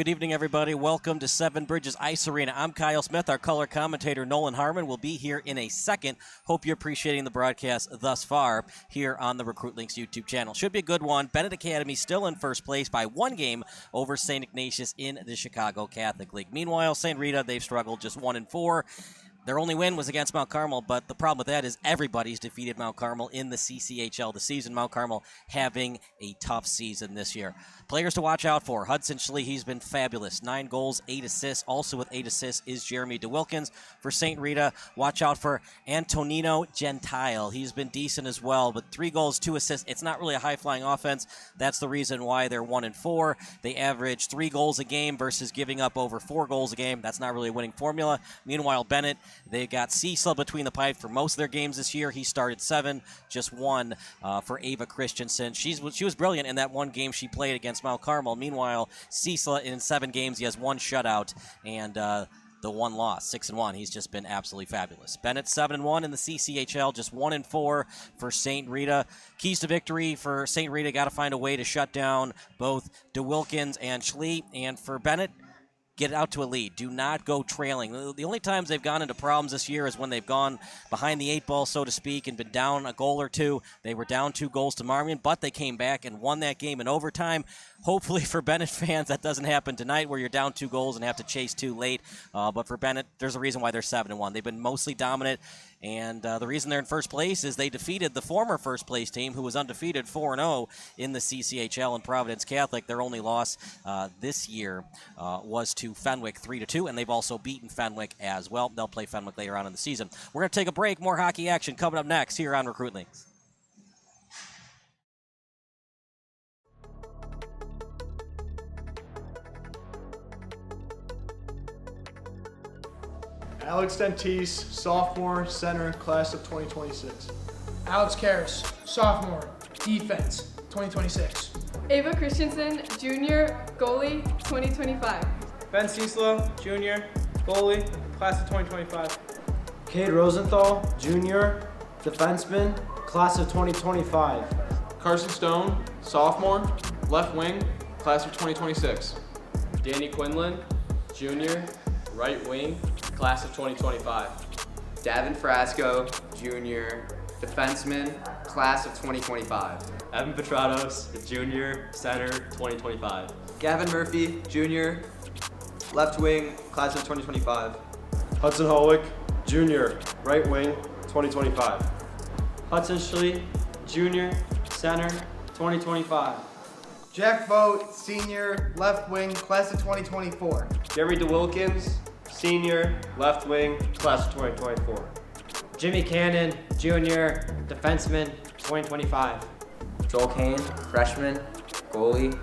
Good evening, everybody. Welcome to Seven Bridges Ice Arena. I'm Kyle Smith. Our color commentator, Nolan Harmon, will be here in a second. Hope you're appreciating the broadcast thus far here on the Recruitlings YouTube channel. Should be a good one. Benet Academy still in first place by one game over St. Ignatius in the Chicago Catholic League. Meanwhile, St. Rita, they've struggled, just 1-4. Their only win was against Mount Carmel, but the problem with that is everybody's defeated Mount Carmel in the CCHL this season. Mount Carmel having a tough season this year. Players to watch out for. Hudson Schlie, he's been fabulous. 9 goals, 8 assists. Also with 8 assists is Jeremy DeWilkins. For St. Rita, watch out for Antonino Gentile. He's been decent as well, but 3 goals, 2 assists. It's not really a high-flying offense. That's the reason why they're 1-4. They average 3 goals a game versus giving up over 4 goals a game. That's not really a winning formula. Meanwhile, Benet, they got Ciesla between the pipe for most of their games this year. He started 7, just 1 for Ava Christensen. She was brilliant in that one game she played against Mount Carmel. Meanwhile, Ciesla in 7 games, he has 1 shutout and the 1 loss, 6-1. He's just been absolutely fabulous. Benet 7-1 in the CCHL, just 1-4 for St. Rita. Keys to victory for St. Rita, got to find a way to shut down both DeWilkins and Schlie. And for Benet, get out to a lead. Do not go trailing. The only times they've gone into problems this year is when they've gone behind the 8 ball, so to speak, and been down a goal or 2. They were down 2 goals to Marmion, but they came back and won that game in overtime. Hopefully for Benet fans, that doesn't happen tonight where you're down 2 goals and have to chase 2 late. But for Benet, there's a reason why they're 7-1. They've been mostly dominant, and the reason they're in first place is they defeated the former first place team who was undefeated 4-0 in the CCHL in Providence Catholic. Their only loss this year was to Fenwick 3-2, and they've also beaten Fenwick as well. They'll play Fenwick later on in the season. We're going to take a break. More hockey action coming up next here on Recruitlings. Alex Dentice, sophomore, center, class of 2026. Alex Karras, sophomore, defense, 2026. Ava Christensen, junior, goalie, 2025. Ben Ciesla, junior, goalie, class of 2025. Cade Rosenthal, junior, defenseman, class of 2025. Carson Stone, sophomore, left wing, class of 2026. Danny Quinlan, junior, right wing, class of 2025. Davin Frasco, junior, defenseman, class of 2025. Evan Petratos, junior, center, 2025. Gavin Murphy, junior, left wing, class of 2025. Hudson Hollweck, junior, right wing, 2025. Hudson Schlie, junior, center, 2025. Jack Vought, senior, left wing, class of 2024. Jeremy DeWilkins, senior, left wing, class of 2024. Jimmy Cannon, junior, defenseman, 2025. Joel Koehn, freshman, goalie,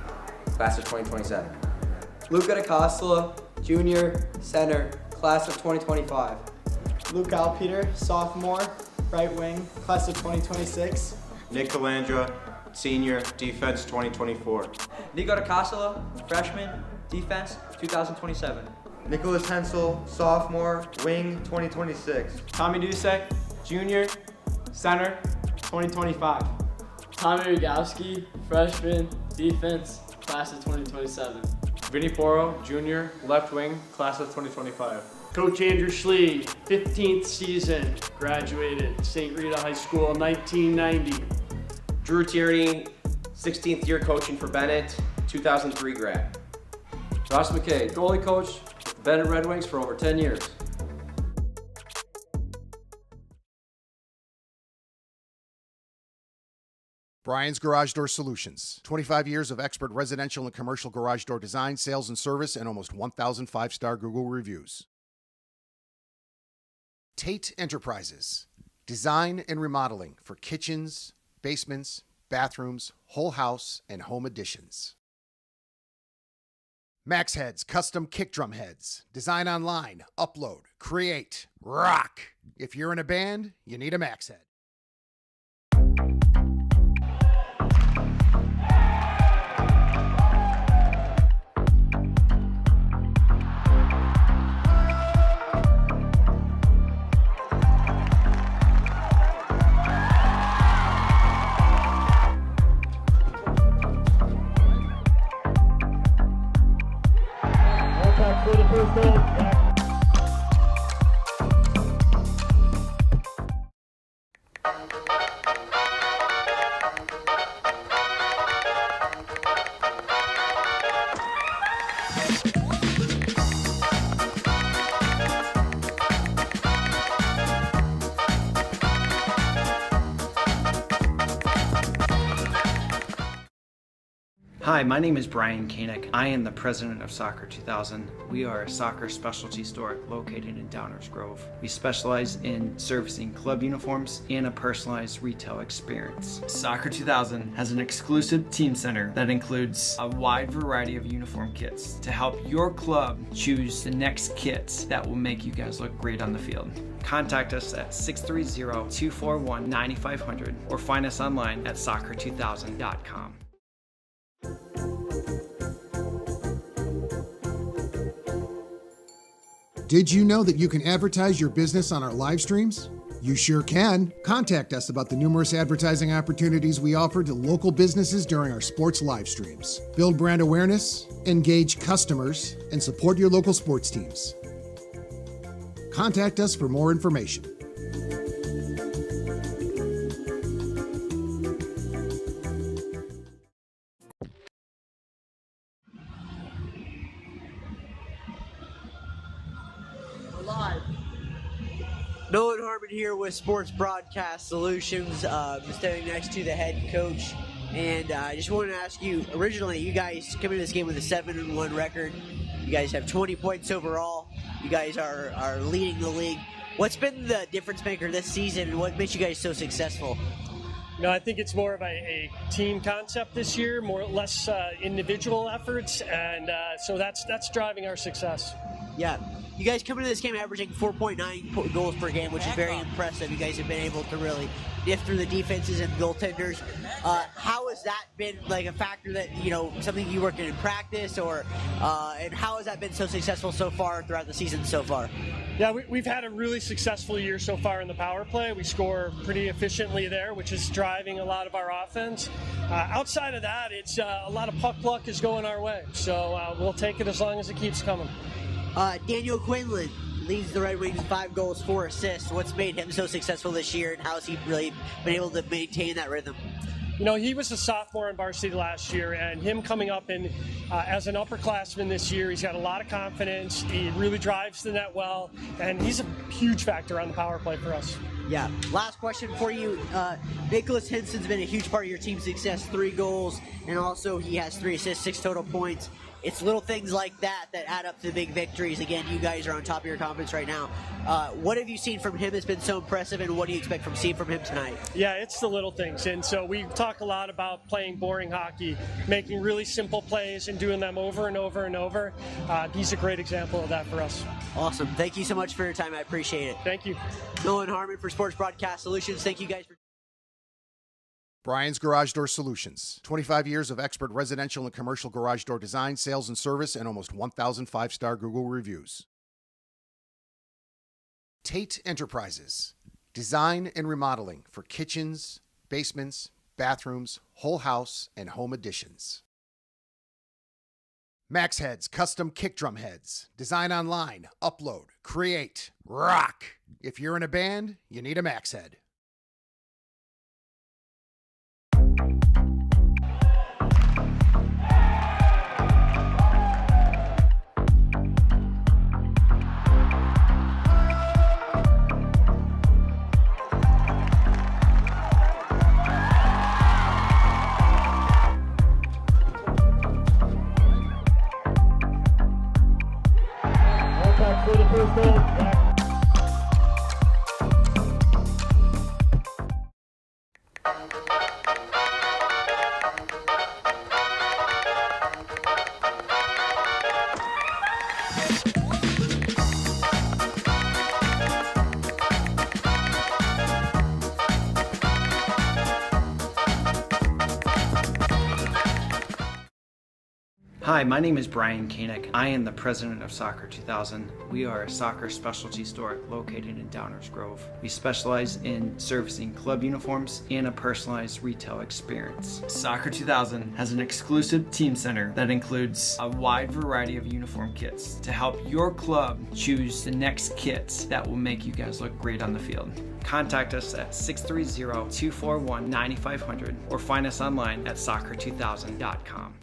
class of 2027. Gianluca Dicosola, junior, center, class of 2025. Luke Alpeter, sophomore, right wing, class of 2026. Nick Calandra, senior, defense 2024. Nico Dicosola, freshman, defense 2027. Nikolas Hensel, sophomore, wing 2026. Tommy Dusek, junior, center, 2025. Tommy Rogowski, freshman, defense, class of 2027. Vinny Porro, junior, left wing, class of 2025. Coach Andrew Schlie, 15th season, graduated St. Rita High School 1990. Drew Tierney, 16th year coaching for Benet, 2003 grad. Josh McKay, goalie coach with the BENET REDWINGS for over 10 years. Brian's Garage Door Solutions. 25 years of expert residential and commercial garage door design, sales, and service, and almost 1,000 5-star Google reviews. Tate Enterprises. Design and remodeling for kitchens, basements, bathrooms, whole house, and home additions. Max Heads Custom Kick Drum Heads. Design online, upload, create, rock. If you're in a band, you need a Max Head. Hi, my name is Brian Koehn. I am the president of Soccer 2000. We are a soccer specialty store located in Downers Grove. We specialize in servicing club uniforms and a personalized retail experience. Soccer 2000 has an exclusive team center that includes a wide variety of uniform kits to help your club choose the next kits that will make you guys look great on the field. Contact us at 630-241-9500 or find us online at soccer2000.com. Did you know that you can advertise your business on our live streams? You sure can. Contact us about the numerous advertising opportunities we offer to local businesses during our sports live streams. Build brand awareness, engage customers, and support your local sports teams. Contact us for more information. Nolan Harmon here with Sports Broadcast Solutions. Standing next to the head coach. And I just wanted to ask you, originally, you guys come into this game with a 7-1 record. You guys have 20 points overall. You guys are leading the league. What's been the difference maker this season, and what makes you guys so successful? No, I think it's more of a team concept this year, less individual efforts, and so that's driving our success. Yeah. You guys come into this game averaging 4.9 goals per game, which is very impressive. You guys have been able to really diff through the defenses and goaltenders. How has that been like a factor that, something you work in practice, or and how has that been so successful so far throughout the season so far? Yeah, we've had a really successful year so far in the power play. We score pretty efficiently there, which is driving a lot of our offense. Outside of that, it's a lot of puck luck is going our way. So we'll take it as long as it keeps coming. Daniel Quinlan leads the Red Wings 5 goals, 4 assists. What's made him so successful this year, and how has he really been able to maintain that rhythm? He was a sophomore in Varsity last year, and him coming up in as an upperclassman this year, he's got a lot of confidence. He really drives the net well, and he's a huge factor on the power play for us. Yeah. Last question for you. Nikolas Hensel's been a huge part of your team's success, 3 goals, and also he has 3 assists, 6 total points. It's little things like that add up to big victories. Again, you guys are on top of your conference right now. What have you seen from him that's been so impressive, and what do you expect from seeing from him tonight? Yeah, it's the little things. And so we talk a lot about playing boring hockey, making really simple plays and doing them over and over and over. He's a great example of that for us. Awesome. Thank you so much for your time. I appreciate it. Thank you. Nolan Harmon for Sports Broadcast Solutions. Thank you guys for... Brian's Garage Door Solutions. 25 years of expert residential and commercial garage door design, sales, and service, and almost 1,000 5-star Google reviews. Tate Enterprises. Design and remodeling for kitchens, basements, bathrooms, whole house, and home additions. Max Heads Custom Kick Drum Heads. Design online, upload, create, rock. If you're in a band, you need a Max Head. Hi, my name is Brian Koehn. I am the president of Soccer 2000. We are a soccer specialty store located in Downers Grove. We specialize in servicing club uniforms and a personalized retail experience. Soccer 2000 has an exclusive team center that includes a wide variety of uniform kits to help your club choose the next kits that will make you guys look great on the field. Contact us at 630-241-9500 or find us online at soccer2000.com.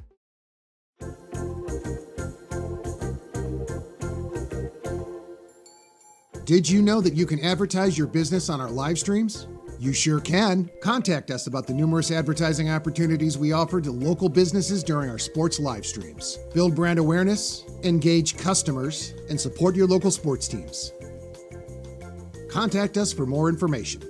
Did you know that you can advertise your business on our live streams? You sure can. Contact us about the numerous advertising opportunities we offer to local businesses during our sports live streams. Build brand awareness, engage customers, and support your local sports teams. Contact us for more information.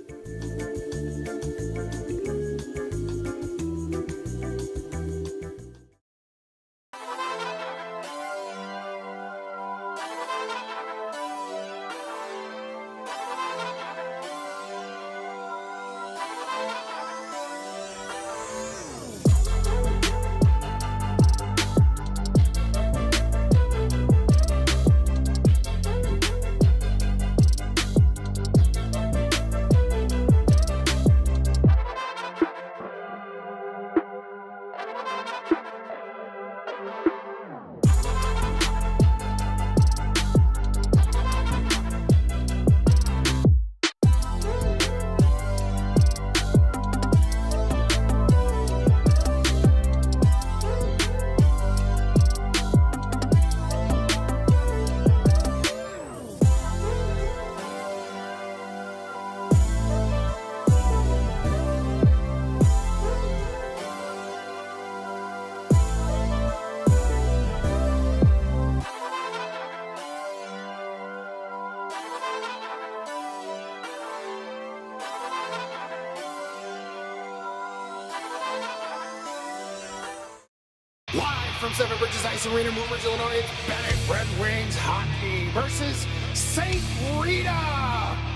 From Seven Bridges Ice Arena, Moorridge, Illinois, it's BENET Redwings hockey versus St Rita.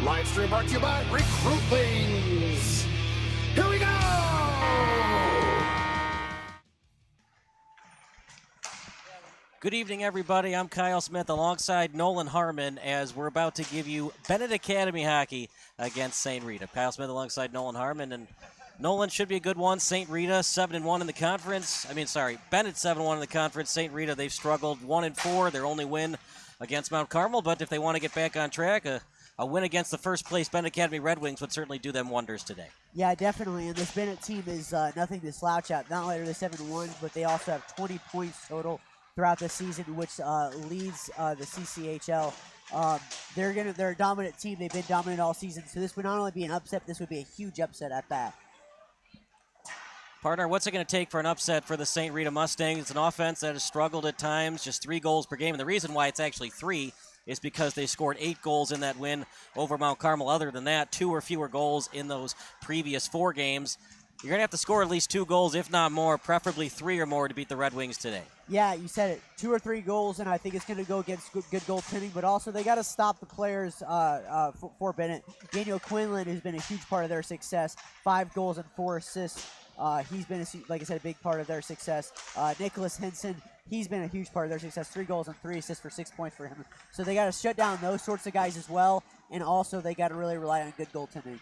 Live stream brought to you by Recruitlings. Here we go! Good evening, everybody. I'm Kyle Smith alongside Nolan Harmon as we're about to give you Benet Academy hockey against St Rita. Kyle Smith alongside Nolan Harmon, and Nolan should be a good one. St Rita 7-1 in the conference. Benet 7-1 in the conference. St Rita, they've struggled 1-4. Their only win against Mount Carmel, but if they want to get back on track, a win against the first place Benet Academy Red Wings would certainly do them wonders today. Yeah, definitely. And this Benet team is nothing to slouch at. Not only are they 7-1, but they also have 20 points total throughout the season, which leads the CCHL. They're a dominant team. They've been dominant all season. So this would not only be an upset, this would be a huge upset at that. Partner, what's it going to take for an upset for the St. Rita Mustangs? It's an offense that has struggled at times, just 3 goals per game. And the reason why it's actually 3 is because they scored 8 goals in that win over Mount Carmel. Other than that, 2 or fewer goals in those previous 4 games. You're going to have to score at least 2 goals, if not more, preferably 3 or more to beat the Red Wings today. Yeah, you said it. 2 or 3 goals, and I think it's going to go against good goaltending, but also they got to stop the players for Benet. Daniel Quinlan, who's been a huge part of their success, 5 goals and 4 assists. He's been, like I said, a big part of their success. Nikolas Hensel, he's been a huge part of their success. 3 goals and 3 assists for 6 points for him. So they got to shut down those sorts of guys as well, and also they got to really rely on good goaltending.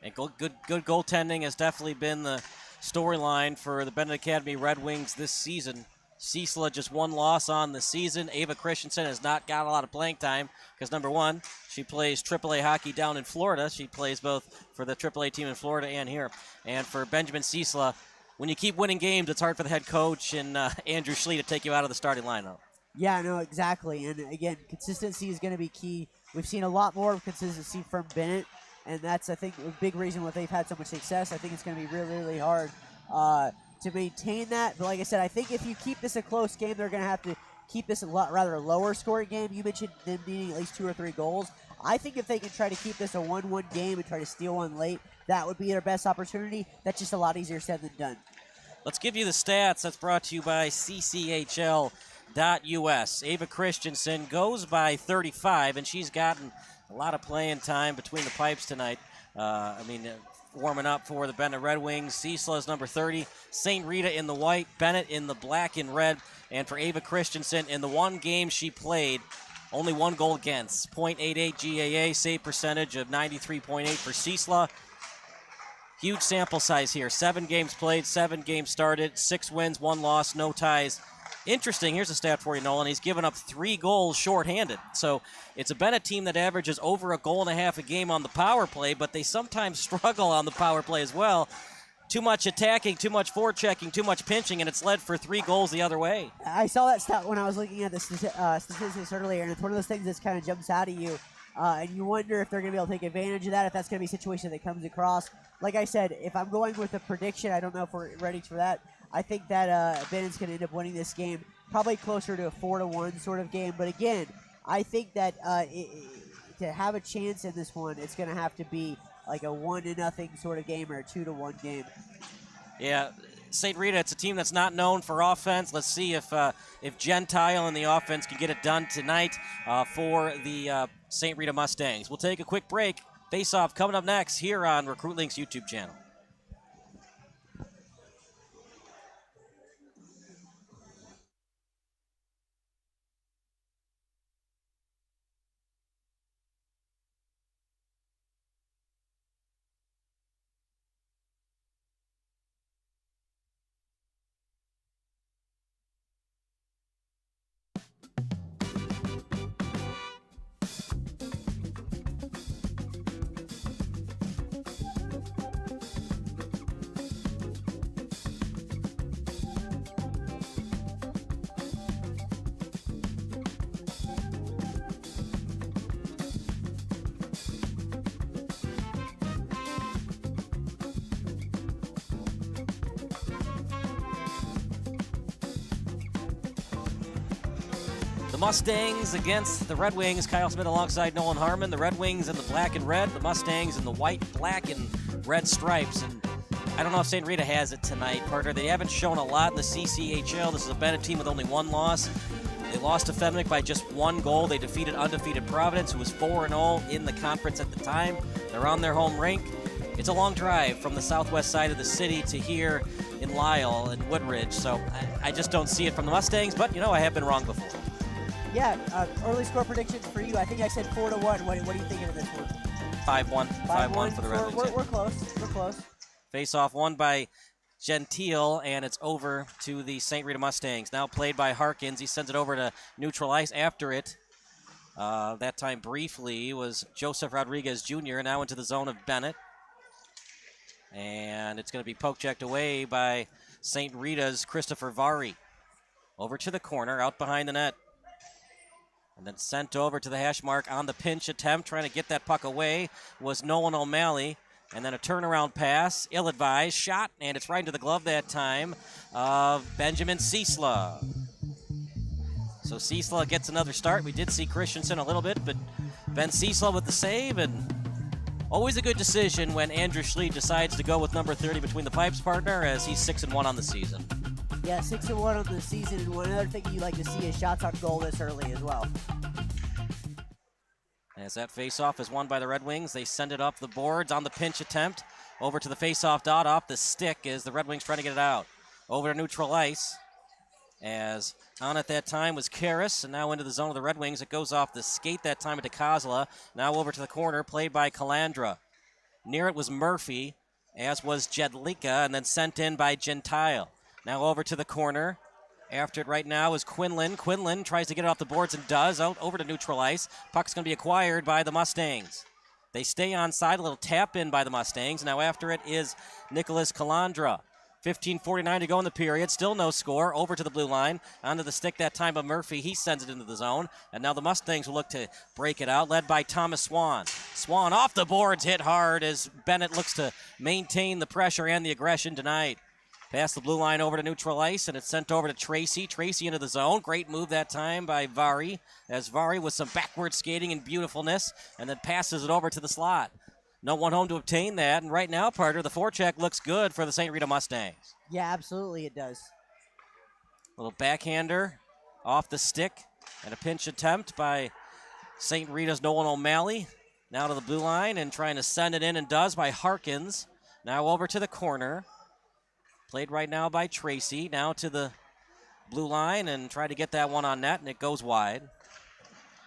And good goaltending has definitely been the storyline for the Benet Academy Red Wings this season. Ciesla just 1 loss on the season. Ava Christensen has not got a lot of playing time because, number one, she plays AAA hockey down in Florida. She plays both for the AAA team in Florida and here. And for Benjamin Ciesla, when you keep winning games, it's hard for the head coach and Andrew Schlie to take you out of the starting lineup. Yeah, no, exactly. And, again, consistency is going to be key. We've seen a lot more of consistency from Benet, and that's, I think, a big reason why they've had so much success. I think it's going to be really, really hard to maintain that. But like I said, I think if you keep this a close game, they're going to have to keep this a rather lower scoring game. You mentioned them needing at least 2 or 3 goals. I think if they can try to keep this a 1-1 game and try to steal one late, that would be their best opportunity. That's just a lot easier said than done. Let's give you the stats. That's brought to you by CCHL.us. Ava Christensen goes by 35, and she's gotten a lot of playing time between the pipes tonight. Warming up for the Benet Red Wings. Ciesla is number 30. St. Rita in the white. Benet in the black and red. And for Ava Christensen, in the 1 game she played, only 1 goal against. .88 GAA, save percentage of 93.8 for Ciesla. Huge sample size here. 7 games played, 7 games started, 6 wins, 1 loss, no ties. Interesting, here's a stat for you, Nolan. He's given up 3 goals shorthanded. So it's a Benet team that averages over 1.5 goals a game on the power play, but they sometimes struggle on the power play as well. Too much attacking, too much forechecking, too much pinching, and it's led for 3 goals the other way. I saw that stat when I was looking at the statistics earlier, and it's one of those things that kind of jumps out at you. and you wonder if they're going to be able to take advantage of that, if that's going to be a situation that comes across. Like I said, if I'm going with a prediction, I don't know if we're ready for that. I think that Bennett's going to end up winning this game, probably closer to a 4-1 sort of game. But again, I think that to have a chance in this one, it's going to have to be like a 1-0 sort of game or a 2-1 game. Yeah, St. Rita, it's a team that's not known for offense. Let's see if Gentile and the offense can get it done tonight for the St. Rita Mustangs. We'll take a quick break. Face-off coming up next here on Recruitlings YouTube channel. Mustangs against the Red Wings. Kyle Smith alongside Nolan Harmon. The Red Wings in the black and red. The Mustangs in the white, black, and red stripes. And I don't know if St. Rita has it tonight, partner. They haven't shown a lot in the CCHL. This is a Benet team with only one loss. They lost to Fenwick by just 1 goal. They defeated undefeated Providence, who was 4-0 in the conference at the time. They're on their home rink. It's a long drive from the southwest side of the city to here in Lisle and Woodridge. So I just don't see it from the Mustangs, but, you know, I have been wrong before. Yeah, early score predictions for you. I think I said 4-1. What are you thinking of this one? 5-1. 5-1 for the Red Wings. We're close. We're close. Face-off won by Gentile, and it's over to the St. Rita Mustangs. Now played by Harkins. He sends it over to neutral ice after it. That time briefly was Joseph Rodriguez Jr. Now into the zone of Benet. And it's going to be poke-checked away by St. Rita's Christopher Vari. Over to the corner, out behind the net. And then sent over to the hash mark on the pinch attempt, trying to get that puck away, was Nolan O'Malley. And then a turnaround pass, ill-advised, shot, and it's right into the glove that time of Benjamin Ciesla. So Ciesla gets another start. We did see Christensen a little bit, but Ben Ciesla with the save, and always a good decision when Andrew Schlie decides to go with number 30 between the pipes, partner, as he's 6-1 on the season. Yeah, 6-1 on the season, and one other thing you like to see is shots on goal this early as well. As that faceoff is won by the Red Wings, they send it up the boards on the pinch attempt. Over to the faceoff dot, off the stick as the Red Wings try to get it out. Over to neutral ice, as on at that time was Karras, and now into the zone of the Red Wings. It goes off the skate that time of Dicosola. Now over to the corner, played by Calandra. Near it was Murphy, as was Jedlicka, and then sent in by Gentile. Now over to the corner. After it right now is Quinlan. Quinlan tries to get it off the boards and does. Out over to neutral ice. Puck's going to be acquired by the Mustangs. They stay on side. A little tap in by the Mustangs. Now after it is Nicholas Calandra. 15:49 to go in the period. Still no score. Over to the blue line. Onto the stick that time by Murphy. He sends it into the zone. And now the Mustangs will look to break it out. Led by Thomas Swan. Swan off the boards. Hit hard as Benet looks to maintain the pressure and the aggression tonight. Past the blue line over to neutral ice, and it's sent over to Tracy. Tracy into the zone. Great move that time by Vari, as Vari with some backward skating and beautifulness, and then passes it over to the slot. No one home to obtain that, and right now, partner, the forecheck looks good for the St. Rita Mustangs. Yeah, absolutely it does. Little backhander off the stick, and a pinch attempt by St. Rita's Nolan O'Malley. Now to the blue line, and trying to send it in, and does by Harkins. Now over to the corner. Played right now by Tracy. Now to the blue line and try to get that one on net, and it goes wide.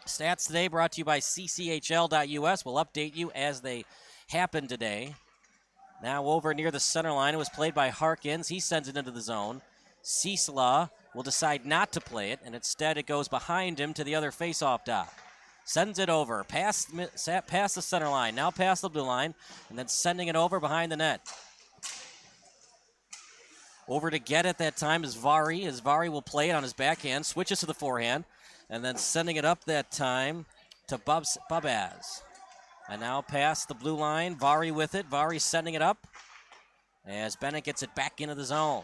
Stats today brought to you by CCHL.us. We'll update you as they happen today. Now over near the center line. It was played by Harkins. He sends it into the zone. Ciesla will decide not to play it, and instead it goes behind him to the other faceoff dot. Sends it over, past the center line, now past the blue line, and then sending it over behind the net. Over to get it that time is Vari, as Vari will play it on his backhand, switches to the forehand, and then sending it up that time to Bubaz. And now past the blue line. Vari with it. Vari sending it up as Benet gets it back into the zone.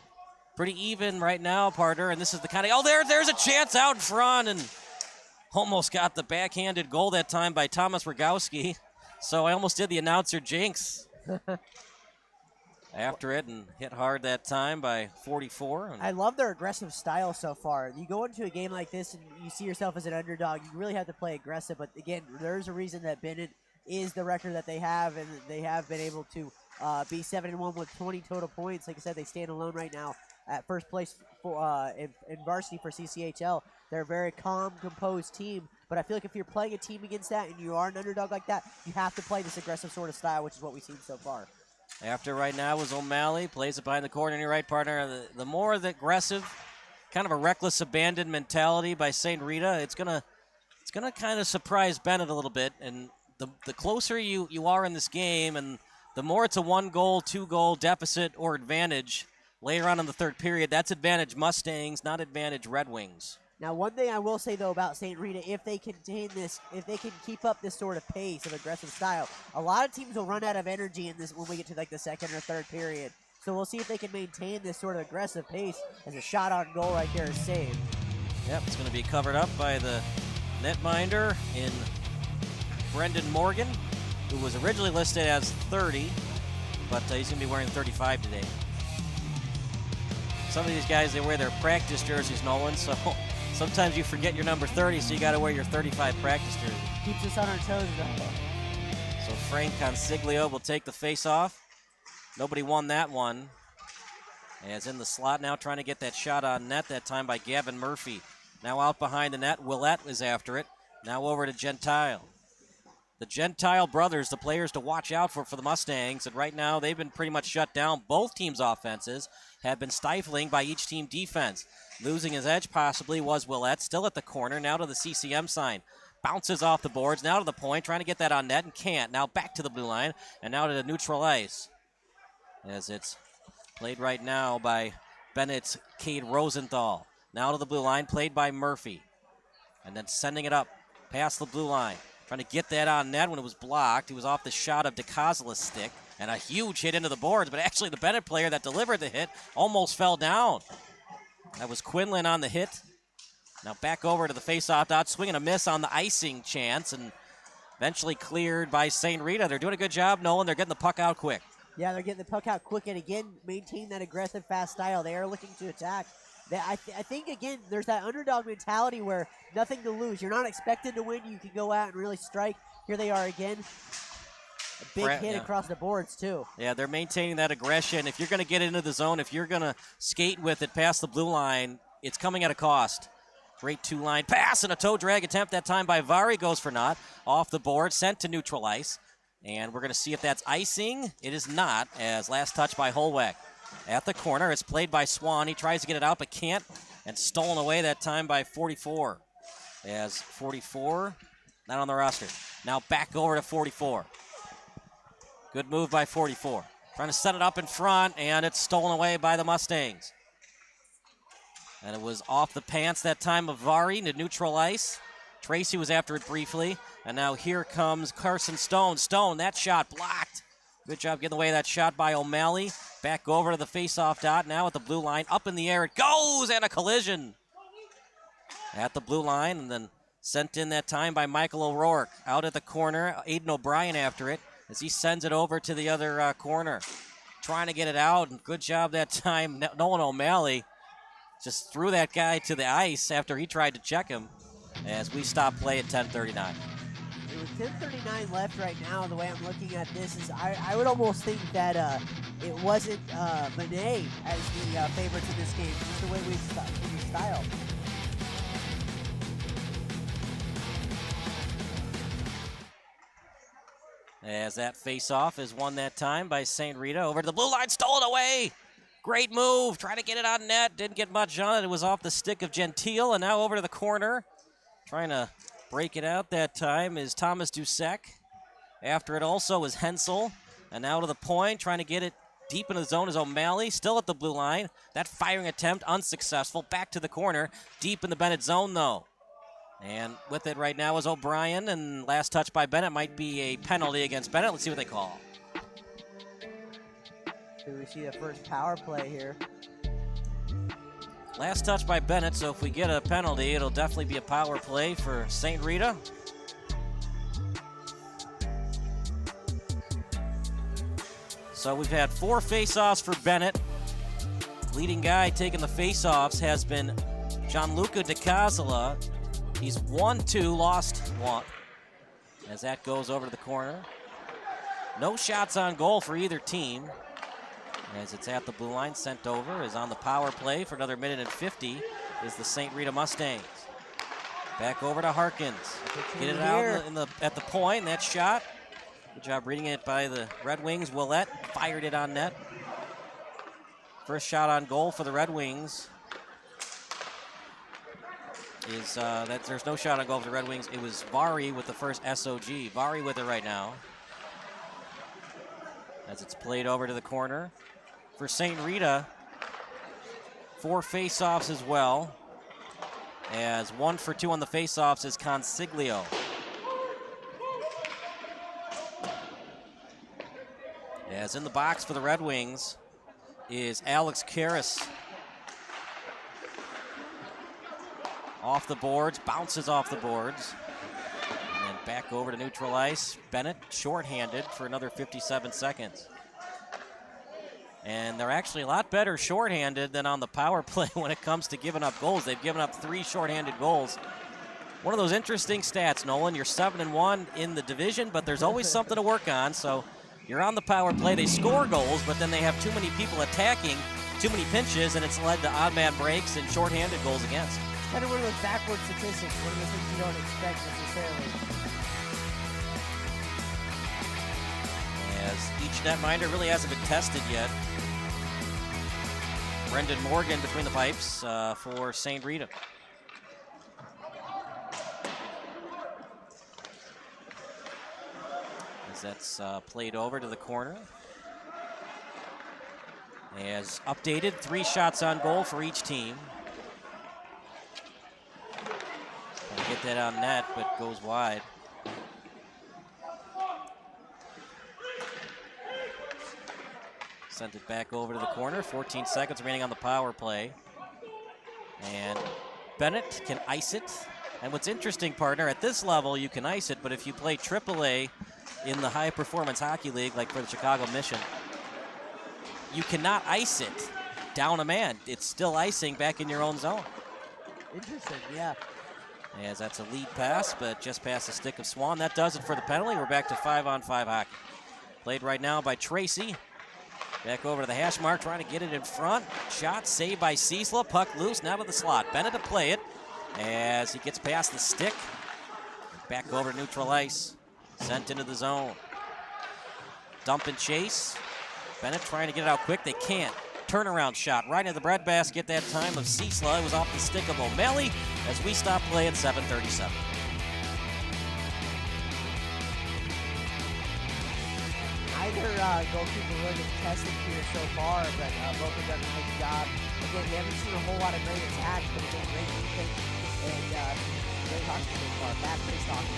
Pretty even right now, partner. And this is the kind of, oh, there's a chance out in front, and almost got the backhanded goal that time by Thomas Rogowski. So I almost did the announcer jinx after it and hit hard that time by 44. I love their aggressive style so far. You go into a game like this and you see yourself as an underdog, you really have to play aggressive. But again, there's a reason that Benet is the record that they have, and they have been able to be 7-1 with 20 total points. Like I said, they stand alone right now at first place for in varsity for CCHL. They're a very calm, composed team. But I feel like if you're playing a team against that and you are an underdog like that, you have to play this aggressive sort of style, which is what we've seen so far. After right now was O'Malley, plays it behind the corner, and your right partner. The more the aggressive, kind of a reckless abandoned mentality by St Rita, it's gonna kind of surprise Benet a little bit. And the closer you are in this game, and the more it's a 1-goal, 2-goal deficit or advantage later on in the third period, that's advantage Mustangs, not advantage Red Wings. Now, one thing I will say, though, about St. Rita, if they contain this, if they can keep up this sort of pace of aggressive style, a lot of teams will run out of energy in this when we get to like the second or third period. So we'll see if they can maintain this sort of aggressive pace as a shot on goal right there is saved. Yep, it's going to be covered up by the netminder in Brendan Morgan, who was originally listed as 30, but he's going to be wearing 35 today. Some of these guys, they wear their practice jerseys, Nolan, so sometimes you forget your number 30, so you got to wear your 35 practice jersey. Keeps us on our toes, though. So Frank Consiglio will take the face-off. Nobody won that one. As in the slot now, trying to get that shot on net, that time by Gavin Murphy. Now out behind the net, Willett is after it. Now over to Gentile. The Gentile brothers, the players to watch out for the Mustangs, and right now they've been pretty much shut down. Both teams' offenses have been stifling by each team defense. Losing his edge possibly was Willett, still at the corner, now to the CCM sign. Bounces off the boards, now to the point, trying to get that on net and can't. Now back to the blue line, and now to the neutral ice. As it's played right now by Bennett's Cade Rosenthal. Now to the blue line, played by Murphy. And then sending it up past the blue line. Trying to get that on net when it was blocked. It was off the shot of Dicosola's stick. And a huge hit into the boards, but actually the Benet player that delivered the hit almost fell down. That was Quinlan on the hit. Now back over to the face-off dot, swing and a miss on the icing chance, and eventually cleared by St. Rita. They're doing a good job, Nolan. They're getting the puck out quick. Yeah, they're getting the puck out quick, and again, maintain that aggressive, fast style. They are looking to attack. I think, again, there's that underdog mentality where nothing to lose. You're not expected to win. You can go out and really strike. Here they are again. A big hit across the boards, too. Yeah, they're maintaining that aggression. If you're going to get into the zone, if you're going to skate with it past the blue line, it's coming at a cost. Great two-line pass and a toe drag attempt that time by Vari. Goes for naught. Off the board, sent to neutral ice. And we're going to see if that's icing. It is not, as last touch by Hollweck. At the corner, it's played by Swan. He tries to get it out, but can't. And stolen away that time by 44. As 44, not on the roster. Now back over to 44. Good move by 44. Trying to set it up in front, and it's stolen away by the Mustangs. And it was off the pants that time of Vari to neutral ice. Tracy was after it briefly. And now here comes Carson Stone. Stone, that shot blocked. Good job getting away that shot by O'Malley. Back over to the face-off dot. Now at the blue line. Up in the air it goes, and a collision. At the blue line, and then sent in that time by Michael O'Rourke. Out at the corner, Aiden O'Brien after it, as he sends it over to the other corner. Trying to get it out, and good job that time. Nolan O'Malley just threw that guy to the ice after he tried to check him, as we stop play at 10:39. With 10:39 left right now, the way I'm looking at this is I would almost think that it wasn't Benet as the favorites in this game, just the way we style. As that face-off is won that time by St. Rita. Over to the blue line, stolen away. Great move, trying to get it on net. Didn't get much on it. It was off the stick of Gentile, and now over to the corner. Trying to break it out that time is Thomas Dusek. After it also is Hensel. And now to the point, trying to get it deep in the zone is O'Malley. Still at the blue line. That firing attempt unsuccessful. Back to the corner. Deep in the Benet zone, though. And with it right now is O'Brien, and last touch by Bennett might be a penalty against Bennett. Let's see what they call. So we see the first power play here. Last touch by Bennett, so if we get a penalty, it'll definitely be a power play for St. Rita. So we've had 4 face-offs for Bennett. Leading guy taking the face-offs has been Gianluca Dicosola. He's 1-2, lost 1. As that goes over to the corner. No shots on goal for either team. As it's at the blue line, sent over, is on the power play for another minute and 50 is the St. Rita Mustangs. Back over to Harkins. Get it out at the point, and that shot. Good job reading it by the Red Wings. Willett fired it on net. First shot on goal for the Red Wings is that there's no shot on goal for the Red Wings. It was Vari with the first SOG. Vari with it right now. As it's played over to the corner. For St. Rita, 4 face-offs as well. As 1 for 2 on the face-offs is Consiglio. As in the box for the Red Wings is Alex Karras. Off the boards, bounces off the boards. And then back over to neutral ice. Bennett shorthanded for another 57 seconds. And they're actually a lot better shorthanded than on the power play when it comes to giving up goals. They've given up 3 shorthanded goals. One of those interesting stats, Nolan. You're 7-1 in the division, but there's always something to work on. So you're on the power play. They score goals, but then they have too many people attacking, too many pinches, and it's led to odd man breaks and shorthanded goals against. Kind of one of those backward statistics, one of those things you don't expect necessarily. As each netminder really hasn't been tested yet. Brendan Morgan between the pipes for St. Rita. As that's played over to the corner. As updated, 3 shots on goal for each team. Get that on net, but goes wide. Sent it back over to the corner. 14 seconds remaining on the power play. And Bennett can ice it. And what's interesting, partner, at this level you can ice it, but if you play AAA in the high performance hockey league, like for the Chicago Mission, you cannot ice it down a man. It's still icing back in your own zone. Interesting, yeah. As that's a lead pass, but just past the stick of Swan. That does it for the penalty. We're back to 5-on-5 hockey. Played right now by Tracy. Back over to the hash mark, trying to get it in front. Shot saved by Ciesla. Puck loose, now to the slot. Bennett to play it as he gets past the stick. Back over to neutral ice. Sent into the zone. Dump and chase. Bennett trying to get it out quick. They can't. Turnaround shot right into the breadbasket that time of Ciesla. It was off the stick of O'Malley as we stop play at 7:37. Neither goalkeeper really been tested here so far, but both have done a nice job. Again, we haven't seen a whole lot of great attacks, but again, great defense and great hockey so far. Bad face hockey.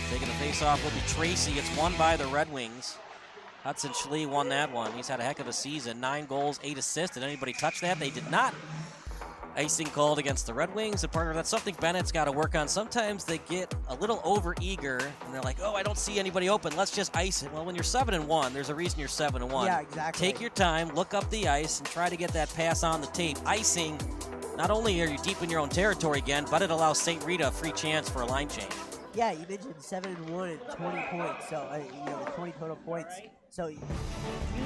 Taking the face-off will be Tracy. It's won by the Red Wings. Hudson Schlie won that one. He's had a heck of a season. 9 goals, 8 assists. Did anybody touch that? They did not. Icing called against the Red Wings. And partner, that's something Bennett's got to work on. Sometimes they get a little over-eager, and they're like, oh, I don't see anybody open. Let's just ice it. Well, when you're 7-1, there's a reason you're 7-1. Yeah, exactly. Take your time, look up the ice, and try to get that pass on the tape. Icing, not only are you deep in your own territory again, but it allows St. Rita a free chance for a line change. Yeah, you mentioned 7-1 and 20 points, so the 20 total points. So you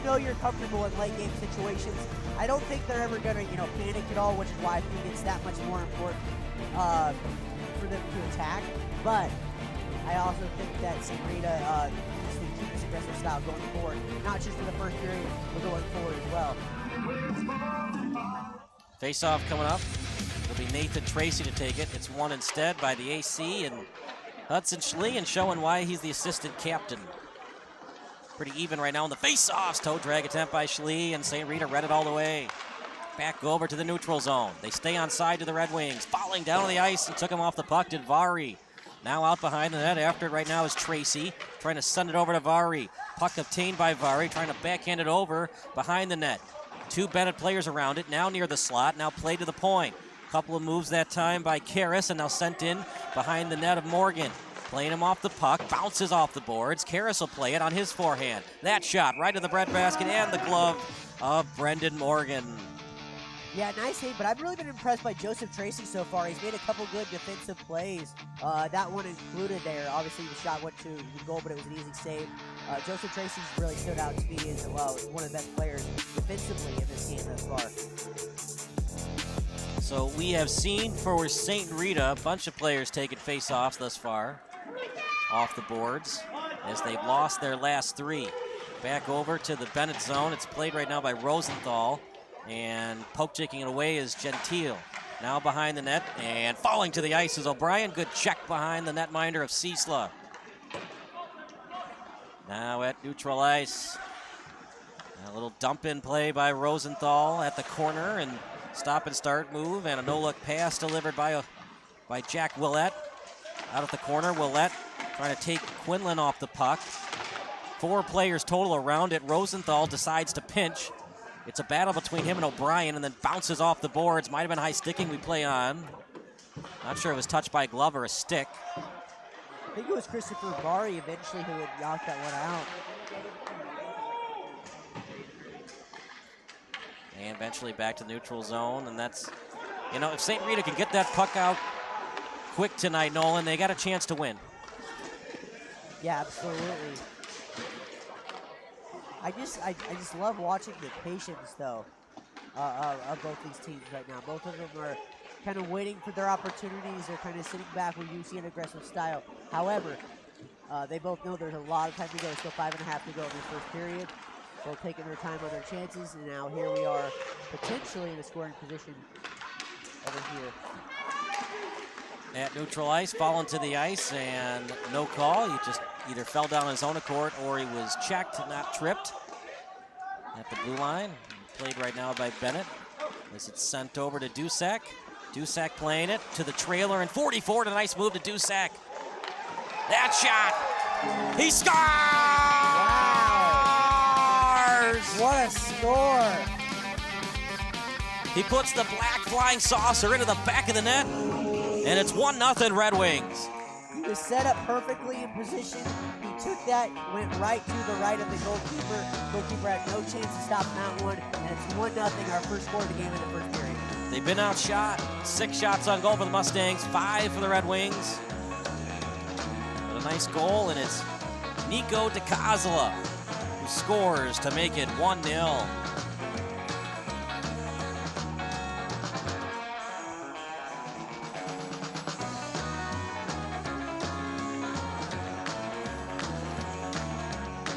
know you're comfortable in late game situations. I don't think they're ever gonna panic at all, which is why I think it's that much more important for them to attack. But I also think that St. Rita needs to keep this aggressive style going forward, not just for the first period, but going forward as well. Face-off coming up. It'll be Nathan Tracy to take it. It's won instead by the AC and Hudson Schlie, and showing why he's the assistant captain. Pretty even right now in the face-offs. Toe drag attempt by Schlie, and St. Rita read it all the way. back over to the neutral zone. They stay on side to the Red Wings. Falling down on the ice and took him off the puck did Vari. Now out behind the net after it right now is Tracy. Trying to send it over to Vari. Puck obtained by Vari, trying to backhand it over behind the net. 2 Benet players around it, now near the slot, now played to the point. Couple of moves that time by Karras, and now sent in behind the net of Morgan. Playing him off the puck, bounces off the boards. Karras will play it on his forehand. That shot right to the breadbasket and the glove of Brendan Morgan. Yeah, nice hit, but I've really been impressed by Joseph Tracy so far. He's made a couple good defensive plays. That one included there. Obviously, the shot went to the goal, but it was an easy save. Joseph Tracy's really stood out to me as well. He's one of the best players defensively in this game thus far. So we have seen for St. Rita a bunch of players taking face-offs thus far off the boards as they've lost their last 3. Back over to the Benet zone. It's played right now by Rosenthal, and poke-checking it away is Gentile. Now behind the net, and falling to the ice is O'Brien. Good check behind the netminder of Ciesla. Now at neutral ice. A little dump-in play by Rosenthal at the corner, and stop and start move, and a no-look pass delivered by Jack Willett. Out of the corner, Willett trying to take Quinlan off the puck. 4 players total around it. Rosenthal decides to pinch. It's a battle between him and O'Brien, and then bounces off the boards. Might have been high sticking we play on. Not sure if it was touched by a glove or a stick. I think it was Christopher Vari eventually who would knock that one out. And eventually back to the neutral zone, and that's, you know, if St. Rita can get that puck out quick tonight, Nolan, they got a chance to win. Yeah, absolutely. I just love watching the patience, though, of both these teams right now. Both of them are kind of waiting for their opportunities. They're kind of sitting back where you see an aggressive style. However, they both know there's a lot of time to go. Still 5.5 to go in this first period. Both taking their time on their chances, and now here we are potentially in a scoring position over here. At neutral ice, falling to the ice, and no call. He just either fell down on his own accord or he was checked, not tripped. At the blue line, played right now by Benet. As it's sent over to Dusek. Dusek playing it to the trailer, and 44, a nice move to Dusek. That shot, he scores! Wow. What a score! He puts the black flying saucer into the back of the net, and it's 1-0 Red Wings. He was set up perfectly in position. He took that, went right to the right of the goalkeeper. Goalkeeper had no chance to stop that one, and it's 1-0, our first score of the game in the first period. They've been outshot. 6 shots on goal for the Mustangs, 5 for the Red Wings. But a nice goal, and it's Nico Dicosola who scores to make it 1-0.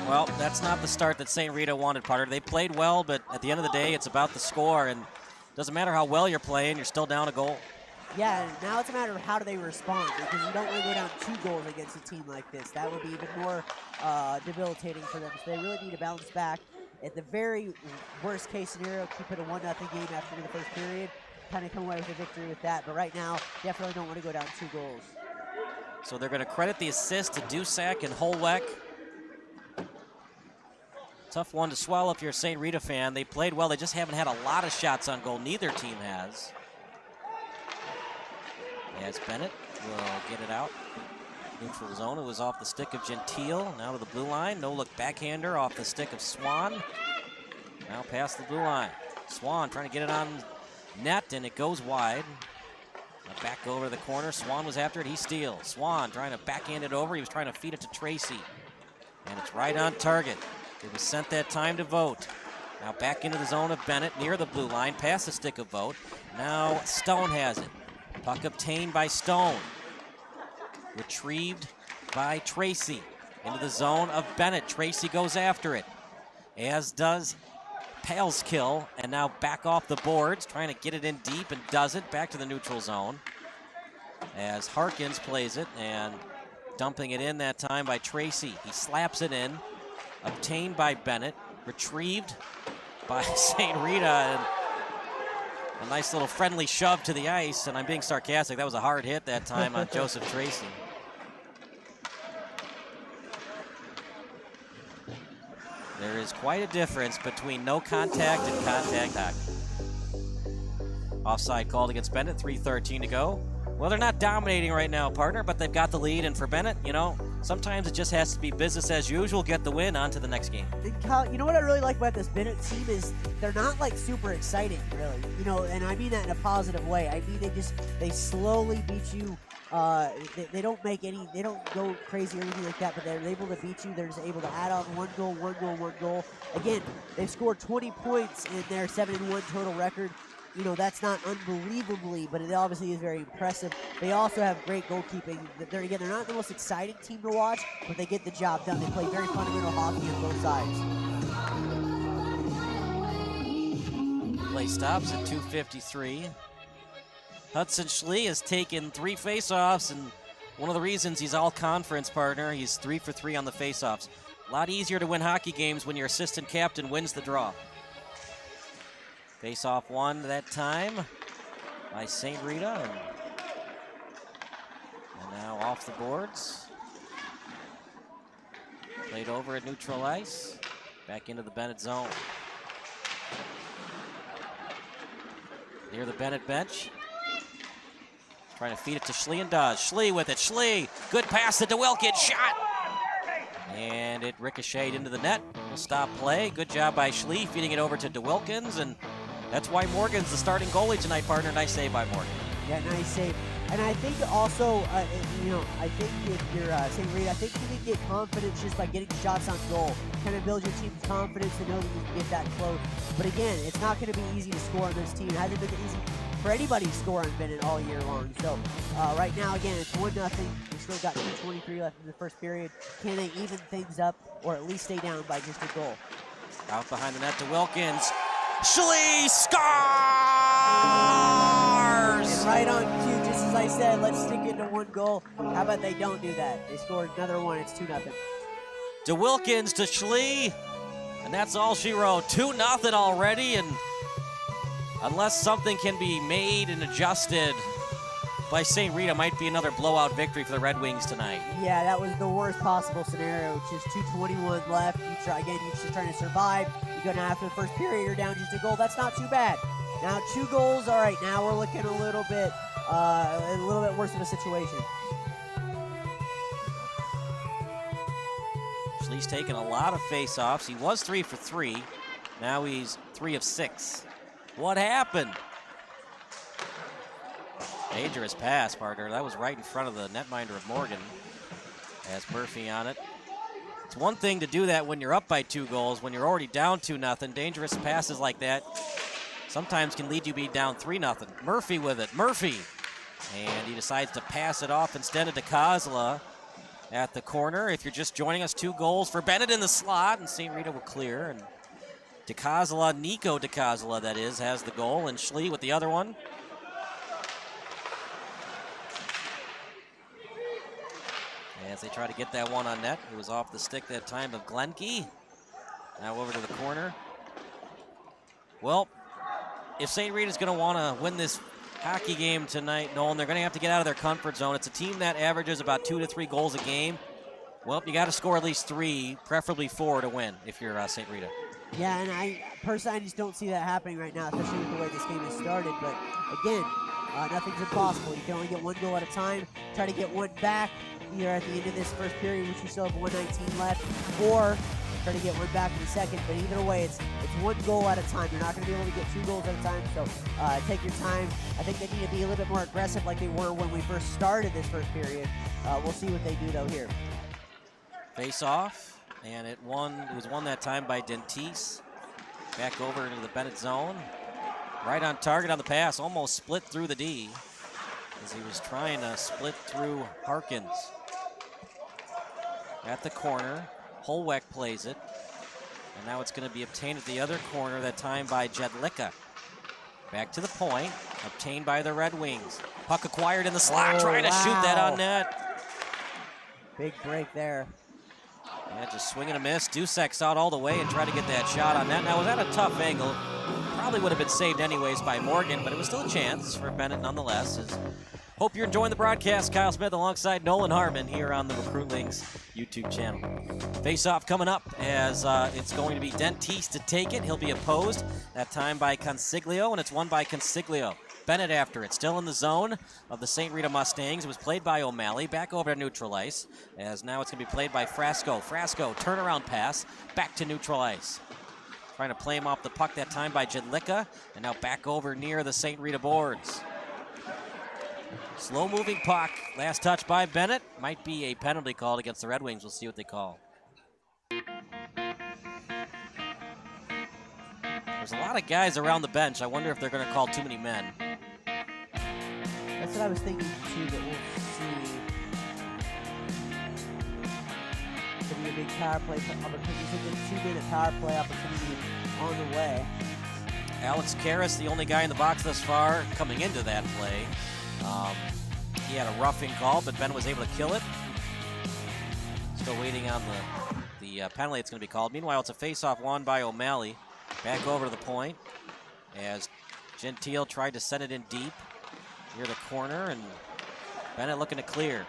Well, that's not the start that St. Rita wanted, Potter. They played well, but at the end of the day, it's about the score, and it doesn't matter how well you're playing, you're still down a goal. Yeah, and now it's a matter of how do they respond, because you don't want to go down 2 goals against a team like this. That would be even more debilitating for them. So they really need to bounce back. At the very worst case scenario, keep it a 1-0 game after the first period, kind of come away with a victory with that. But right now, definitely don't want to go down 2 goals. So they're going to credit the assist to Dusek and Hollweck. Tough one to swallow if you're a St. Rita fan. They played well. They just haven't had a lot of shots on goal. Neither team has. As Benet will get it out. Neutral zone. It was off the stick of Gentile. Now to the blue line. No look backhander off the stick of Swan. Now past the blue line. Swan trying to get it on net, and it goes wide. Now back over to the corner. Swan was after it. He steals. Swan trying to backhand it over. He was trying to feed it to Tracy. And it's right on target. It was sent that time to Vought. Now back into the zone of Benet near the blue line, past the stick of Vought. Now Stone has it. Puck obtained by Stone. Retrieved by Tracy. Into the zone of Benet. Tracy goes after it, as does Paleskill. And now back off the boards, trying to get it in deep, and does it. Back to the neutral zone. As Harkins plays it, and dumping it in that time by Tracy. He slaps it in. Obtained by Benet, retrieved by St. Rita, and A nice little friendly shove to the ice, and I'm being sarcastic. That was a hard hit that time on Joseph Tracy. There is quite a difference between no contact and contact hockey. Offside called against Benet, 3:13 to go. Well, they're not dominating right now, partner, but they've got the lead, and for Benet, you know, sometimes it just has to be business as usual, get the win, on to the next game. And Kyle, you know what I really like about this Benet team is they're not like super exciting, really. You know, and I mean that in a positive way. I mean they slowly beat you. They don't go crazy or anything like that, but they're able to beat you. They're just able to add on one goal. Again, they've scored 20 points in their 7-1 total record. You know, that's not unbelievably, but it obviously is very impressive. They also have great goalkeeping. They're not the most exciting team to watch, but they get the job done. They play very fundamental hockey on both sides. Play stops at 2:53. Hudson Schlie has taken 3 faceoffs, and one of the reasons he's all conference, partner, he's 3 for 3 on the faceoffs. A lot easier to win hockey games when your assistant captain wins the draw. Face-off won that time by St. Rita. And now off the boards. Played over at neutral ice. Back into the Benet zone. Near the Benet bench. Trying to feed it to Schlie and does. Schlie with it. Schlie. Good pass to DeWilkins. Shot. And it ricocheted into the net. We'll stop play. Good job by Schlie feeding it over to DeWilkins. And that's why Morgan's the starting goalie tonight, partner. Nice save by Morgan. Yeah, nice save. And I think also, you know, I think if you're St. Rita, I think you can get confidence just by getting shots on goal. Kind of build your team's confidence to know that you can get that close. But again, it's not going to be easy to score on this team. It hasn't been easy for anybody to score on Benet all year long. So right now, again, it's 1-0. We still got 2:23 left in the first period. Can they even things up or at least stay down by just a goal? Out behind the net to Wilkins. Schlie scores! And right on cue, just as I said, let's stick into 1 goal. How about they don't do that? They scored another one. It's 2-0. DeWilkins to Schlie, and that's all she wrote. 2-0 already, and unless something can be made and adjusted by St. Rita, might be another blowout victory for the Red Wings tonight. Yeah, that was the worst possible scenario. Just 2:21 left. You're just trying to survive. You go down after the first period, you're down just a goal. That's not too bad. Now 2 goals. All right, now we're looking a little bit worse of a situation. Schlie's taken a lot of face-offs. He was 3 for 3. Now he's 3 of 6. What happened? Dangerous pass, partner. That was right in front of the netminder of Morgan. Has Murphy on it. It's one thing to do that when you're up by 2 goals. When you're already down 2-0, dangerous passes like that sometimes can lead you to be down 3-0. Murphy with it. Murphy. And he decides to pass it off instead of Dicosola at the corner. If you're just joining us, 2 goals for Benet in the slot, and St. Rita will clear. And Dicosola, Nico Dicosola, that is, has the goal, and Schlie with the other one. As they try to get that one on net. It was off the stick that time of Glenke. Now over to the corner. Well, if St. Rita's going to want to win this hockey game tonight, Nolan, they're going to have to get out of their comfort zone. It's a team that averages about 2 to 3 goals a game. Well, you got to score at least 3, preferably 4 to win if you're St. Rita. Yeah, and I personally just don't see that happening right now, especially with the way this game has started. But again, nothing's impossible. You can only get 1 goal at a time. Try to get 1 back, either at the end of this first period, which we still have 1:19 left, or try to get 1 back in the second. But either way, it's 1 goal at a time. You're not going to be able to get 2 goals at a time, so take your time. I think they need to be a little bit more aggressive like they were when we first started this first period. We'll see what they do, though, here. Face off, and it was won that time by Dentice. Back over into the Benet zone. Right on target on the pass, almost split through the D as he was trying to split through Harkins. At the corner, Hollweck plays it. And now it's going to be obtained at the other corner, that time by Gianluca. Back to the point, obtained by the Red Wings. Puck acquired in the slot, trying to shoot that on net. Big break there. Yeah, just swing and a miss. Dusek saw it all the way and tried to get that shot on net. Now, was that a tough angle? probably would have been saved anyways by Morgan, but it was still a chance for Benet nonetheless. Hope you're enjoying the broadcast. Kyle Smith alongside Nolan Harmon here on the Recruitlings YouTube channel. Face-off coming up as it's going to be Dentice to take it. He'll be opposed, that time by Consiglio, and it's won by Consiglio. Benet after it, still in the zone of the St. Rita Mustangs. It was played by O'Malley, back over to neutral ice, as now it's going to be played by Frasco. Frasco, turnaround pass, back to neutral ice. Trying to play him off the puck that time by Gianluca, and now back over near the St. Rita boards. Slow-moving puck, last touch by Benet. Might be a penalty called against the Red Wings. We'll see what they call. There's a lot of guys around the bench. I wonder if they're going to call too many men. That's what I was thinking too, but we'll see. Could be a big power play opportunity. A 2-minute power play opportunity on the way. Alex Karras, the only guy in the box thus far coming into that play. He had a roughing call, but Ben was able to kill it. Still waiting on the penalty that's going to be called. Meanwhile, it's a face-off won by O'Malley. Back over to the point as Gentile tried to send it in deep near the corner, and Benet looking to clear.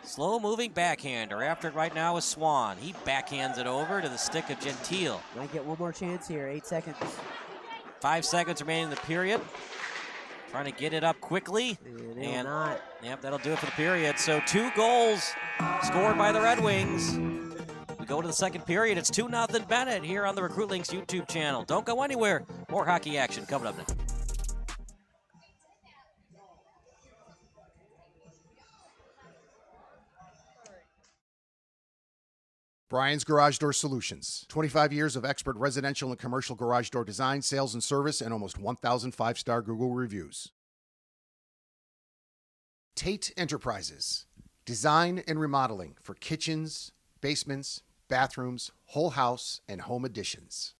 Slow-moving backhander. After it right now is Swan. He backhands it over to the stick of Gentile. Might get one more chance here, 8 seconds. 5 seconds remaining in the period. Trying to get it up quickly. And not. Yep, that'll do it for the period. So 2 goals scored by the Red Wings. We go to the second period. It's 2-0 Benet here on the Recruitlings YouTube channel. Don't go anywhere. More hockey action coming up next. Brian's Garage Door Solutions. 25 years of expert residential and commercial garage door design, sales, and service, and almost 1,000 5-star Google reviews. Tate Enterprises. Design and remodeling for kitchens, basements, bathrooms, whole house, and home additions.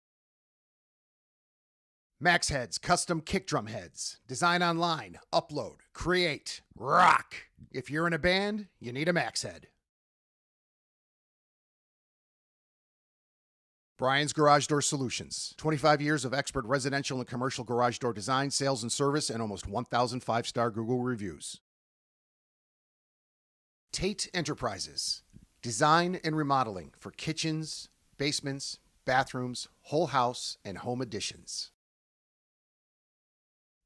Max Heads Custom Kick Drum Heads. Design online, upload, create, rock. If you're in a band, you need a Max Head. Brian's Garage Door Solutions. 25 years of expert residential and commercial garage door design, sales, and service, and almost 1,000 5-star Google reviews. Tate Enterprises. Design and remodeling for kitchens, basements, bathrooms, whole house, and home additions.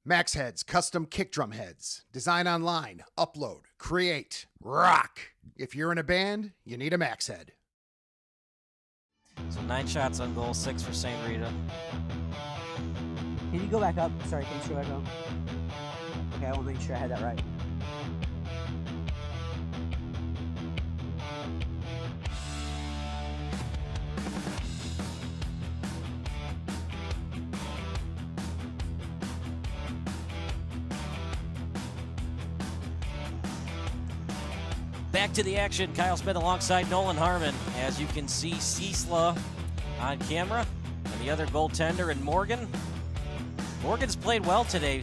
Max Heads Custom Kick Drum Heads. Design online, upload, create, rock. If you're in a band, you need a Max Head. So 9 shots on goal, 6 for St. Rita. Can you go back up? Sorry, can you go back up? Okay, I want to make sure I had that right. Back to the action. Kyle Smith alongside Nolan Harmon. As you can see, Ciesla on camera, and the other goaltender in Morgan. Morgan's played well today,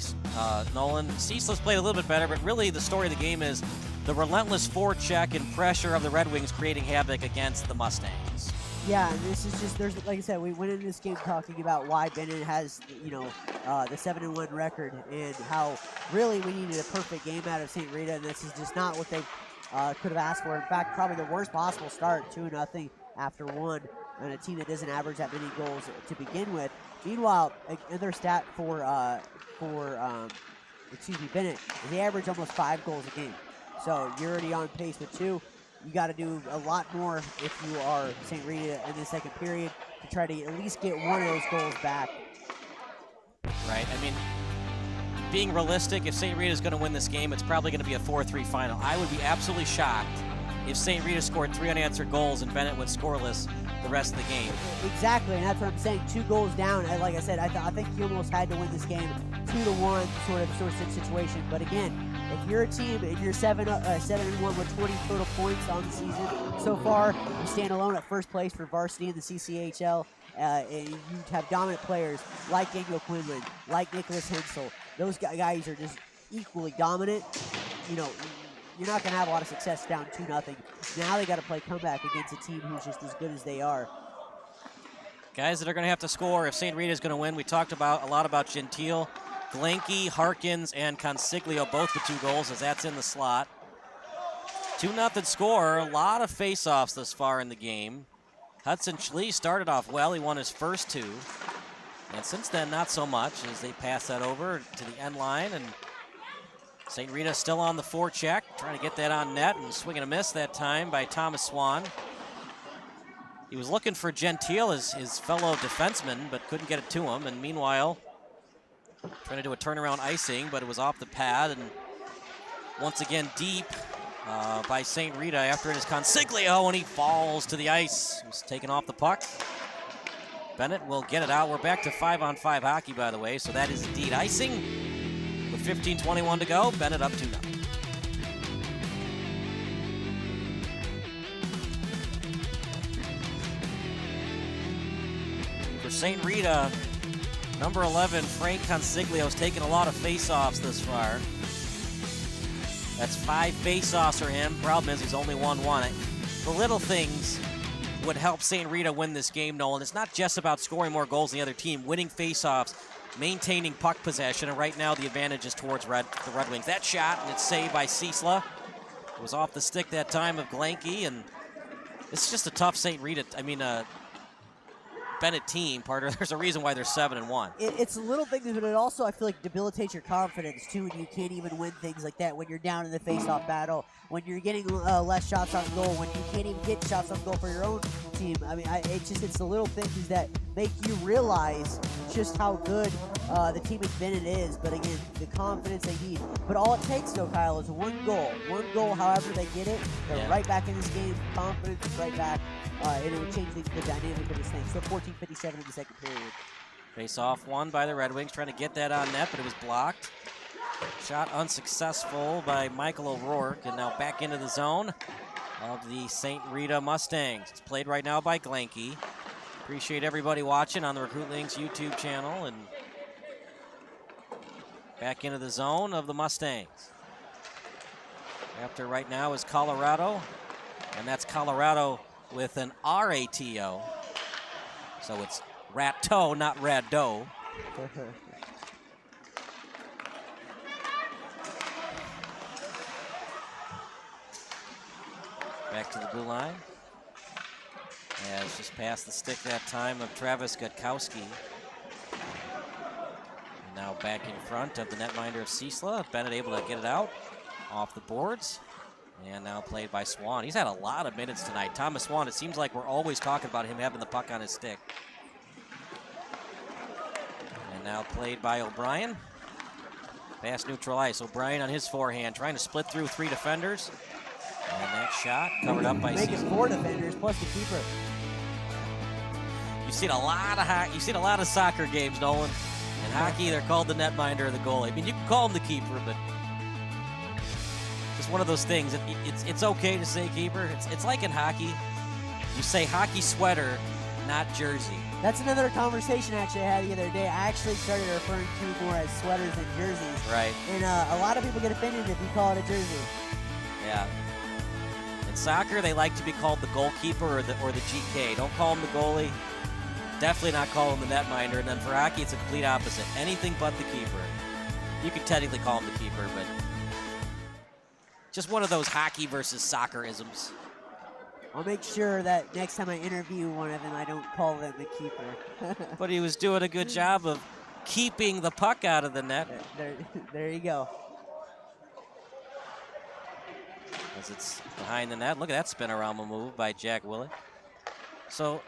Nolan. Ciesla's played a little bit better, but really the story of the game is the relentless forecheck and pressure of the Red Wings creating havoc against the Mustangs. Yeah, and this is just, there's, like I said, we went into this game talking about why Benet has, the 7-1 record and how really we needed a perfect game out of St. Rita, and this is just not what they could have asked for. In fact, probably the worst possible start, 2-0 after 1, and a team that doesn't average that many goals to begin with. Meanwhile, another stat for Benet, they average almost 5 goals a game. So you're already on pace with 2. You got to do a lot more if you are St. Rita in the second period to try to at least get one of those goals back. Right. I mean, being realistic, if St. Rita is going to win this game, it's probably going to be a 4-3 final. I would be absolutely shocked if St. Rita scored 3 unanswered goals and Benet went scoreless the rest of the game. Exactly, and that's what I'm saying. 2 goals down, and like I said, I think you almost had to win this game 2-1 sort of situation. But again, if you're a team and you're 7-1 with 20 total points on the season so far, you stand alone at first place for Varsity in the CCHL. And you have dominant players like Daniel Quinlan, like Nikolas Hensel. Those guys are just equally dominant. You're not going to have a lot of success down 2-0. Now they got to play comeback against a team who's just as good as they are. Guys that are going to have to score if St. Rita is going to win. We talked a lot about Gentile, Glanke, Harkins, and Consiglio, both with 2 goals, as that's in the slot. 2-0 score. A lot of face-offs this far in the game. Hudson Schlie started off well. He won his first 2. And since then, not so much, as they pass that over to the end line. And St. Rita still on the forecheck, trying to get that on net, and swing and a miss that time by Thomas Swan. He was looking for Gentile, his fellow defenseman, but couldn't get it to him. And meanwhile, trying to do a turnaround icing, but it was off the pad. And once again, deep by St. Rita after it is Consiglio, and he falls to the ice. He was taken off the puck. Bennett will get it out. We're back to 5-on-5 hockey, by the way, so that is indeed icing. With 15:21 to go, Bennett up 2-0. For St. Rita, number 11, Frank Consiglio, has taken a lot of face-offs this far. That's 5 face-offs for him. Problem is he's only won 1. The little things would help St. Rita win this game, Nolan. It's not just about scoring more goals than the other team, winning face-offs, maintaining puck possession, and right now the advantage is towards the Red Wings. That shot, and it's saved by Ciesla. It was off the stick that time of Glanke, and it's just a tough St. Rita, Bennett team, Parter. There's a reason why they're 7-1. It's a little thing, but it also, I feel like, debilitates your confidence, too, and you can't even win things like that when you're down in the face-off battle, when you're getting less shots on goal, when you can't even get shots on goal for your own team. I mean, it's the little things that make you realize just how good the team at Benet is. But again, the confidence they need. But all it takes, though, Kyle, is one goal. One goal, however they get it, they're right back in this game. Confidence is right back. And it would change the dynamic of this thing. Still 14:57 in the second period. Face off won by the Red Wings, trying to get that on net, but it was blocked. Shot unsuccessful by Michael O'Rourke, and now back into the zone of the St. Rita Mustangs. It's played right now by Glanke. Appreciate everybody watching on the Recruitlings YouTube channel, and back into the zone of the Mustangs. After right now is Colorado, and that's Colorado with an R-A-T-O. So it's Ratto, not Rado. Back to the blue line. As just past the stick that time of Travis Gutkowski. And now back in front of the netminder of Ciesla. Bennett able to get it out off the boards. And now played by Swan. He's had a lot of minutes tonight. Thomas Swan, it seems like we're always talking about him having the puck on his stick. And now played by O'Brien. Past neutral ice. O'Brien on his forehand, trying to split through 3 defenders. And that shot covered up by Making 4 defenders plus the keeper. You've seen a lot of soccer games, Nolan. In hockey, they're called the netminder or the goalie. I mean, you can call him the keeper, but it's one of those things. It's okay to say keeper. It's like in hockey. You say hockey sweater, not jersey. That's another conversation actually I had the other day. I actually started referring to more as sweaters than jerseys. Right. And a lot of people get offended if you call it a jersey. Yeah. In soccer, they like to be called the goalkeeper or the GK. Don't call him the goalie. Definitely not call him the netminder. And then for hockey, it's a complete opposite. Anything but the keeper. You could technically call him the keeper, but just one of those hockey versus soccer isms. I'll make sure that next time I interview one of them, I don't call them the keeper. But he was doing a good job of keeping the puck out of the net. There you go. As it's behind the net. Look at that spinorama move by Jack Willett. So,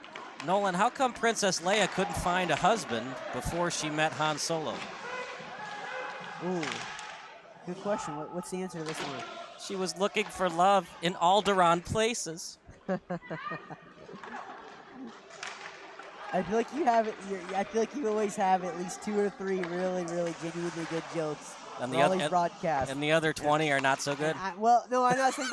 Nolan, how come Princess Leia couldn't find a husband before she met Han Solo? Ooh, good question. What's the answer to this one? She was looking for love in Alderaan places. I feel like you have it. I feel like you always have at least 2 or 3 really, really genuinely good jokes. And the other broadcasts. And the other 20 are not so good. Well, no, I'm not saying.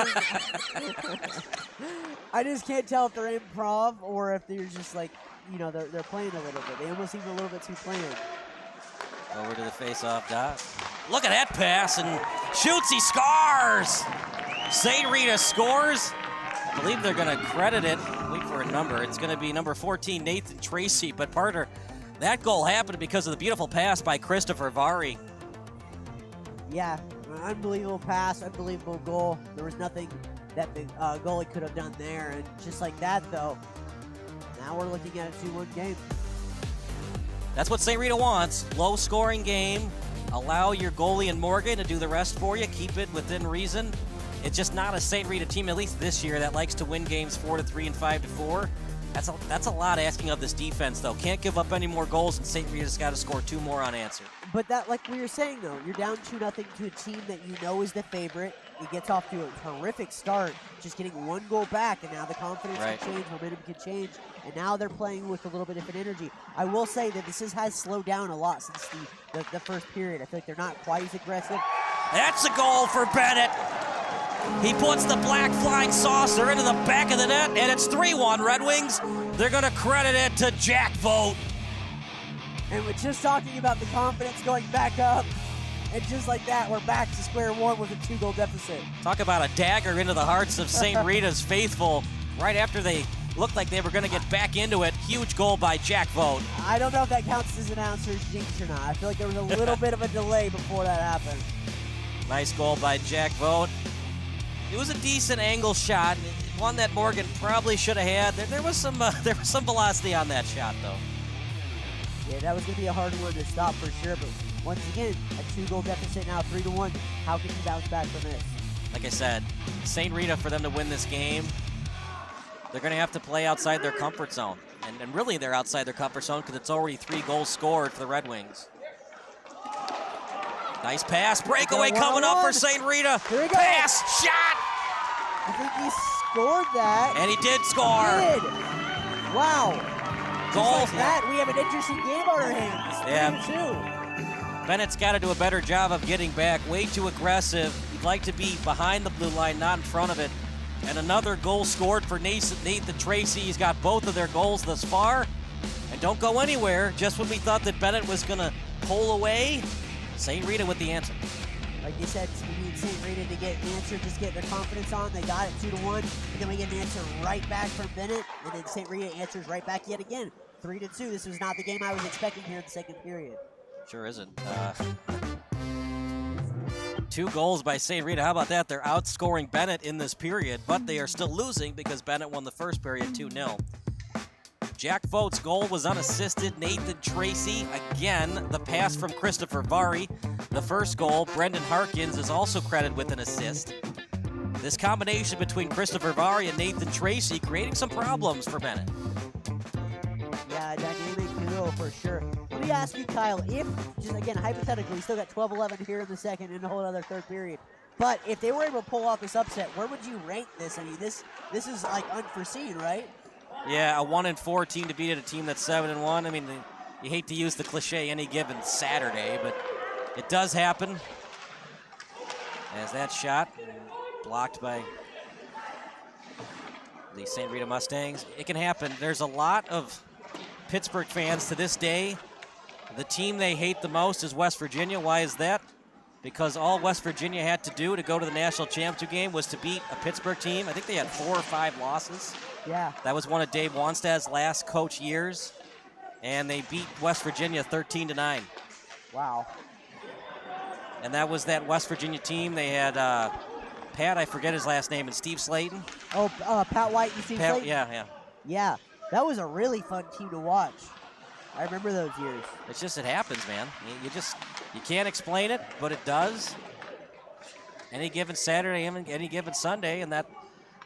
I just can't tell if they're improv or if they're just like, they're playing a little bit. They almost seem a little bit too planned. Over to the face-off dot. Look at that pass, and shoots, he scores! St. Rita scores. I believe they're going to credit it wait for a number. It's going to be number 14, Nathan Tracy. But Parter, that goal happened because of the beautiful pass by Christopher Vari. Yeah, an unbelievable pass, unbelievable goal. There was nothing that the goalie could have done there. And just like that, though, now we're looking at a 2-1 game. That's what St. Rita wants. Low-scoring game. Allow your goalie and Morgan to do the rest for you. Keep it within reason. It's just not a St. Rita team, at least this year, that likes to win games 4-3 and 5-4. That's a lot asking of this defense, though. Can't give up any more goals, and St. Rita's got to score 2 more unanswered. But that, like we were saying, though, you're down 2-0 to a team that you know is the favorite. It gets off to a terrific start, just getting 1 goal back, and now the confidence can change, momentum can change, and now they're playing with a little bit different energy. I will say that this has slowed down a lot since the first period. I feel like they're not quite as aggressive. That's a goal for Benet. He puts the black flying saucer into the back of the net, and it's 3-1 Red Wings. They're going to credit it to Jack Vought. And we're just talking about the confidence going back up, and just like that, we're back to square one with a 2-goal deficit. Talk about a dagger into the hearts of St. Rita's faithful right after they looked like they were going to get back into it. Huge goal by Jack Vought. I don't know if that counts as an announcer's jinx or not. I feel like there was a little bit of a delay before that happened. Nice goal by Jack Vought. It was a decent angle shot, one that Morgan probably should have had. There was some velocity on that shot, though. Yeah, that was going to be a hard one to stop for sure, but once again, a 2-goal deficit now, 3-1. How can you bounce back from this? Like I said, St. Rita, for them to win this game, they're going to have to play outside their comfort zone. And really, they're outside their comfort zone because it's already 3 goals scored for the Red Wings. Nice pass, breakaway coming up for St. Rita. Here we go. Pass, shot! I think he scored that. And he did score. He did. Wow. Goal. Just like that, we have an interesting game on our hands. Yeah. Bennett's got to do a better job of getting back. Way too aggressive. He'd like to be behind the blue line, not in front of it. And another goal scored for Nathan Tracy. He's got both of their goals thus far. And don't go anywhere. Just when we thought that Benet was going to pull away, St. Rita with the answer. Like you said, we need St. Rita to get an answer, just get their confidence on. They got it 2-1, and then we get an answer right back from Benet, and then St. Rita answers right back yet again. 3-2. This was not the game I was expecting here in the second period. Sure isn't. 2 goals by St. Rita. How about that? They're outscoring Benet in this period, but they are still losing because Benet won the first period 2-0. Jack Vaught's goal was unassisted. Nathan Tracy, again, the pass from Christopher Vari. The first goal, Brendan Harkins, is also credited with an assist. This combination between Christopher Vari and Nathan Tracy creating some problems for Benet. Yeah, dynamic duo for sure. Let me ask you, Kyle, if, just again, hypothetically, we still got 12-11 here in the second and a whole other third period. But if they were able to pull off this upset, where would you rank this? I mean, this is like unforeseen, right? Yeah, a 1-4 team to beat a team that's 7-1. I mean, you hate to use the cliche any given Saturday, but it does happen. As that shot blocked by the St. Rita Mustangs. It can happen. There's a lot of Pittsburgh fans to this day. The team they hate the most is West Virginia. Why is that? Because all West Virginia had to do to go to the national championship game was to beat a Pittsburgh team. I think they had 4 or 5 losses. Yeah. That was one of Dave Wanstad's last coach years. And they beat West Virginia 13-9. Wow. And that was that West Virginia team. They had Pat, I forget his last name, and Steve Slayton. Oh, Pat White and Steve Slayton? Yeah. Yeah, that was a really fun team to watch. I remember those years. It's just, it happens, man. You can't explain it, but it does. Any given Saturday, any given Sunday, and that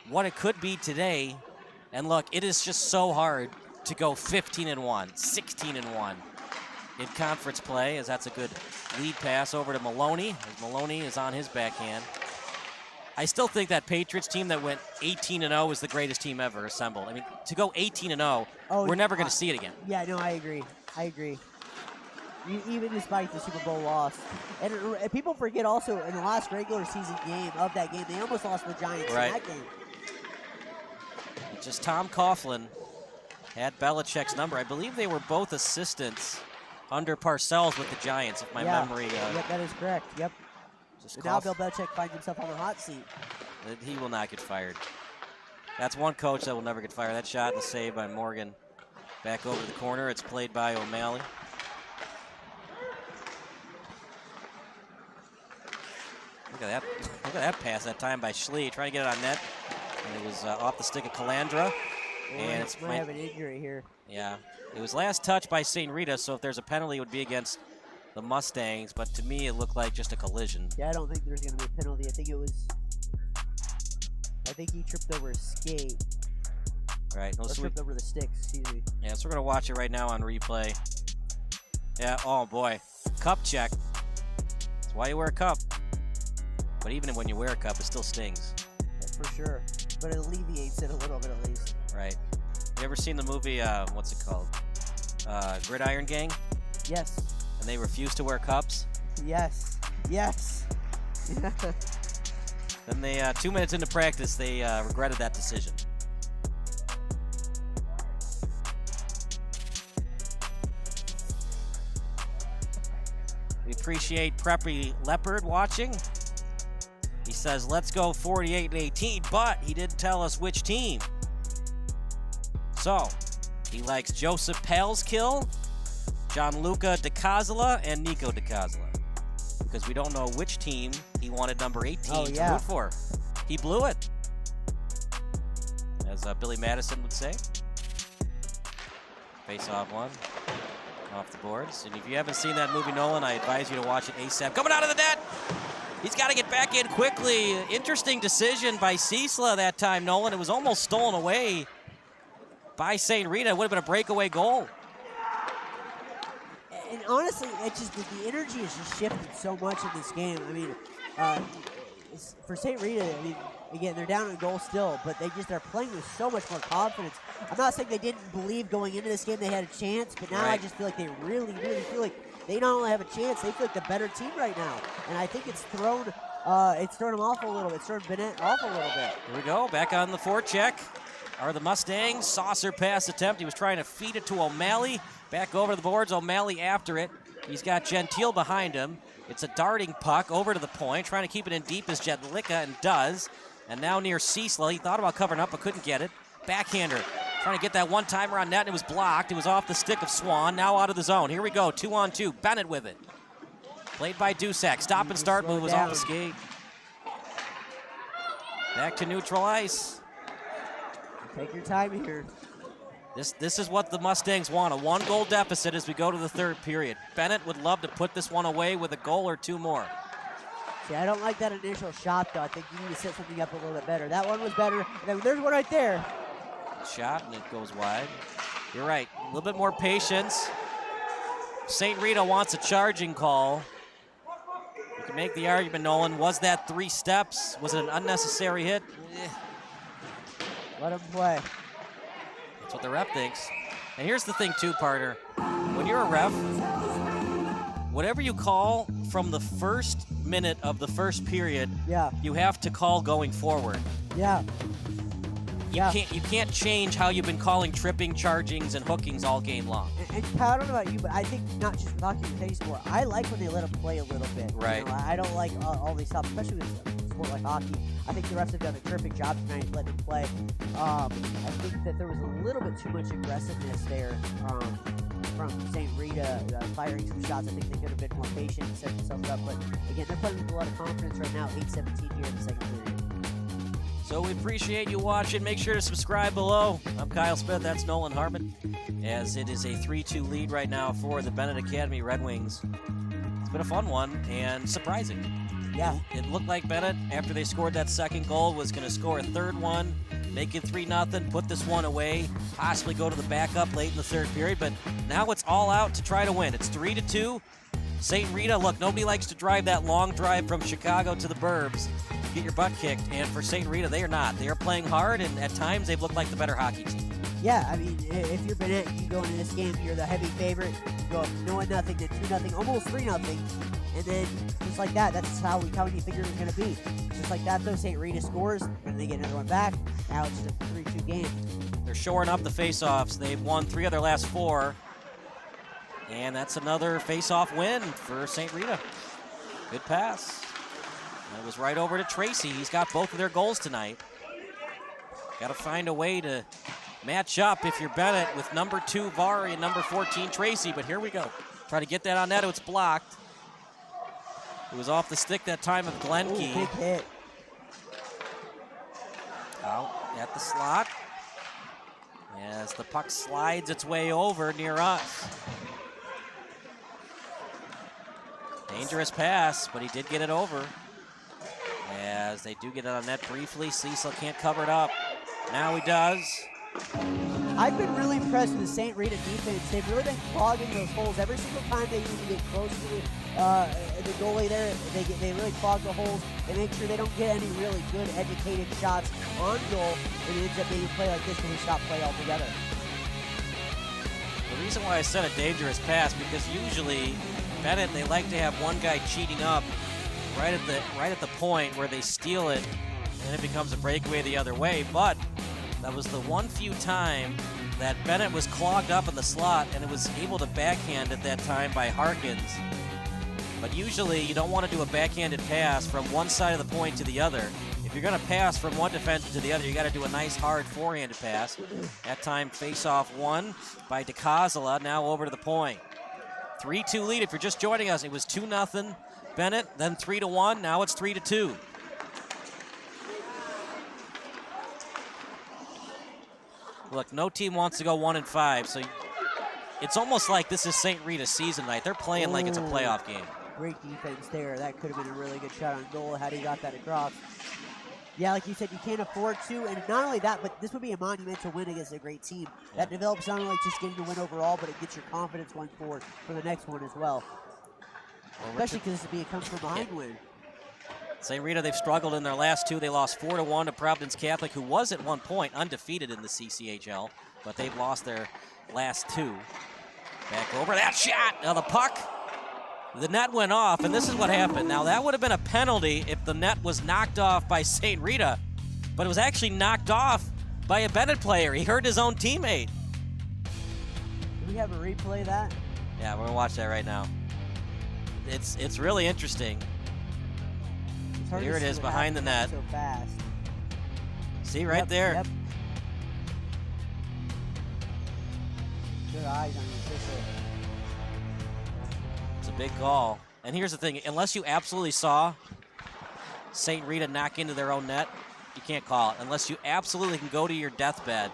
what it could be today. And look, it is just so hard to go 15-1, 16-1 in conference play, as that's a good lead pass over to Maloney, as Maloney is on his backhand. I still think that Patriots team that went 18-0 is the greatest team ever assembled. I mean, to go 18-0, we're never going to see it again. Yeah, no, I agree. Even despite the Super Bowl loss. And people forget also, in the last regular season game of that game, they almost lost to the Giants in that game. It's just Tom Coughlin had Belichick's number. I believe they were both assistants under Parcells with the Giants, if my memory... Yep, that is correct. Yep. Now Bill Belichick finds himself on the hot seat. He will not get fired. That's one coach that will never get fired. That shot and the save by Morgan. Back over the corner. It's played by O'Malley. Look at that. Look at that pass that time by Schlie, trying to get it on net. And it was off the stick of Calandra. And it's might have an injury here. Yeah. It was last touch by St. Rita, so if there's a penalty, it would be against the Mustangs. But to me, it looked like just a collision. Yeah, I don't think there's going to be a penalty. I think he tripped over his skate. Right. Or tripped over the stick, excuse me. Yeah, so we're going to watch it right now on replay. Yeah, oh boy. Cup check. That's why you wear a cup. But even when you wear a cup, it still stings. Yeah, for sure. But it alleviates it a little bit at least. Right. You ever seen the movie, what's it called? Gridiron Gang? Yes. And they refuse to wear cups? Yes. Yes. Then they, 2 minutes into practice, they regretted that decision. We appreciate Preppy Leopard watching. He says, let's go 48-18, but he didn't tell us which team. So, he likes Joseph Palskill, Gianluca Dicosola, and Nico Dicosola. Because we don't know which team he wanted number 18 to root for. He blew it. As Billy Madison would say. Face off one. Off the boards. And if you haven't seen that movie, Nolan, I advise you to watch it ASAP. Coming out of the net! He's got to get back in quickly. Interesting decision by Ciesla that time, Nolan. It was almost stolen away by St. Rita. It would have been a breakaway goal. And honestly, it's just the energy has just shifted so much in this game. I mean, for St. Rita, I mean, again, they're down in goal still, but they're playing with so much more confidence. I'm not saying they didn't believe going into this game they had a chance, but now I just feel like they really, really feel like they not only have a chance, they feel like the better team right now. And I think it's thrown them off a little bit. It's thrown Benet off a little bit. Here we go, back on the forecheck are the Mustangs. Saucer pass attempt. He was trying to feed it to O'Malley. Back over the boards, O'Malley after it. He's got Gentile behind him. It's a darting puck over to the point, trying to keep it in deep as Jedlicka and does. And now near Ciesla, he thought about covering up but couldn't get it. Backhander, trying to get that one-timer on net, and it was blocked. It was off the stick of Swan, now out of the zone. Here we go, 2-on-2, Benet with it. Played by Dusek, stop and start move was off the skate. Back to neutral ice. Take your time here. This is what the Mustangs want, a 1-goal deficit as we go to the third period. Benet would love to put this one away with a goal or two more. See, I don't like that initial shot, though. I think you need to set something up a little bit better. That one was better. And there's one right there. Shot, and it goes wide. You're right, a little bit more patience. St. Rita wants a charging call. You can make the argument, Nolan, was that 3 steps? Was it an unnecessary hit? Let him play. That's what the ref thinks. And here's the thing too, partner. When you're a ref, whatever you call from the first minute of the first period, you have to call going forward. You can't change how you've been calling tripping, chargings, and hookings all game long. And Pat, I don't know about you, but I think not just with hockey, but tennis sport, I like when they let them play a little bit. Right. You know, I don't like all these stuff, especially with a sport like hockey. I think the refs have done a terrific job tonight letting them play. I think that there was a little bit too much aggressiveness there from St. Rita, firing some shots. I think they could have been more patient and set themselves up. But again, they're playing with a lot of confidence right now, 8-17 here in the second period. So we appreciate you watching. Make sure to subscribe below. I'm Kyle Smith. That's Nolan Hartman. As it is a 3-2 lead right now for the Benet Academy Red Wings. It's been a fun one and surprising. Yeah. It looked like Benet, after they scored that second goal, was going to score a third one, make it 3-0, put this one away, possibly go to the backup late in the third period. But now it's all out to try to win. It's 3-2. St. Rita, look, nobody likes to drive that long drive from Chicago to the burbs, get your butt kicked. And for St. Rita, they are not. They are playing hard, and at times they've looked like the better hockey team. Yeah, I mean, if you're Benet, you go into this game, you're the heavy favorite. You go up 0-0, then 2-0, almost 3-0. And then, just like that, that's how you figure it's going to be. Just like that, though, St. Rita scores, and they get another one back. Now it's just a 3-2 game. They're shoring up the face-offs. They've won 3 of their last 4. And that's another face-off win for St. Rita. Good pass. And it was right over to Tracy. He's got both of their goals tonight. Got to find a way to match up if you're Benet with number 2 Vari and number 14 Tracy, but here we go. Try to get that on net, it's blocked. It was off the stick that time of Glenke. Big hit. Out at the slot as the puck slides its way over near us. Dangerous pass, but he did get it over. As they do get it on net briefly, Ciesla can't cover it up. Now he does. I've been really impressed with the St. Rita defense. They've really been clogging those holes. Every single time they even get close to the goalie there, they really clog the holes. They make sure they don't get any really good, educated shots on goal, and it ends up being a play like this when we stop play altogether. The reason why I said a dangerous pass, because usually Benet, they like to have one guy cheating up right at the point where they steal it, and it becomes a breakaway the other way. But that was the one few time that Benet was clogged up in the slot, and it was able to backhand at that time by Harkins. But usually you don't want to do a backhanded pass from one side of the point to the other. If you're going to pass from one defenseman to the other, you got to do a nice hard forehanded pass. That time face-off won by Dicosola, now over to the point. 3-2 lead. If you're just joining us, it was 2-0 Benet, then 3-1, now it's 3-2. Look, no team wants to go 1-5, so it's almost like this is St. Rita's season night. They're playing like it's a playoff game. Great defense there. That could have been a really good shot on goal had he got that across. Yeah, like you said, you can't afford to, and not only that, but this would be a monumental win against a great team. That develops not only just getting the win overall, but it gets your confidence going forward for the next one as well. Especially because this would be a come-from-behind win. St. Rita, they've struggled in their last two. They lost 4-1 to Providence Catholic, who was at one point undefeated in the CCHL, but they've lost their last two. Back over, that shot! Now the puck, the net went off, and this is what happened. Now that would have been a penalty if the net was knocked off by St. Rita, but it was actually knocked off by a Benet player. He hurt his own teammate. Do we have a replay of that? Yeah, we're gonna watch that right now. It's really interesting. Here it is behind the net. So fast. See right there. Yep. Good eyes on your official. It's a big call. And here's the thing, unless you absolutely saw St. Rita knock into their own net, you can't call it. Unless you absolutely can go to your deathbed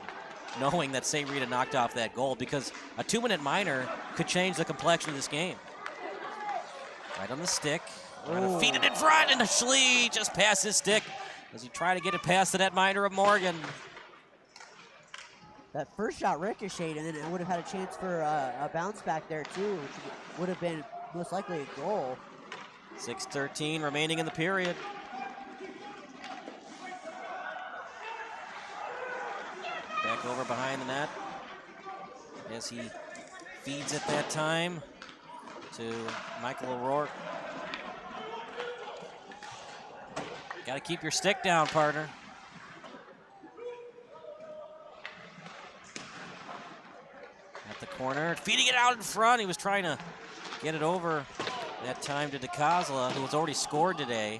knowing that St. Rita knocked off that goal, because a 2-minute minor could change the complexion of this game. Right on the stick. Trying to feed it in front, and Schlie just passed his stick as he tried to get it past the netminder of Morgan. That first shot ricocheted, and then it would have had a chance for a bounce back there too, which would have been most likely a goal. 6:13 remaining in the period. Back over behind the net as he feeds it that time to Michael O'Rourke. Got to keep your stick down, partner. At the corner, feeding it out in front. He was trying to get it over that time to Dicosola, who has already scored today.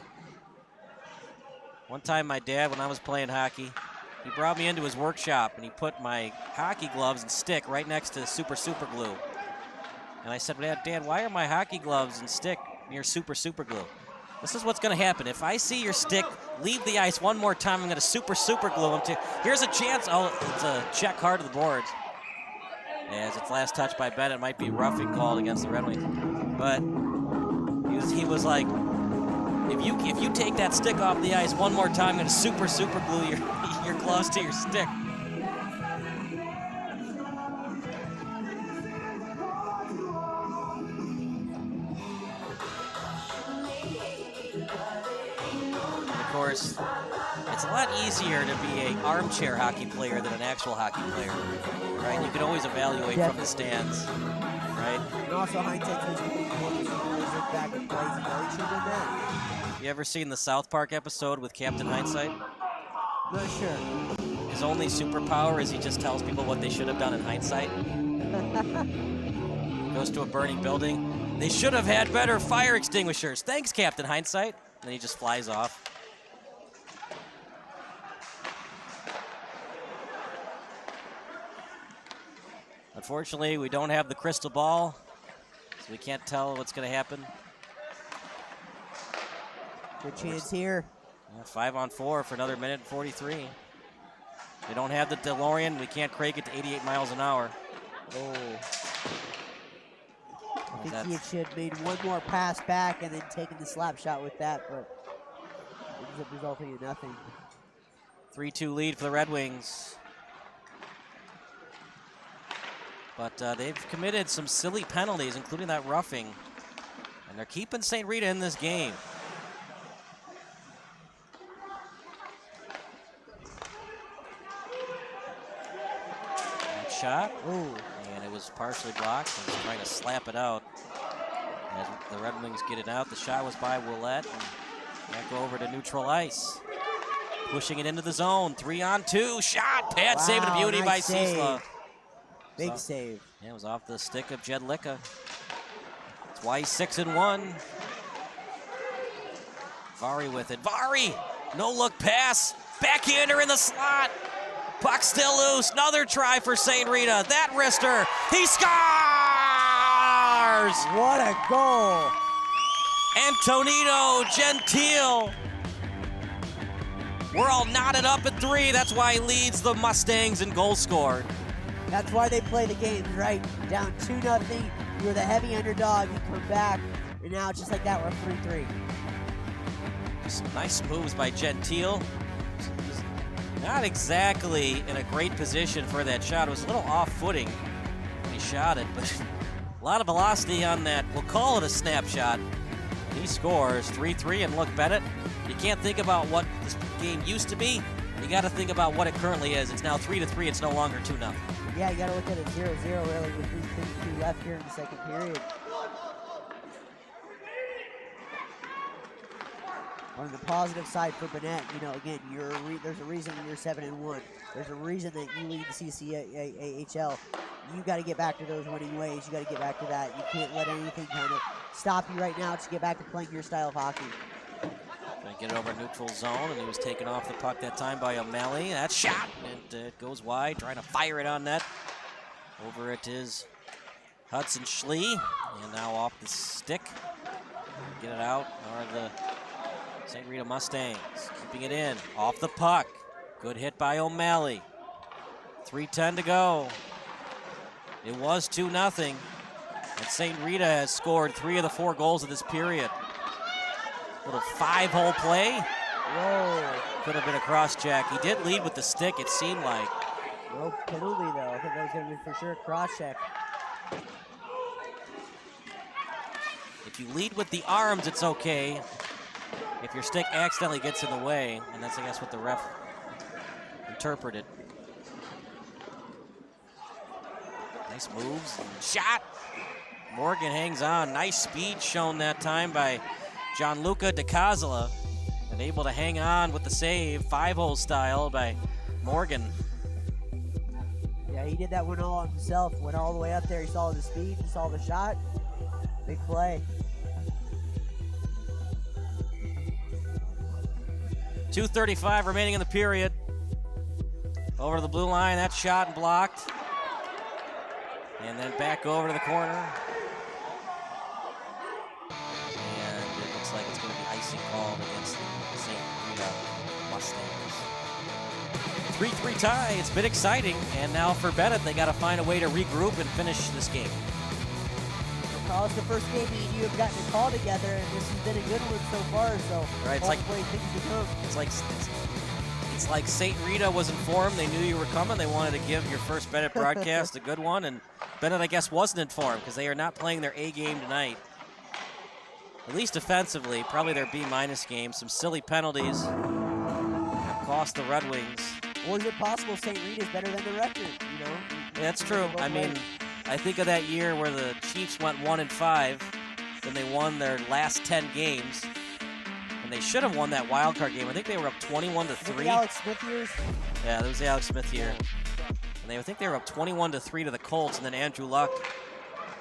One time my dad, when I was playing hockey, he brought me into his workshop and he put my hockey gloves and stick right next to super glue. And I said, Dad, why are my hockey gloves and stick near super glue? This is what's going to happen. If I see your stick leave the ice one more time, I'm going to super glue him too. Here's a chance. Oh, it's a check hard to the boards. As its last touch by Benet, might be roughing called against the Red Wings. But he was like, if you take that stick off the ice one more time, I'm going to super glue your gloves to your stick. Of course, it's a lot easier to be an armchair hockey player than an actual hockey player, right? You can always evaluate from the stands, right? And also hindsight's look back and plays and go, he should have done that. You ever seen the South Park episode with Captain Hindsight? Not sure. His only superpower is he just tells people what they should have done in hindsight. Goes to a burning building. They should have had better fire extinguishers. Thanks, Captain Hindsight. And then he just flies off. Unfortunately, we don't have the crystal ball, so we can't tell what's going to happen. Good chance here. 5-on-4 for another minute and 43. We don't have the DeLorean. We can't crank it to 88 miles an hour. Oh. I think he should have made one more pass back and then taken the slap shot with that, but it ends up resulting in nothing. 3-2 lead for the Red Wings. But they've committed some silly penalties, including that roughing. And they're keeping St. Rita in this game. That shot. Ooh. And it was partially blocked. He was trying to slap it out. As the Red Wings get it out, the shot was by Willette. And back over to neutral ice. Pushing it into the zone. 3-on-2. Shot. Pad save and a beauty by Ciesla. Big save. Yeah, it was off the stick of Gianluca. That's why he's 6-1. Vari with it. Vari! No look pass. Backhander in the slot. Puck still loose. Another try for St. Rita. That wrister. He scores! What a goal. Antonino Gentile. We're all knotted up at 3. That's why he leads the Mustangs in goals scored. That's why they play the games, right? Down 2-0. You were the heavy underdog. You come back, and now just like that, we're 3-3. Some nice moves by Gentile. Not exactly in a great position for that shot. It was a little off-footing when he shot it, but a lot of velocity on that. We'll call it a snapshot. He scores 3-3, and look, Benet, you can't think about what this game used to be. You got to think about what it currently is. It's now 3-3. It's no longer 2-0. Yeah, you got to look at it 0-0 really with 3:52 left here in the second period. On the positive side for Benet, you know, again, there's a reason you're 7-1. There's a reason that you lead the CCHL. You got to get back to those winning ways. You got to get back to that. You can't let anything kind of stop you right now to get back to playing your style of hockey. Trying to get it over neutral zone, and he was taken off the puck that time by O'Malley. That shot, and it goes wide, trying to fire it on net. Over it is Hudson Schlie, and now off the stick. Get it out, are the St. Rita Mustangs. Keeping it in, off the puck. Good hit by O'Malley. 3:10 to go. It was 2-0, and St. Rita has scored 3 of the 4 goals of this period. Little 5-hole play. Whoa. Could have been a cross-check. He did lead with the stick, it seemed like. No penalty, though. I think that was going to be for sure a cross-check. If you lead with the arms, it's okay. If your stick accidentally gets in the way, and that's, I guess, what the ref interpreted. Nice moves. Shot. Morgan hangs on. Nice speed shown that time by Gianluca Dicosola, and able to hang on with the save, 5-hole style by Morgan. Yeah, he did that one all himself. Went all the way up there. He saw the speed, he saw the shot. Big play. 2:35 remaining in the period. Over to the blue line, that shot and blocked. And then back over to the corner. Like it's going to be icing called against the St. Rita Mustangs. 3-3 tie. It's been exciting, and now for Benet, they got to find a way to regroup and finish this game. Well, it's the first game me and you have gotten a call together, and this has been a good one so far. So right, it's hopefully things to come. It's like St. Rita was informed. They knew you were coming. They wanted to give your first Benet broadcast a good one, and Benet, I guess, wasn't informed because they are not playing their A game tonight. At least defensively, probably their B- game. Some silly penalties have cost the Red Wings. Or is it possible St. Rita's better than the record, you know? Yeah, that's true. I mean, I think of that year where the Chiefs went 1-5, then they won their last 10 games, and they should have won that wild card game. I think they were up 21-3. The Alex Smith years? Yeah, that was the Alex Smith year. And I think they were up 21-3 to the Colts, and then Andrew Luck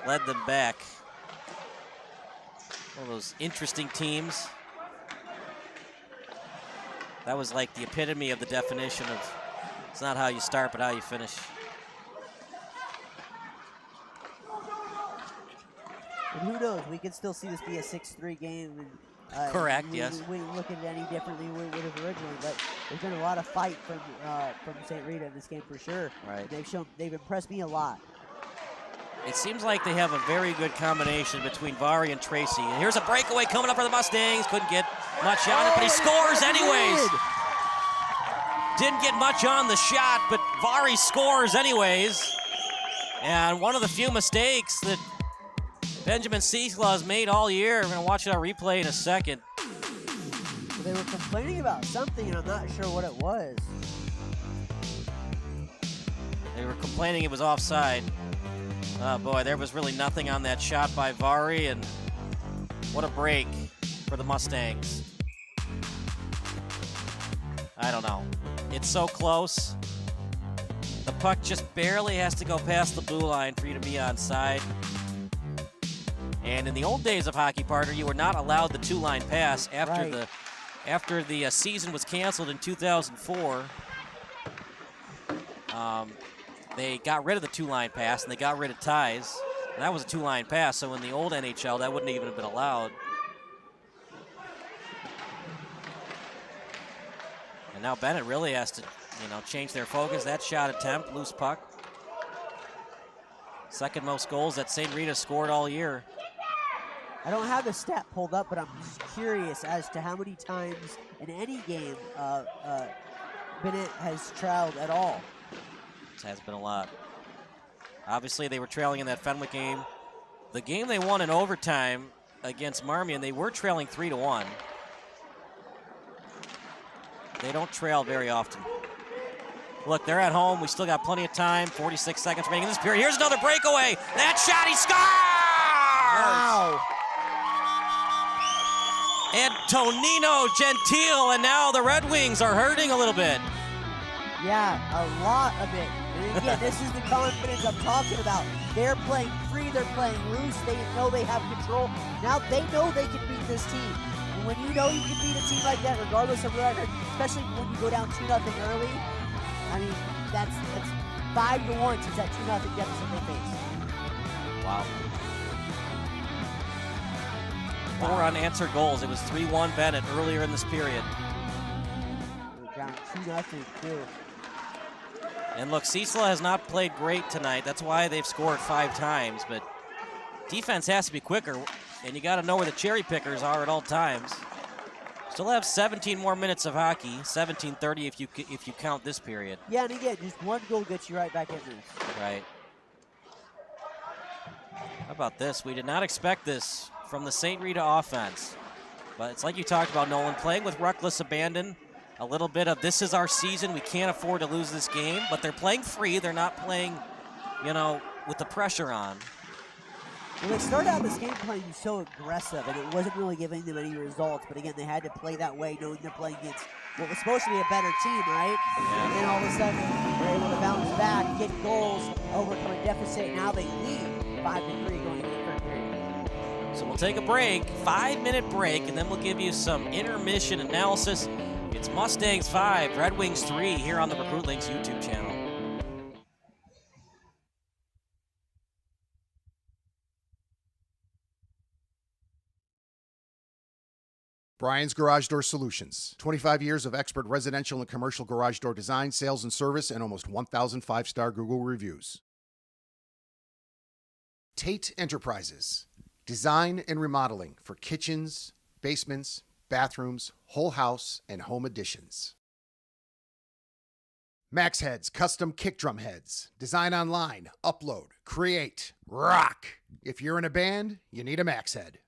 led them back. One of those interesting teams. That was like the epitome of the definition of it's not how you start, but how you finish. And who knows? We could still see this be a 6-3 game. And, correct. Yes. We look at it any differently than we would have originally, but there's been a lot of fight from St. Rita in this game for sure. Right. They've impressed me a lot. It seems like they have a very good combination between Vari and Tracy. And here's a breakaway coming up for the Mustangs. Couldn't get much on it, but he scores anyways. Didn't get much on the shot, but Vari scores anyways. And one of the few mistakes that Benjamin Ciesla has made all year. We're going to watch it on replay in a second. Well, they were complaining about something, and I'm not sure what it was. They were complaining it was offside. Oh boy, there was really nothing on that shot by Vari, and what a break for the Mustangs. I don't know. It's so close. The puck just barely has to go past the blue line for you to be onside. And in the old days of hockey, partner, you were not allowed the two-line pass after the season was canceled in 2004. They got rid of the two-line pass, and they got rid of ties. And that was a two-line pass, so in the old NHL, that wouldn't even have been allowed. And now Benet really has to, change their focus. That shot attempt, loose puck. Second most goals that St. Rita scored all year. I don't have the stat pulled up, but I'm just curious as to how many times in any game Benet has trailed at all. Has been a lot. Obviously, they were trailing in that Fenwick game. The game they won in overtime against Marmion, they were trailing 3-1. They don't trail very often. Look, they're at home. We still got plenty of time. 46 seconds remaining in this period. Here's another breakaway. That shot, he scores! Wow. Antonino Gentile, and now the Red Wings are hurting a little bit. Yeah, a lot of it. And again, this is the confidence I'm talking about. They're playing free, they're playing loose, they know they have control. Now they know they can beat this team. And when you know you can beat a team like that, regardless of record, especially when you go down 2-0 early, I mean, that's 5-1 since that 2-0 deficit they face. Wow. 4 unanswered goals. It was 3-1 Benet earlier in this period. We're down 2-0 too. And look, Ciesla has not played great tonight. That's why they've scored 5 times, but defense has to be quicker, and you got to know where the cherry pickers are at all times. Still have 17 more minutes of hockey, 17:30 if you count this period. Yeah, and again, just one goal gets you right back in this. Right. How about this? We did not expect this from the St. Rita offense, but it's like you talked about, Nolan, playing with reckless abandon. A little bit of this is our season, we can't afford to lose this game, but they're playing free. They're not playing, with the pressure on. Well, they started out this game playing so aggressive, and it wasn't really giving them any results. But again, they had to play that way, knowing they're playing against what was supposed to be a better team, right? Yeah. And then all of a sudden, they're able to bounce back, get goals, overcome a deficit. Now they lead 5-3 going into the third period. So we'll take a break, 5-minute break, and then we'll give you some intermission analysis. It's Mustangs 5, Red Wings 3 here on the Recruitlings YouTube channel. Brian's Garage Door Solutions. 25 years of expert residential and commercial garage door design, sales, and service, and almost 1,000 5-star Google reviews. Tate Enterprises. Design and remodeling for kitchens, basements, bathrooms, whole house, and home additions. Max Heads Custom Kick Drum Heads. Design online, upload, create, rock. If you're in a band, you need a Max Head.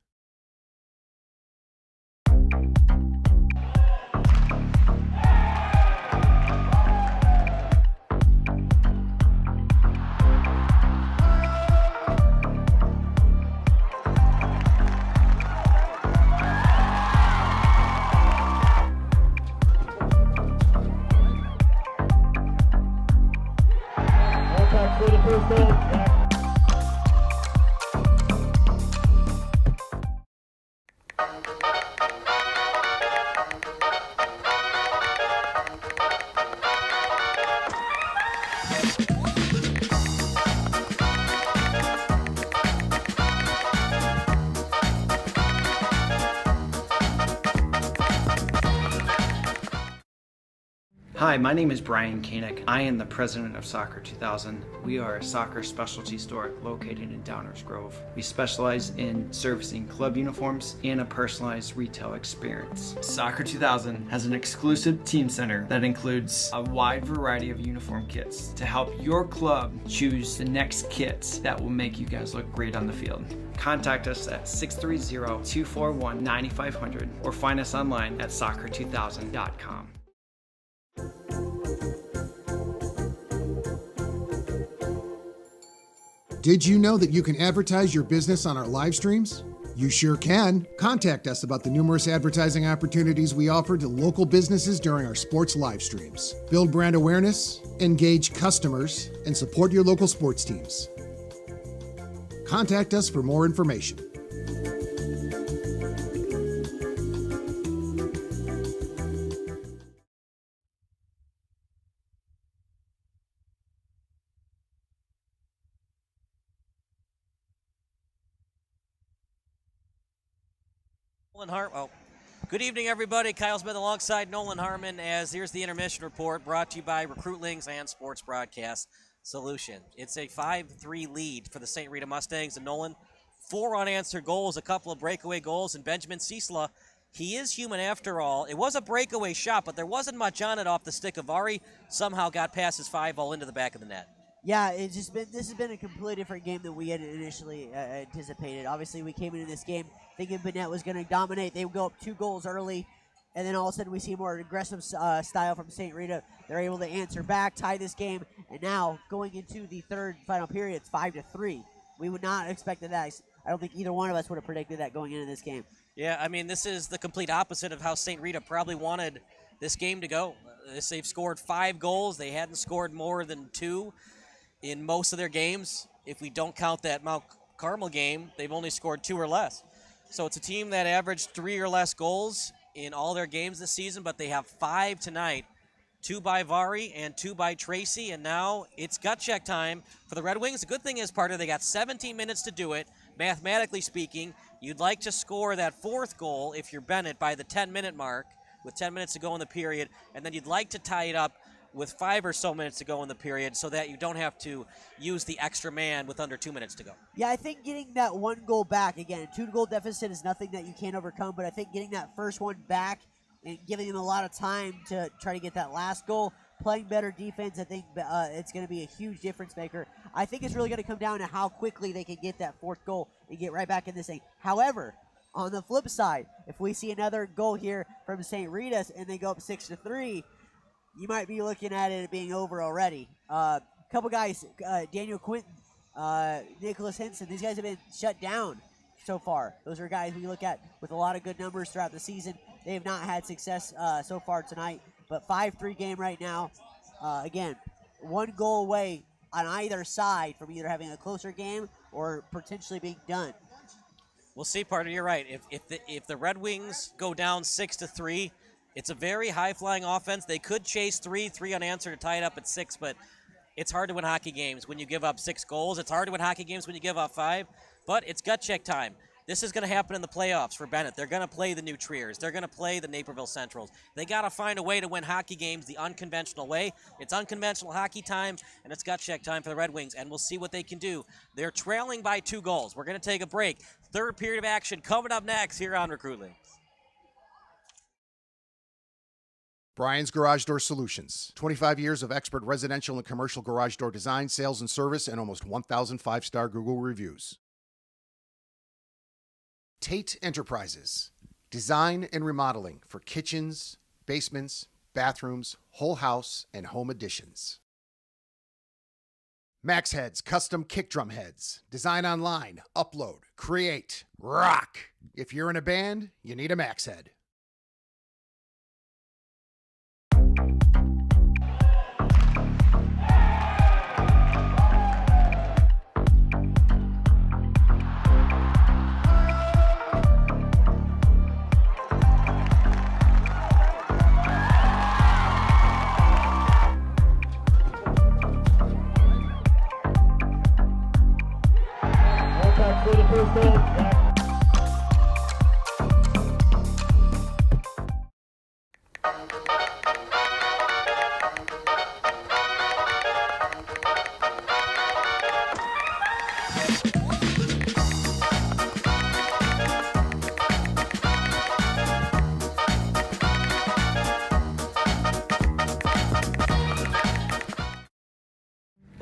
Hi, my name is Brian Koehn. I am the president of Soccer 2000. We are a soccer specialty store located in Downers Grove. We specialize in servicing club uniforms and a personalized retail experience. Soccer 2000 has an exclusive team center that includes a wide variety of uniform kits to help your club choose the next kits that will make you guys look great on the field. Contact us at 630-241-9500 or find us online at soccer2000.com. Did you know that you can advertise your business on our live streams? You sure can. Contact us about the numerous advertising opportunities we offer to local businesses during our sports live streams. Build brand awareness, engage customers, and support your local sports teams. Contact us for more information. Good evening, everybody. Kyle Smith alongside Nolan Harmon as here's the intermission report brought to you by Recruitlings and Sports Broadcast Solution. It's a 5-3 lead for the St. Rita Mustangs, and Nolan, 4 unanswered goals, a couple of breakaway goals, and Benjamin Ciesla, he is human after all. It was a breakaway shot, but there wasn't much on it off the stick of Vari. Somehow got past his 5-0 into the back of the net. Yeah, this has been a completely different game than we had initially anticipated. Obviously, we came into this game thinking Benet was going to dominate. They would go up 2 goals early, and then all of a sudden we see more aggressive style from St. Rita. They're able to answer back, tie this game, and now going into the third final period, it's 5-3. We would not have expected that. I don't think either one of us would have predicted that going into this game. Yeah, I mean, this is the complete opposite of how St. Rita probably wanted this game to go. They've scored 5 goals. They hadn't scored more than 2 in most of their games. If we don't count that Mount Carmel game, they've only scored 2 or less. So it's a team that averaged 3 or less goals in all their games this season, but they have 5 tonight, 2 by Vari and 2 by Tracy, and now it's gut check time for the Red Wings. The good thing is, partner, they got 17 minutes to do it. Mathematically speaking, you'd like to score that 4th goal if you're Benet by the 10-minute mark with 10 minutes to go in the period, and then you'd like to tie it up with 5 or so minutes to go in the period so that you don't have to use the extra man with under 2 minutes to go. Yeah, I think getting that 1 goal back, again, a 2-goal deficit is nothing that you can't overcome, but I think getting that first one back and giving them a lot of time to try to get that last goal, playing better defense, I think it's going to be a huge difference maker. I think it's really going to come down to how quickly they can get that 4th goal and get right back in this thing. However, on the flip side, if we see another goal here from St. Rita's and they go up 6-3, you might be looking at it being over already. A couple guys, Daniel Quinlan, Nikolas Hensel, these guys have been shut down so far. Those are guys we look at with a lot of good numbers throughout the season. They have not had success so far tonight, but 5-3 game right now. Again, 1 goal away on either side from either having a closer game or potentially being done. We'll see, partner. You're right. If the Red Wings go down 6-3, it's a very high-flying offense. They could chase 3 unanswered to tie it up at 6, but it's hard to win hockey games when you give up 6 goals. It's hard to win hockey games when you give up 5, but it's gut check time. This is going to happen in the playoffs for Benet. They're going to play the New Triers. They're going to play the Naperville Centrals. They got to find a way to win hockey games the unconventional way. It's unconventional hockey time, and it's gut check time for the Red Wings, and we'll see what they can do. They're trailing by 2 goals. We're going to take a break. Third period of action coming up next here on Recruitlings. Brian's Garage Door Solutions. 25 years of expert residential and commercial garage door design, sales, and service, and almost 1,000 5-star Google reviews. Tate Enterprises. Design and remodeling for kitchens, basements, bathrooms, whole house, and home additions. Max Heads Custom Kick Drum Heads. Design online, upload, create, rock. If you're in a band, you need a Max Head.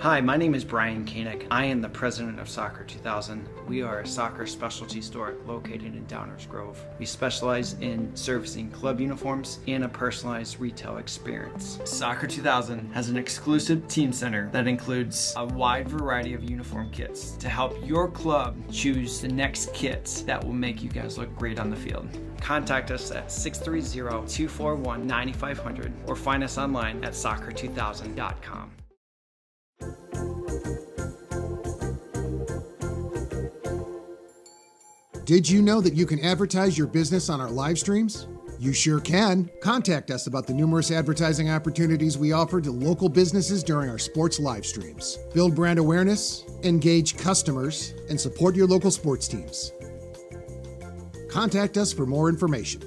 Hi, my name is Brian Koehn. I am the president of Soccer 2000. We are a soccer specialty store located in Downers Grove. We specialize in servicing club uniforms and a personalized retail experience. Soccer 2000 has an exclusive team center that includes a wide variety of uniform kits to help your club choose the next kits that will make you guys look great on the field. Contact us at 630-241-9500 or find us online at soccer2000.com. Did you know that you can advertise your business on our live streams? You sure can. Contact us about the numerous advertising opportunities we offer to local businesses during our sports live streams. Build brand awareness, engage customers, and support your local sports teams. Contact us for more information.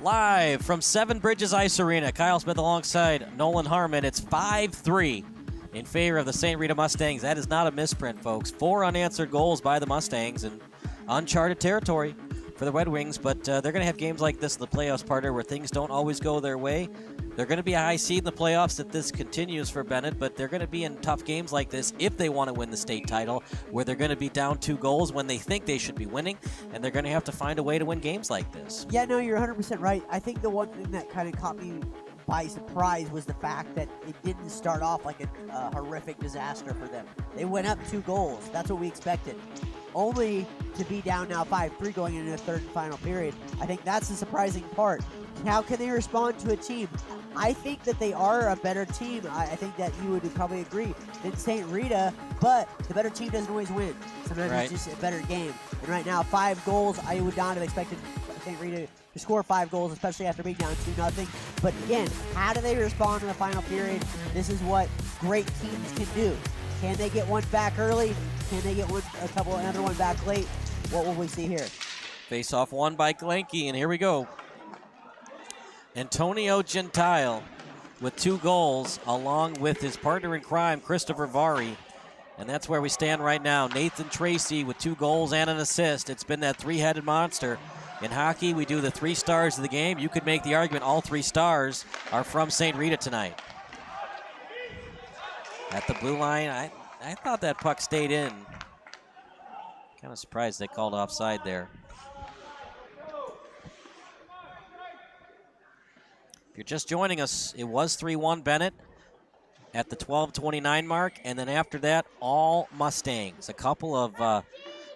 Live from Seven Bridges Ice Arena, Kyle Smith alongside Nolan Harmon. It's 5-3 in favor of the St. Rita Mustangs. That is not a misprint, folks. 4 unanswered goals by the Mustangs in uncharted territory for the Red Wings, but they're going to have games like this in the playoffs, partner, where things don't always go their way. They're going to be a high seed in the playoffs if this continues for Benet, but they're going to be in tough games like this if they want to win the state title, where they're going to be down 2 goals when they think they should be winning, and they're going to have to find a way to win games like this. Yeah, no, you're 100% right. I think the one thing that kind of caught me by surprise was the fact that it didn't start off like a horrific disaster for them. They went up 2 goals. That's what we expected. Only to be down now 5-3 going into the third and final period. I think that's the surprising part. How can they respond to a team? I think that they are a better team. I think that you would probably agree than St. Rita, but the better team doesn't always win. Sometimes it's just a better game. And right now, 5 goals, I would not have expected St. Rita to score 5 goals, especially after being down 2-0. But again, how do they respond in the final period? This is what great teams can do. Can they get one back early? Can they get another one back late? What will we see here? Face-off won by Glenke, and here we go. Antonio Gentile with 2 goals, along with his partner in crime, Christopher Vari. And that's where we stand right now. Nathan Tracy with 2 goals and an assist. It's been that 3-headed monster. In hockey, we do the 3 stars of the game. You could make the argument all 3 stars are from St. Rita tonight. At the blue line, I thought that puck stayed in. Kind of surprised they called offside there. If you're just joining us, it was 3-1 Benet at the 12:29 mark, and then after that, all Mustangs. A couple of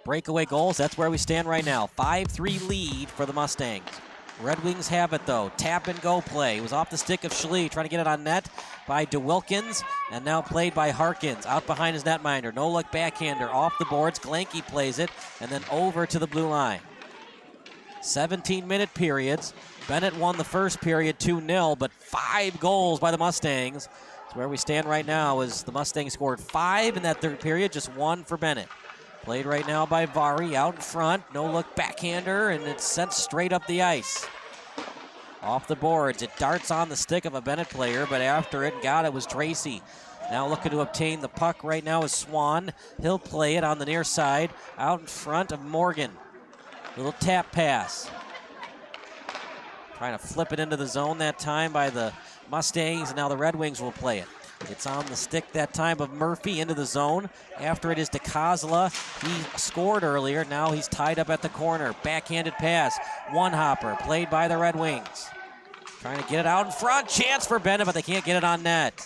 breakaway goals. That's where we stand right now. 5-3 lead for the Mustangs. Red Wings have it, though. Tap and go play. It was off the stick of Schlie, trying to get it on net by DeWilkins, and now played by Harkins. Out behind his netminder. No-look backhander off the boards. Glenke plays it, and then over to the blue line. 17-minute periods. Benet won the first period 2-0, but 5 goals by the Mustangs. That's where we stand right now, as the Mustangs scored 5 in that third period, just 1 for Benet. Played right now by Vari, out in front, no-look backhander, and it's sent straight up the ice. Off the boards, it darts on the stick of a Benet player, but after it got it was Tracy. Now looking to obtain the puck right now is Swan. He'll play it on the near side, out in front of Morgan. Little tap pass. Trying to flip it into the zone that time by the Mustangs, and now the Red Wings will play it. It's on the stick that time of Murphy into the zone. After it is Dicosola. He scored earlier. Now he's tied up at the corner. Backhanded pass. One-hopper played by the Red Wings. Trying to get it out in front. Chance for Benet, but they can't get it on net.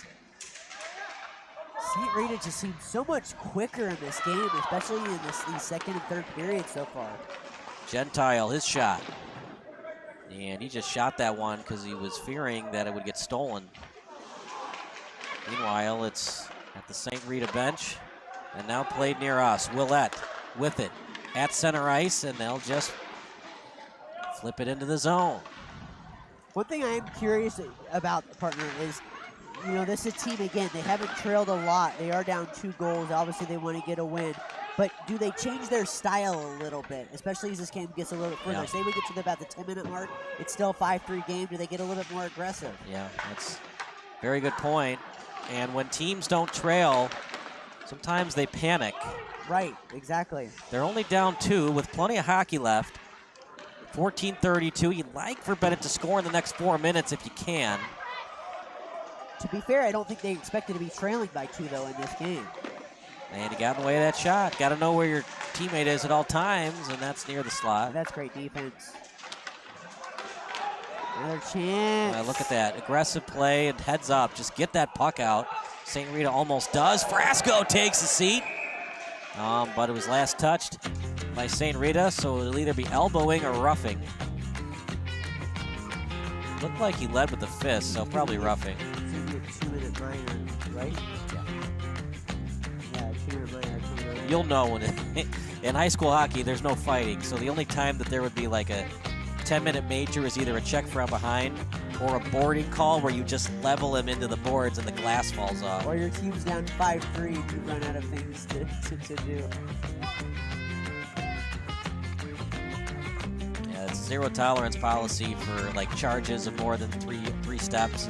St. Rita just seems so much quicker in this game, especially in these second and third periods so far. Gentile, his shot. And he just shot that one because he was fearing that it would get stolen. Meanwhile, it's at the St. Rita bench, and now played near us. Willett with it at center ice, and they'll just flip it into the zone. One thing I am curious about, partner, is, you know, this is a team, again, they haven't trailed a lot. They are down 2 goals. Obviously, they want to get a win. But do they change their style a little bit, especially as this game gets a little bit further? Yeah. Say we get to about the 10-minute mark, it's still a 5-3 game. Do they get a little bit more aggressive? Yeah, that's a very good point. And when teams don't trail, sometimes they panic. Right, exactly. They're only down 2 with plenty of hockey left. 14:32. You'd like for Benet to score in the next 4 minutes if you can. To be fair, I don't think they expected to be trailing by 2, though, in this game. And he got in the way of that shot. Got to know where your teammate is at all times, and that's near the slot. That's great defense. Another chance. Look at that. Aggressive play and heads up. Just get that puck out. St. Rita almost does. Frasco takes a seat. But it was last touched by St. Rita, so it'll either be elbowing or roughing. Looked like he led with the fist, so probably roughing. It's a 2-minute minor, right? Yeah, 2-minute minor. You'll know when in high school hockey, there's no fighting, so the only time that there would be like a 10-minute major is either a check from behind or a boarding call where you just level him into the boards and the glass falls off. Or your team's down 5-3 and you run out of things to do. Yeah, it's a 0 tolerance policy for like charges of more than three steps.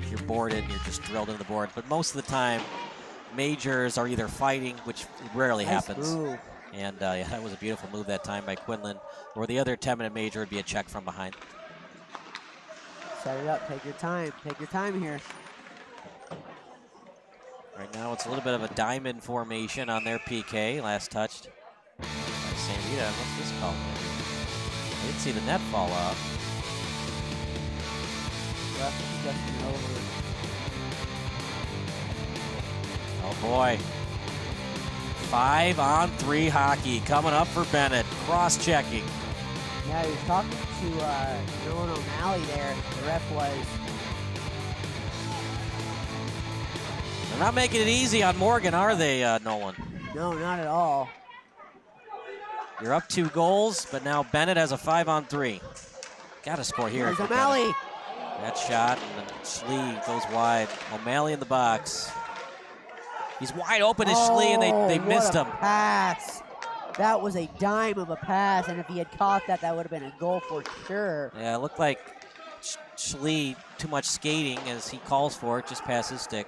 If you're boarded, you're just drilled into the board. But most of the time, majors are either fighting, which rarely happens. Move. And yeah, that was a beautiful move that time by Quinlan. Or the other 10-minute major would be a check from behind. Set it up. Take your time. Take your time here. Right now, it's a little bit of a diamond formation on their PK. Last touched by St. Rita. What's this called? I didn't see the net fall off. ref suggesting it over. Oh boy. 5-on-3 hockey coming up for Benet. Cross-checking. Yeah, he was talking to Nolan O'Malley there. The ref was. They're not making it easy on Morgan, are they, Nolan? No, not at all. You're up 2 goals, but now Benet has a 5-on-3. Got to score here. There's O'Malley. That shot, and then Schlie goes wide. O'Malley in the box. He's wide open as Schlie, and they missed him. Pass. That was a dime of a pass, and if he had caught that, that would have been a goal for sure. Yeah, it looked like Schlie too much skating as he calls for it, just past his stick.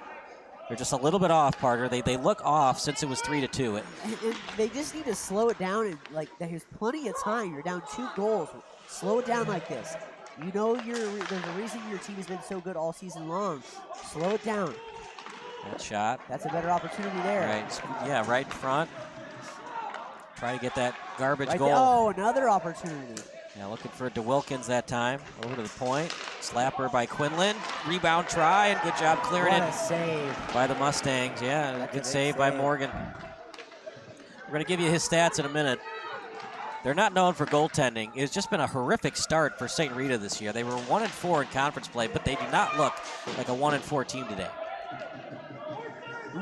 They're just a little bit off, Parker. They look off since it was 3-2. And they just need to slow it down, and like there's plenty of time. You're down 2 goals. Slow it down like this. You know there's a reason your team has been so good all season long. Slow it down. That shot. That's a better opportunity there. Right, yeah, right in front. Try to get that garbage goal. Oh, another opportunity. Yeah, looking for DeWilkins that time. Over to the point. Slapper by Quinlan. Rebound try, and good job clearing it. What a save. By the Mustangs. Yeah, good save by Morgan. We're going to give you his stats in a minute. They're not known for goaltending. It's just been a horrific start for St. Rita this year. They were 1-4 in conference play, but they do not look like a 1-4 team today.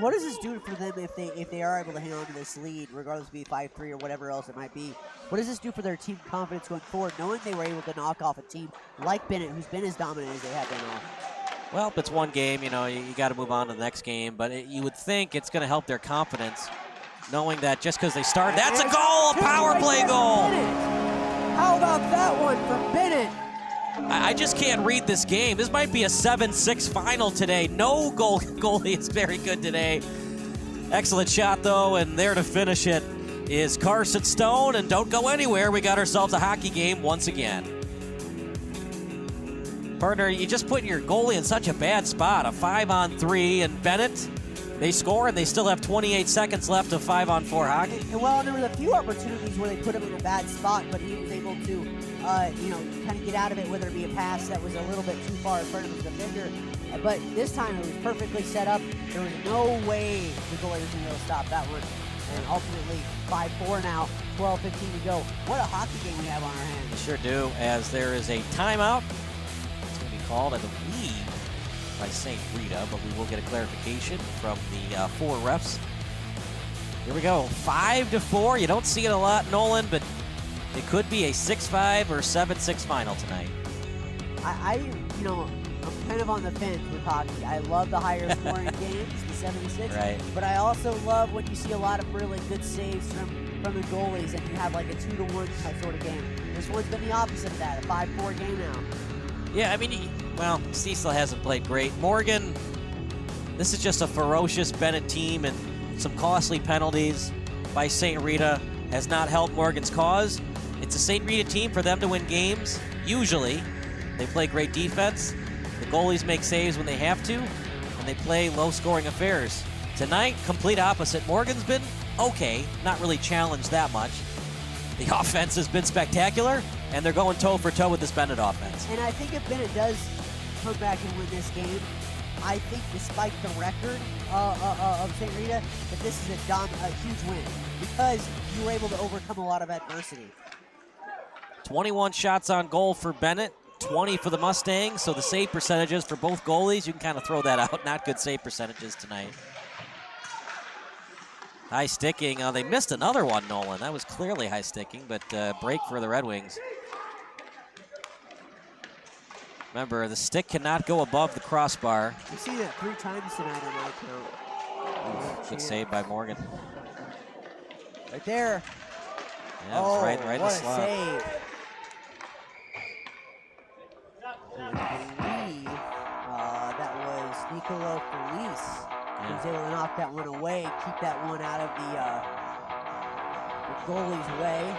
What does this do for them if they are able to hang on to this lead, regardless of it be 5-3 or whatever else it might be? What does this do for their team confidence going forward, knowing they were able to knock off a team like Benet, who's been as dominant as they have been all? Well, if it's one game, you know, you got to move on to the next game, but you would think it's going to help their confidence, knowing that just because they started, that's a goal, a power play goal. How about that one for Benet? I just can't read this game. This might be a 7-6 final today. No goalie is very good today. Excellent shot, though, and there to finish it is Carson Stone. And don't go anywhere. We got ourselves a hockey game once again. Partner, you just put your goalie in such a bad spot. A 5-on-3, and Benet, they score, and they still have 28 seconds left of 5-on-4 hockey. And well, there was a few opportunities where they put him in a bad spot, but he was able to kind of get out of it, whether it be a pass that was a little bit too far in front of his defender. But this time it was perfectly set up. There was no way the goalie was going to stop that one. And ultimately, 5-4 now, 12-15 to go. What a hockey game we have on our hands. We sure do, as there is a timeout. It's going to be called, I believe, by St. Rita, but we will get a clarification from the 4 refs. Here we go, 5-4. You don't see it a lot, Nolan, but it could be a 6-5 or 7-6 final tonight. I'm kind of on the fence with hockey. I love the higher scoring games, the 7-6. Right. But I also love when you see a lot of really good saves from the goalies and you have like a 2-1 type sort of game. This one's been the opposite of that, a 5-4 game now. Yeah, I mean, well, Ciesla hasn't played great. Morgan, this is just a ferocious Benet team, and some costly penalties by St. Rita has not helped Morgan's cause. It's a St. Rita team for them to win games, usually. They play great defense. The goalies make saves when they have to, and they play low-scoring affairs. Tonight, complete opposite. Morgan's been okay, not really challenged that much. The offense has been spectacular, and they're going toe-for-toe with this Benet offense. And I think if Benet does come back and win this game, I think despite the record of St. Rita, that this is a huge win because you were able to overcome a lot of adversity. 21 shots on goal for Benet, 20 for the Mustangs, so the save percentages for both goalies, you can kind of throw that out. Not good save percentages tonight. High sticking. They missed another one, Nolan. That was clearly high sticking, but break for the Red Wings. Remember, the stick cannot go above the crossbar. You've seen it 3 times tonight on my count. Good save by Morgan. Right there. Yeah, oh, right in the slot. What a save. I believe that was Nikolas Hensel. He was able to knock that one away, keep that one out of the goalie's way.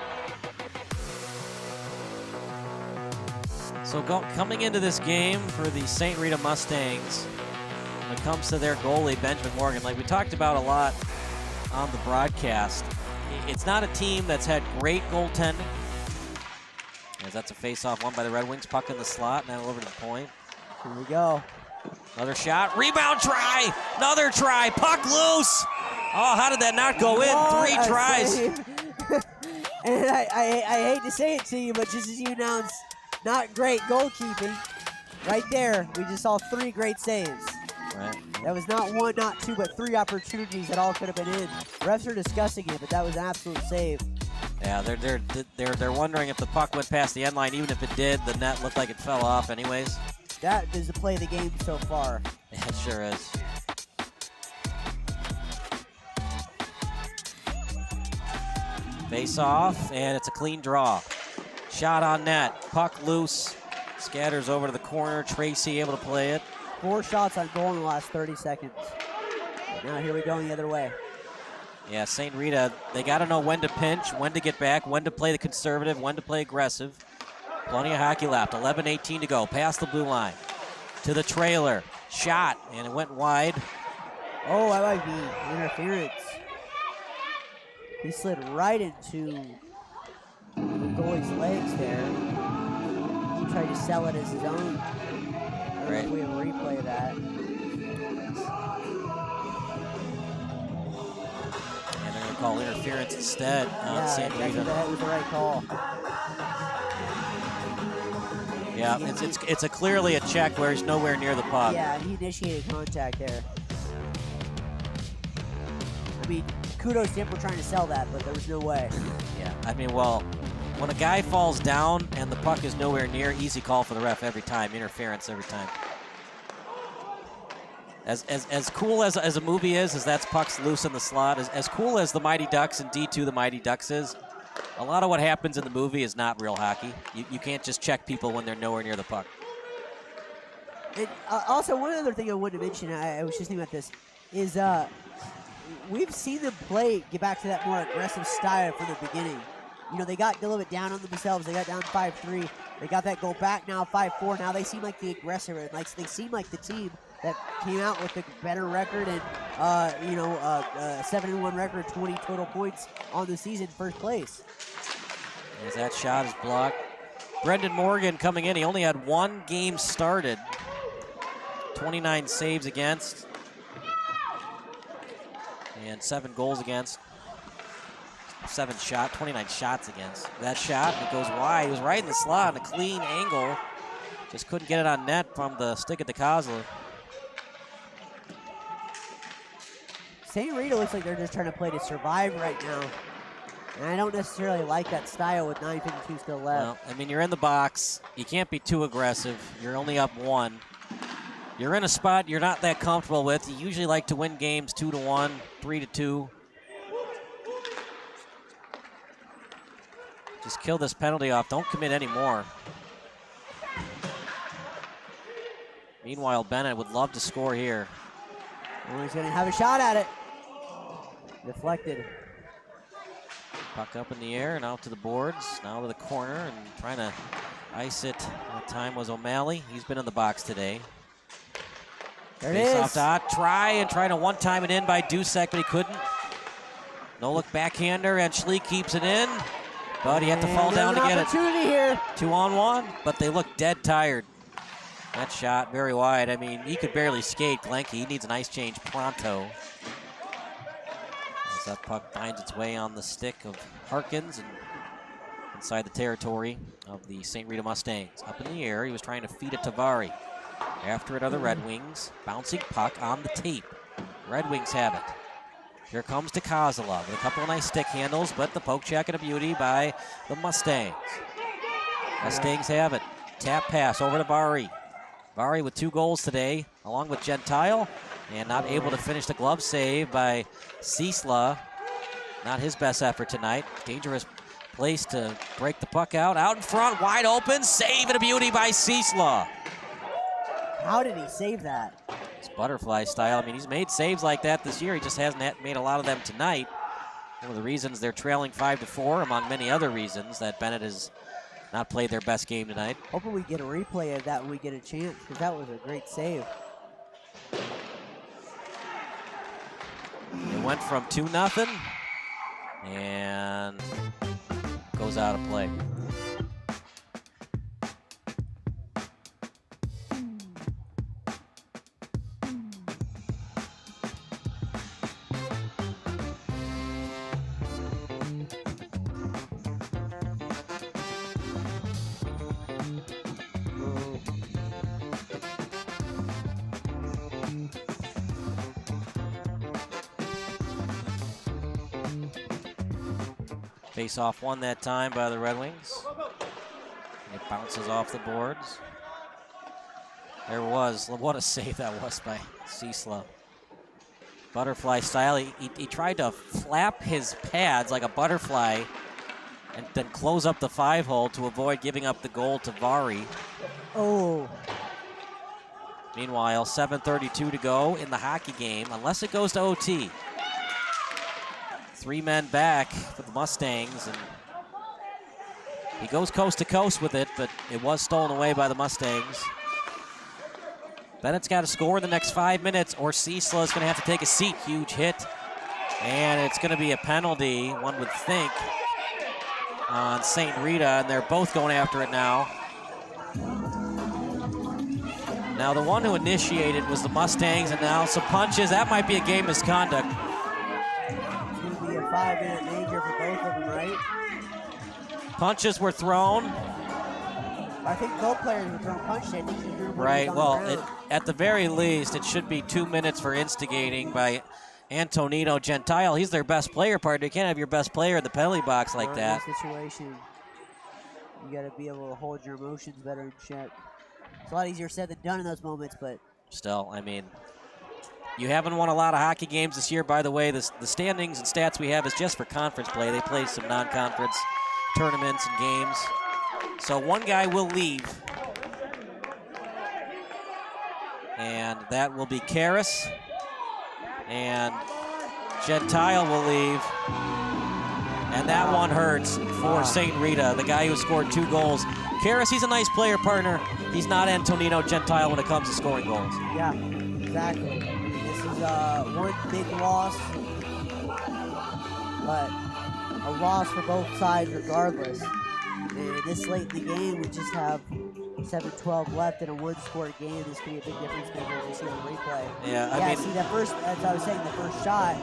So coming into this game for the St. Rita Mustangs, when it comes to their goalie, Benjamin Morgan, like we talked about a lot on the broadcast, it's not a team that's had great goaltending. As that's a face-off won by the Red Wings, puck in the slot, now over to the point. Here we go. Another shot, rebound try, another try, puck loose. Oh, how did that not go in? What 3 a tries. save. And I hate to say it to you, but just as you announced, not great goalkeeping. Right there, we just saw 3 great saves. Right. That was not 1, not 2, but 3 opportunities that all could have been in. Refs are discussing it, but that was an absolute save. Yeah, they're wondering if the puck went past the end line. Even if it did, the net looked like it fell off anyways. That is the play of the game so far. Yeah, it sure is. Face off, and it's a clean draw. Shot on net, puck loose, scatters over to the corner. Tracy able to play it. 4 shots on goal in the last 30 seconds. Now here we go the other way. Yeah, St. Rita, they got to know when to pinch, when to get back, when to play the conservative, when to play aggressive. Plenty of hockey left. 11:18 to go. Past the blue line to the trailer. Shot, and it went wide. Oh, that might be interference. He slid right into the goalie's legs there. He tried to sell it as his own. Right. We have a replay of that. And they're going to call interference instead on St. Rita. That was the right call. Yeah, it's a clearly a check where he's nowhere near the puck. Yeah, he initiated contact there. I mean, kudos to him for trying to sell that, but there was no way. Yeah, I mean, well, when a guy falls down and the puck is nowhere near, easy call for the ref every time, interference every time. As cool as a movie is, as that's pucks loose in the slot, as cool as the Mighty Ducks and D2 the Mighty Ducks is, a lot of what happens in the movie is not real hockey. You can't just check people when they're nowhere near the puck. And also, one other thing I wanted to mention, I was just thinking about this, is we've seen them get back to that more aggressive style from the beginning. You know, they got a little bit down on themselves. They got down 5-3. They got that goal back now, 5-4. Now they seem like the aggressor. And they seem like the team that came out with a better record and, 7-1 record, 20 total points on the season, first place. As that shot is blocked. Brendan Morgan coming in. He only had 1 game started. 29 saves against. And 7 goals against. 29 shots against. That shot, it goes wide. It was right in the slot on a clean angle. Just couldn't get it on net from the stick of Dicosola. St. Rita looks like they're just trying to play to survive right now. And I don't necessarily like that style with 9:52 still left. Well, I mean, you're in the box. You can't be too aggressive. You're only up 1. You're in a spot you're not that comfortable with. You usually like to win games 2-1, 3-2. Just kill this penalty off. Don't commit any more. Meanwhile, Benet would love to score here. Oh, he's going to have a shot at it. Deflected. Puck up in the air and out to the boards. Now to the corner and trying to ice it. That time was O'Malley. He's been in the box today. There it is. Face off dot. Trying to one-time it in by Dusek, but he couldn't. No look backhander, and Schlie keeps it in. But he had to fall down to get it. Here. 2-on-1, but they look dead tired. That shot very wide. I mean, he could barely skate. Glenke, he needs an ice change pronto. As that puck finds its way on the stick of Harkins and inside the territory of the St. Rita Mustangs. Up in the air, he was trying to feed it to Vari. After it are the Red Wings. Bouncing puck on the tape. Red Wings have it. Here comes Dicosola with a couple of nice stick handles, but the poke check and a beauty by the Mustangs. Mustangs have it. Tap pass over to Vari. Vari with 2 goals today, along with Gentile, and not able to finish the glove save by Ciesla. Not his best effort tonight. Dangerous place to break the puck out. Out in front, wide open, save and a beauty by Ciesla. How did he save that? It's butterfly style. I mean, he's made saves like that this year. He just hasn't made a lot of them tonight. One of the reasons they're trailing 5-4, among many other reasons, that Benet has not played their best game tonight. Hopefully we get a replay of that when we get a chance, because that was a great save. It went from 2-0 and goes out of play. Face-off won that time by the Red Wings. It bounces off the boards. There was, what a save that was by Ciesla. Butterfly style, he tried to flap his pads like a butterfly and then close up the 5-hole to avoid giving up the goal to Vari. Oh. Meanwhile, 7:32 to go in the hockey game, unless it goes to OT. 3 men back for the Mustangs, and he goes coast to coast with it, but it was stolen away by the Mustangs. Bennett's got to score in the next 5 minutes, or Ciesla is going to have to take a seat. Huge hit, and it's going to be a penalty, one would think, on St. Rita, and they're both going after it now. Now, the one who initiated was the Mustangs, and now some punches. That might be a game misconduct. It's going to be a 5-minute major for both of them, right? Punches were thrown. I think both players were throwing punches. I think he threw one Right, on the well, ground. at the very least, it should be 2 minutes for instigating by Antonino Gentile. He's their best player partner. You can't have your best player in the penalty box like that. In this situation, you got to be able to hold your emotions better in check. It's a lot easier said than done in those moments, but Still, I mean, you haven't won a lot of hockey games this year. By the way, the standings and stats we have is just for conference play. They play some non-conference tournaments and games. So one guy will leave. And that will be Karras. And Gentile will leave. And that one hurts for St. Rita, the guy who scored 2 goals. Karras, he's a nice player partner. He's not Antonino Gentile when it comes to scoring goals. yeah, exactly. This is one big loss, but a loss for both sides regardless. And this late in the game, we just have 7:12 left in a one-score game. This could be a big difference maker if we see the replay. Yeah, I mean, see that first, as I was saying, the first shot.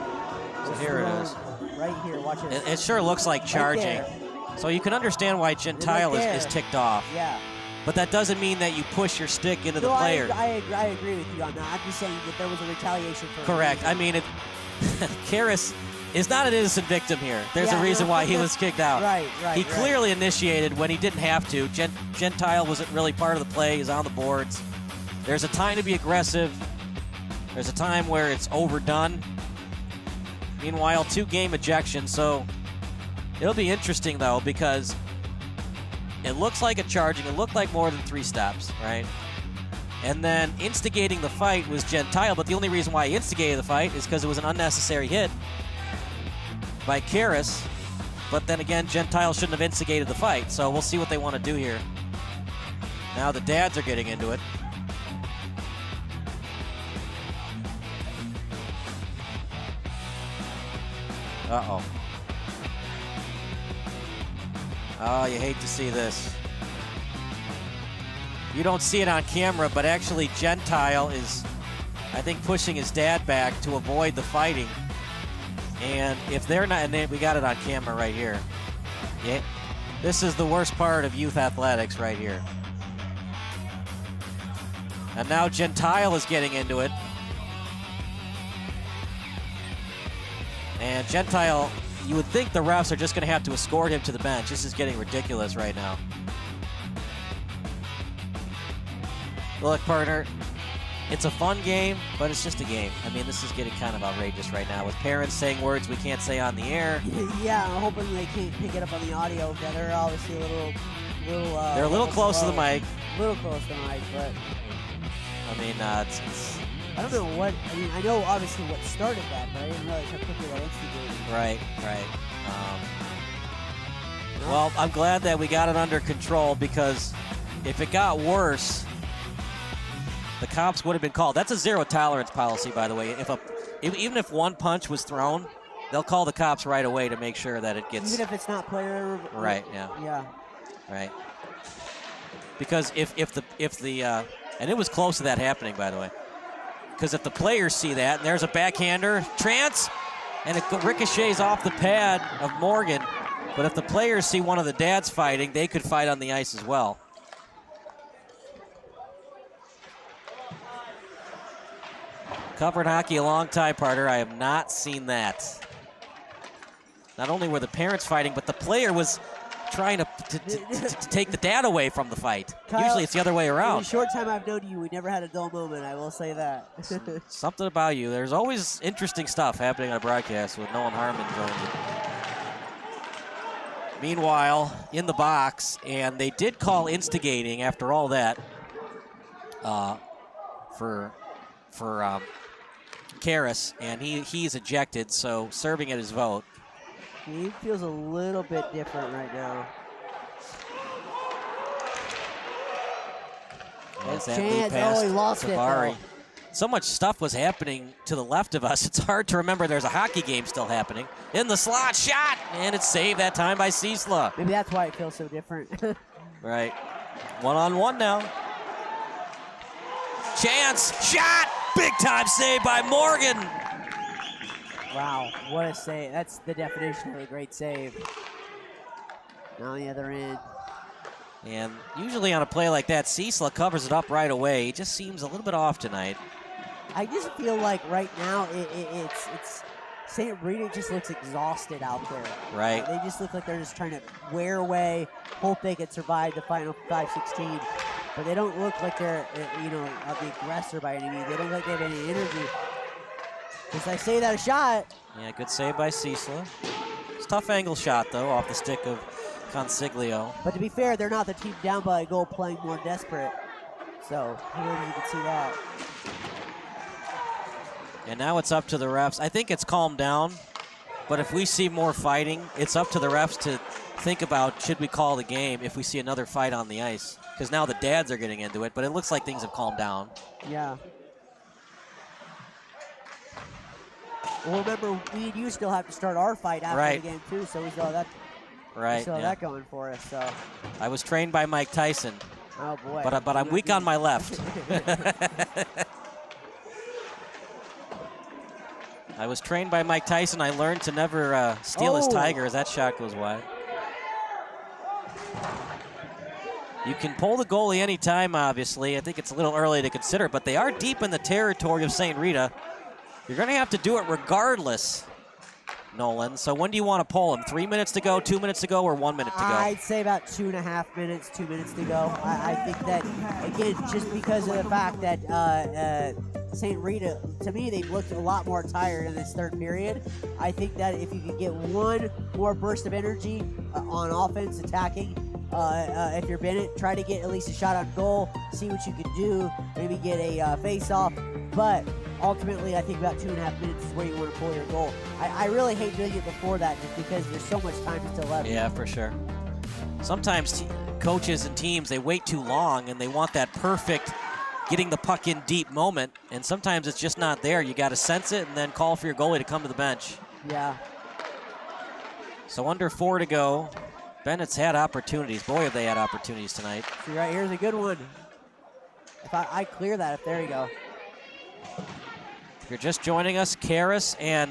So here it is. Right here, watch it. It sure looks like charging. Right so you can understand why Gentile is ticked off. Yeah. But that doesn't mean that you push your stick into the No, player. I agree with you on that. I'm just saying that there was a retaliation for Correct. I mean, Karras is not an innocent victim here. There's a reason why he was kicked out. Right. He clearly initiated when he didn't have to. Gentile wasn't really part of the play. He's on the boards. There's a time to be aggressive. There's a time where it's overdone. Meanwhile, 2-game ejection. So it'll be interesting, though, because it looks like a charging. It looked like more than 3 stops, right? And then instigating the fight was Gentile, but the only reason why he instigated the fight is because it was an unnecessary hit by Karras. But then again, Gentile shouldn't have instigated the fight, so we'll see what they want to do here. Now the dads are getting into it. Uh-oh. Oh, you hate to see this. You don't see it on camera, but actually Gentile is, I think, pushing his dad back to avoid the fighting. And if they're not, and we got it on camera right here. Yeah, this is the worst part of youth athletics right here. And now Gentile is getting into it. And Gentile, you would think the refs are just going to have to escort him to the bench. This is getting ridiculous right now. Look, partner, it's a fun game, but it's just a game. I mean, this is getting kind of outrageous right now with parents saying words we can't say on the air. Yeah, I'm hoping they can't pick it up on the audio. They're obviously a little they're a little close to the mic. A little close to the mic, but I mean, it's I don't know what. I mean, I know obviously what started that, but I didn't realize how quickly that instigated. Right. Well, I'm glad that we got it under control, because if it got worse, the cops would have been called. That's a zero tolerance policy, by the way. Even if one punch was thrown, they'll call the cops right away to make sure that it gets. Even if it's not player. Right. Yeah. Yeah. Right. Because if the and it was close to that happening, by the way. Because if the players see that, and there's a backhander, Trance, and it ricochets off the pad of Morgan. But if the players see one of the dads fighting, they could fight on the ice as well. Covered hockey a long time, partner. I have not seen that. not only were the parents fighting, but the player was trying to take the dad away from the fight. Kyle, usually it's the other way around. In the short time I've known you, we never had a dull moment, I will say that. Something about you. There's always interesting stuff happening on a broadcast with Nolan Harmon joins it. Meanwhile, in the box, and they did call instigating after all that for Karras, and he's ejected, so serving at his vote. He feels a little bit different right now. As that lead pass he lost to it, Vari. though. So much stuff was happening to the left of us. It's hard to remember there's a hockey game still happening. In the slot, shot, and it's saved that time by Ciesla. Maybe that's why it feels so different. Right. One-on-one now. Chance, shot, big time save by Morgan. Wow, what a save. That's the definition of a great save. Now on the other end. And usually on a play like that, Ciesla covers it up right away. He just seems a little bit off tonight. I just feel like right now it's St. Rita just looks exhausted out there. Right. They just look like they're just trying to wear away, hope they can survive the final 5-16. But they don't look like they're, the aggressor by any means. They don't look like they have any energy. As I say that a shot. Yeah, good save by Ciesla. It's a tough angle shot, though, off the stick of Consiglio. But to be fair, they're not the team down by a goal playing more desperate. So, here you can see that. And now it's up to the refs. I think it's calmed down, but if we see more fighting, it's up to the refs to think about, should we call the game if we see another fight on the ice? Because now the dads are getting into it, but it looks like things have calmed down. Yeah. Well, remember, we and you still have to start our fight after the game, too, so we still have that. Right. We still have that going for us. So. I was trained by Mike Tyson. Oh, boy. But I'm weak on my left. I was trained by Mike Tyson. I learned to never steal his tiger as that shot goes wide. You can pull the goalie anytime, obviously. I think it's a little early to consider, but they are deep in the territory of St. Rita. You're going to have to do it regardless, Nolan. So when do you want to pull him? 3 minutes to go, 2 minutes to go, or 1 minute to go? I'd say about 2.5 minutes, 2 minutes to go. I think that, again, just because of the fact that St. Rita, to me, they've looked a lot more tired in this third period. I think that if you could get one more burst of energy on offense, attacking, if you're Benet, try to get at least a shot on goal, see what you can do, maybe get a face-off. But ultimately, I think about 2.5 minutes is where you want to pull your goal. I really hate doing it before that just because there's so much time still left. Yeah, for sure. Sometimes coaches and teams, they wait too long and they want that perfect getting the puck in deep moment, and sometimes it's just not there. You got to sense it and then call for your goalie to come to the bench. Yeah. So under 4 to go. Bennett's had opportunities. Boy, have they had opportunities tonight. See, right here's a good one. If I clear that, there you go. If you're just joining us, Karras and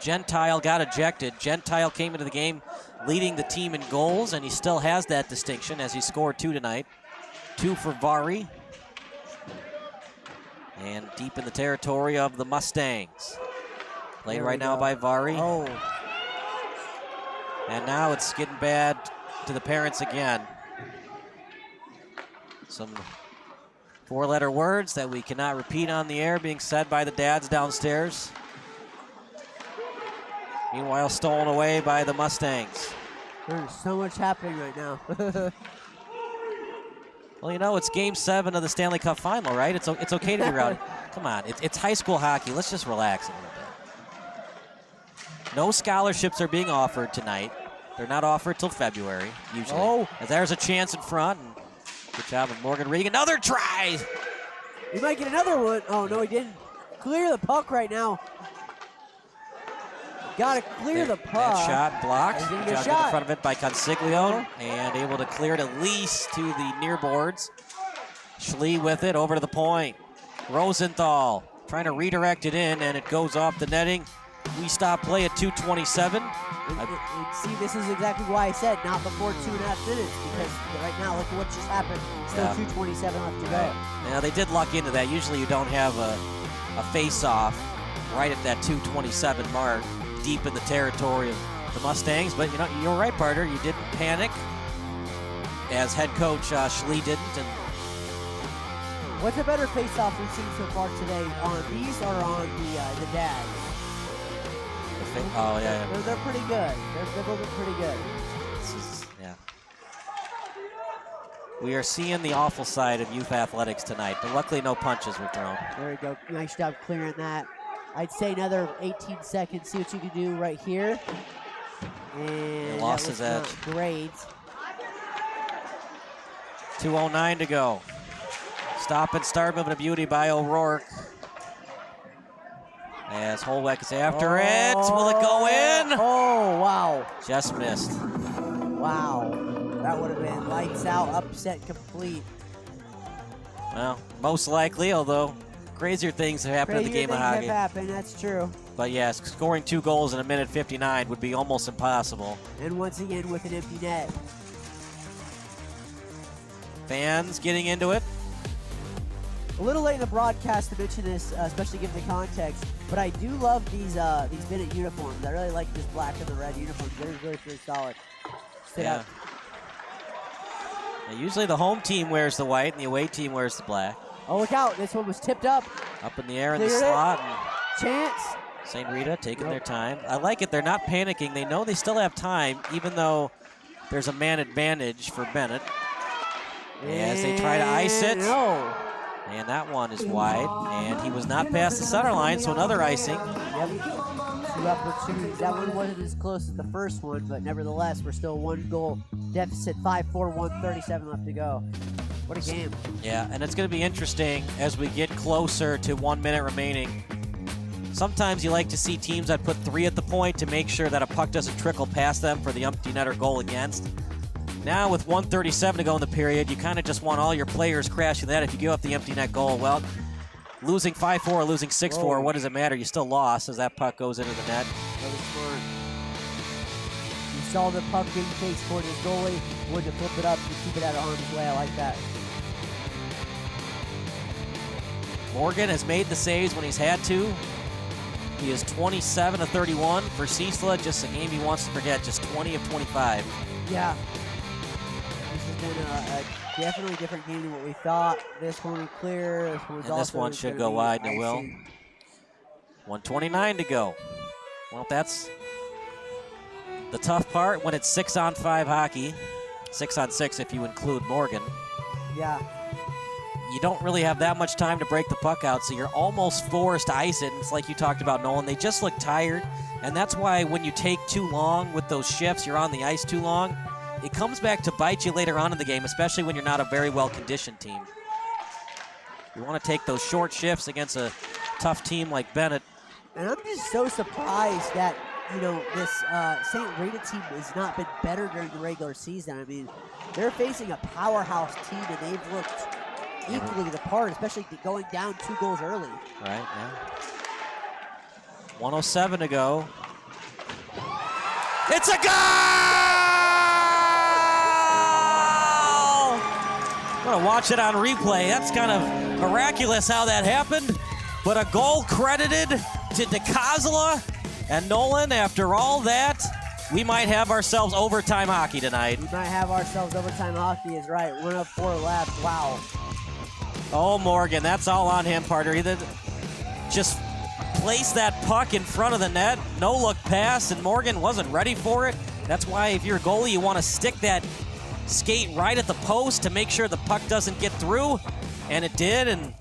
Gentile got ejected. Gentile came into the game leading the team in goals, and he still has that distinction as he scored 2 tonight. 2 for Vari. And deep in the territory of the Mustangs. Played right now by Vari. Oh. And now it's getting bad to the parents again. Some 4-letter words that we cannot repeat on the air being said by the dads downstairs. Meanwhile, stolen away by the Mustangs. There's so much happening right now. Well, you know, it's Game 7 of the Stanley Cup Final, right? It's okay to be rowdy. Come on, it's high school hockey. Let's just relax a little bit. No scholarships are being offered tonight. They're not offered till February, usually. Oh. As there's a chance in front. And good job of Morgan Reading. Another try! He might get another one. Oh, no, he didn't. Clear the puck right now. Got to clear the puck. That shot blocked. Good Got shot. in front of it by Consiglio. And able to clear it at least to the near boards. Schlie with it over to the point. Rosenthal trying to redirect it in, and it goes off the netting. We stop play at 2:27. See, this is exactly why I said not before 2.5 minutes, because right now, look at what just happened. Still 2:27 left to go. Now, they did luck into that. Usually you don't have a face-off right at that 2:27 mark, deep in the territory of the Mustangs, but you're right, partner. You didn't panic, as head coach Schlie didn't. And what's a better face-off we've seen so far today, on these or on the Dads? Oh yeah, they're pretty good. They're both pretty good. Yeah. We are seeing the awful side of youth athletics tonight, but luckily no punches were thrown. There we go. Nice job clearing that. I'd say another 18 seconds. See what you can do right here. And lost his edge. Great. 2:09 to go. Stop and start moving a beauty by O'Rourke. As Hollweck is after it. Will it go in? Oh, wow. Just missed. Wow. That would have been lights out, upset complete. Well, most likely, although crazier things have happened in the game of hockey. Have happened, that's true. But yes, scoring 2 goals in a minute 59 would be almost impossible. And once again with an empty net. Fans getting into it. A little late in the broadcast to mention this, especially given the context, but I do love these Benet uniforms. I really like this black and the red uniforms. They're really, really solid. Stood out. Now, usually the home team wears the white and the away team wears the black. Oh, look out. This one was tipped up. Up in the air in the slot. Chance. St. Rita taking their time. I like it. They're not panicking. They know they still have time, even though there's a man advantage for Benet. As they try to ice it. No. And that one is wide. And he was not past the center line, so another icing. Yep. 2 opportunities. That one wasn't as close as the first one, but nevertheless, we're still 1 goal deficit, 5-4, 1:37 left to go. What a game. Yeah, and it's going to be interesting as we get closer to 1 minute remaining. Sometimes you like to see teams that put 3 at the point to make sure that a puck doesn't trickle past them for the empty netter goal against. Now with 1:37 to go in the period, you kind of just want all your players crashing that if you give up the empty net goal. Well, losing 5-4 or losing 6-4, what does it matter? You still lost as that puck goes into the net. Really smart. You saw the puck being faced toward his goalie, wanted to flip it up to keep it out of harm's way. I like that. Morgan has made the saves when he's had to. He is 27 of 31 for Ciesla, just a game he wants to forget, just 20 of 25. Yeah. This has been a definitely different game than what we thought. This one will clear. This one should go wide, and it will. 1:29 to go. Well, that's the tough part when it's 6-on-5 hockey. 6-on-6 if you include Morgan. Yeah. You don't really have that much time to break the puck out, so you're almost forced to ice it. And it's like you talked about, Nolan. They just look tired, and that's why when you take too long with those shifts, you're on the ice too long, it comes back to bite you later on in the game, especially when you're not a very well-conditioned team. You want to take those short shifts against a tough team like Benet. And I'm just so surprised that, this St. Rita team has not been better during the regular season. I mean, they're facing a powerhouse team, and they've looked equally the part, especially going down 2 goals early. Right, yeah. 1:07 to go. It's a goal! I'm gonna watch it on replay. That's kind of miraculous how that happened, but a goal credited to Dicosola. And Nolan, after all that, we might have ourselves overtime hockey tonight. We might have ourselves overtime hockey, is right. 1 of 4 left, wow. Oh, Morgan, that's all on him, partner. He just placed that puck in front of the net, no look pass, and Morgan wasn't ready for it. That's why if you're a goalie, you want to stick that skate right at the post to make sure the puck doesn't get through, and it did, and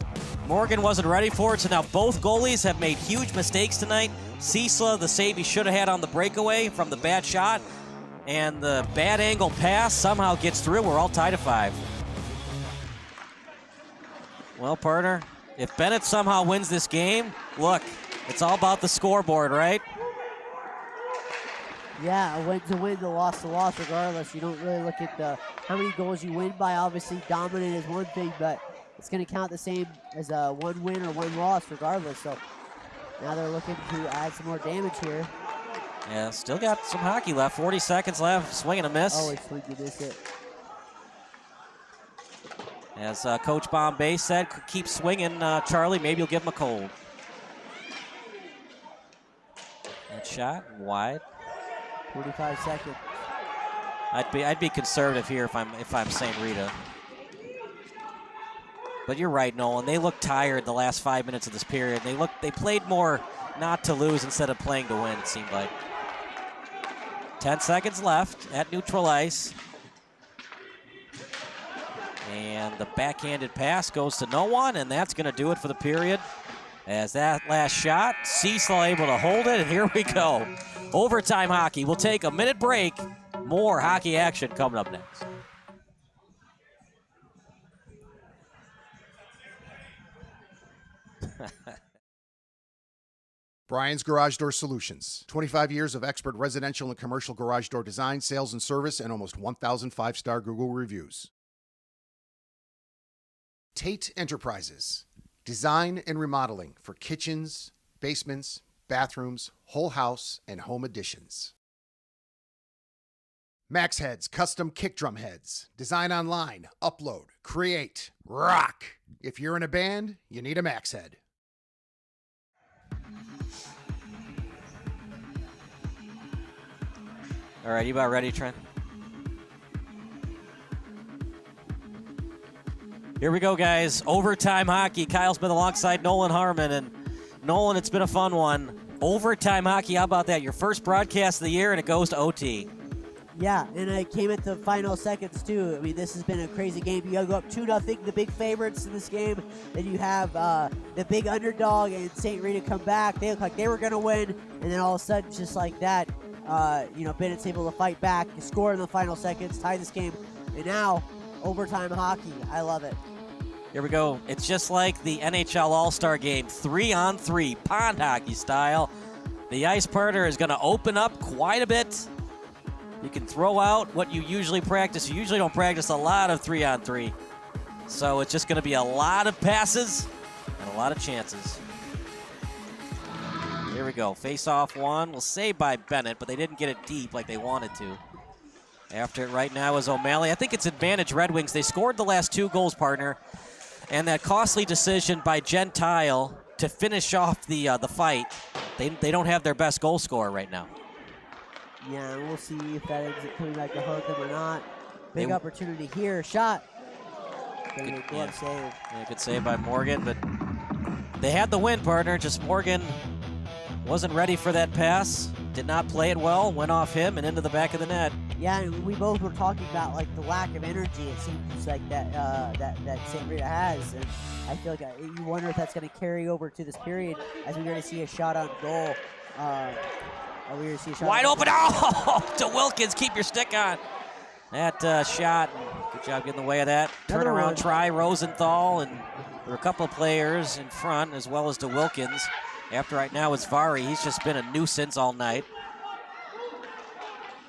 Morgan wasn't ready for it, so now both goalies have made huge mistakes tonight. Ciesla, the save he should have had on the breakaway from the bad shot, and the bad angle pass somehow gets through. We're all tied at 5. Well, partner, if Benet somehow wins this game, look, it's all about the scoreboard, right? Yeah, a win to win, a loss to loss, regardless. You don't really look at how many goals you win by. Obviously, dominant is one thing, but it's going to count the same as a 1 win or 1 loss, regardless. So now they're looking to add some more damage here. Yeah, still got some hockey left. 40 seconds left. Swing and a miss. Always swing and miss it. As Coach Bombay said, keep swinging, Charlie. Maybe you'll give him a cold. That shot wide. 45 seconds. I'd be conservative here if I'm St. Rita. But you're right, Nolan. They looked tired the last 5 minutes of this period. They played more not to lose instead of playing to win, it seemed like. 10 seconds left at neutral ice. And the backhanded pass goes to no one, and that's going to do it for the period. As that last shot, Ciesla able to hold it, and here we go. Overtime hockey. We'll take a minute break. More hockey action coming up next. Brian's Garage Door Solutions. 25 years of expert residential and commercial garage door design, sales, and service, and almost 1,000 5-star Google reviews. Tate Enterprises. Design and remodeling for kitchens, basements, bathrooms, whole house, and home additions. Max Heads Custom Kick Drum Heads. Design online, upload, create, rock. If you're in a band, you need a Max Head. All right, you about ready, Trent? Here we go, guys. Overtime hockey. Kyle's been alongside Nolan Harmon. And Nolan, it's been a fun one. Overtime hockey, how about that? Your first broadcast of the year, and it goes to OT. Yeah, and it came at the final seconds, too. I mean, this has been a crazy game. You go up 2-0, the big favorites in this game. Then you have the big underdog and St. Rita come back. They look like they were going to win. And then all of a sudden, just like that, Bennett's able to fight back, score in the final seconds, tie this game. And now, overtime hockey. I love it. Here we go. It's just like the NHL All-Star Game, 3-on-3, pond hockey style. The ice partner is going to open up quite a bit. You can throw out what you usually practice. You usually don't practice a lot of 3-on-3. So it's just going to be a lot of passes and a lot of chances. Here we go. Face-off one. We'll say by Benet, but they didn't get it deep like they wanted to. After it right now is O'Malley. I think it's advantage Red Wings. They scored the last 2 goals, partner. And that costly decision by Gentile to finish off the fight. They don't have their best goal scorer right now. Yeah, we'll see if that ends up coming back to hurt them or not. Big opportunity here. Shot. Good glove save. Yeah, good save by Morgan, but they had the win, partner. Just Morgan wasn't ready for that pass. Did not play it well. Went off him and into the back of the net. Yeah, and we both were talking about like the lack of energy. It seems like that St. Rita has, and I feel like you wonder if that's going to carry over to this period as we're going to see a shot on goal. We're going to see a shot wide open. Oh, DeWilkins, keep your stick on. That shot. Good job getting in the way of that. Turnaround try, Rosenthal, and there were a couple of players in front as well as DeWilkins. After right now is Vari. He's just been a nuisance all night.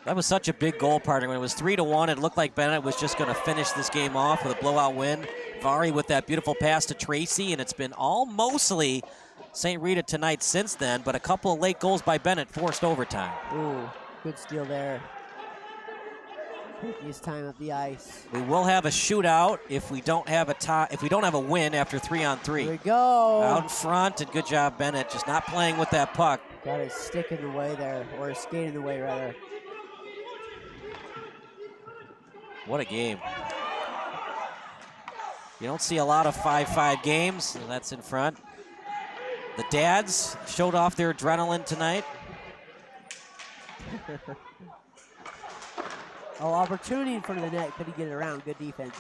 That was such a big goal, partner. When it was 3-1, it looked like Benet was just going to finish this game off with a blowout win. Vari with that beautiful pass to Tracy, and it's been all mostly St. Rita tonight since then, but a couple of late goals by Benet forced overtime. Ooh, good steal there. Quickest time of the ice. We will have a shootout if we don't have a tie. If we don't have a win after 3-on-3. Here we go. Out in front, and good job, Benet, just not playing with that puck. Got his stick in the way there, or his skate in the way rather. What a game. You don't see a lot of 5-5 games, and that's in front. The dads showed off their adrenaline tonight. Oh, opportunity in front of the net. Couldn't get it around. Good defense.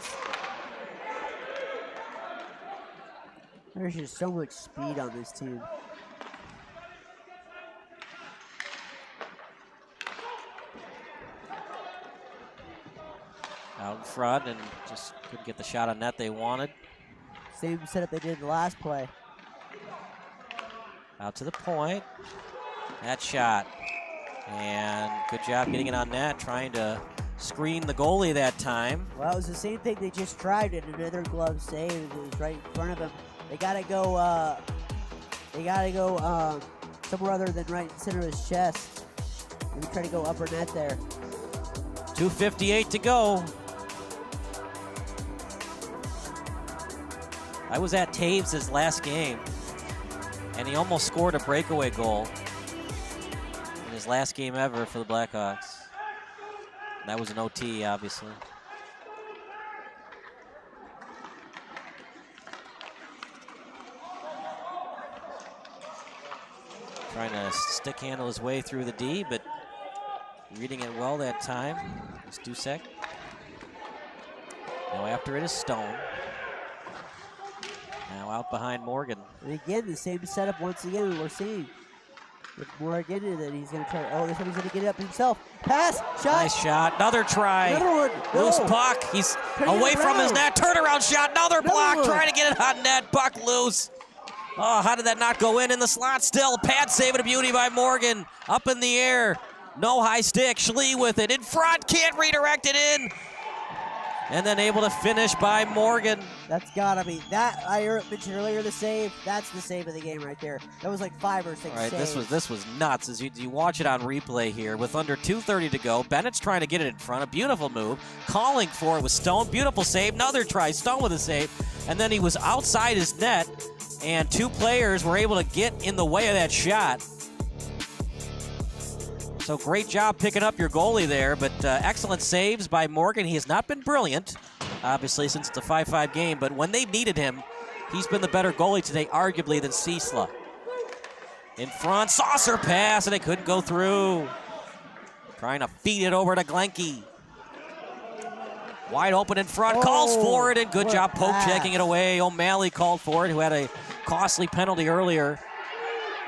There's just so much speed on this team. Out in front and just couldn't get the shot on net they wanted. Same setup they did the last play. Out to the point. That shot. And good job getting it on net, trying to screen the goalie that time. Well, it was the same thing they just tried at another glove save. It was right in front of them. They gotta go somewhere other than right in center of his chest. Maybe try to go upper net there. 2:58 to go. I was at Taves' last game, and he almost scored a breakaway goal. in his last game ever for the Blackhawks. That was an OT, obviously. Trying to stick handle his way through the D, but reading it well that time. It's Dusek. Now after it is Stone. Now out behind Morgan. And again, the same setup once again we're seeing. With Morgan, and then he's going to try. Oh, this time he's going to get it up himself. Pass, shot. Nice shot. Another try. Another one. Loose puck. He's away from his net. Turnaround shot. Another block. Trying to get it on net. Puck loose. Oh, how did that not go in the slot still? Pad save it a beauty by Morgan. Up in the air. No high stick. Schlie with it. In front. Can't redirect it in. And then able to finish by Morgan. That's gotta be, that I mentioned earlier, the save, that's the save of the game right there. That was like 5 or 6 All right, saves. this was nuts as you watch it on replay here. With under 2:30 to go, Bennett's trying to get it in front. A beautiful move. Calling for it with Stone. Beautiful save. Another try. Stone with a save. And then he was outside his net, and 2 players were able to get in the way of that shot. So great job picking up your goalie there, but excellent saves by Morgan. He has not been brilliant, obviously, since it's a 5-5 game, but when they've needed him, he's been the better goalie today, arguably, than Ciesla. In front, saucer pass, and it couldn't go through. Trying to feed it over to Glenke. Wide open in front, calls for it, and good job poke-checking it away. O'Malley called for it, who had a costly penalty earlier.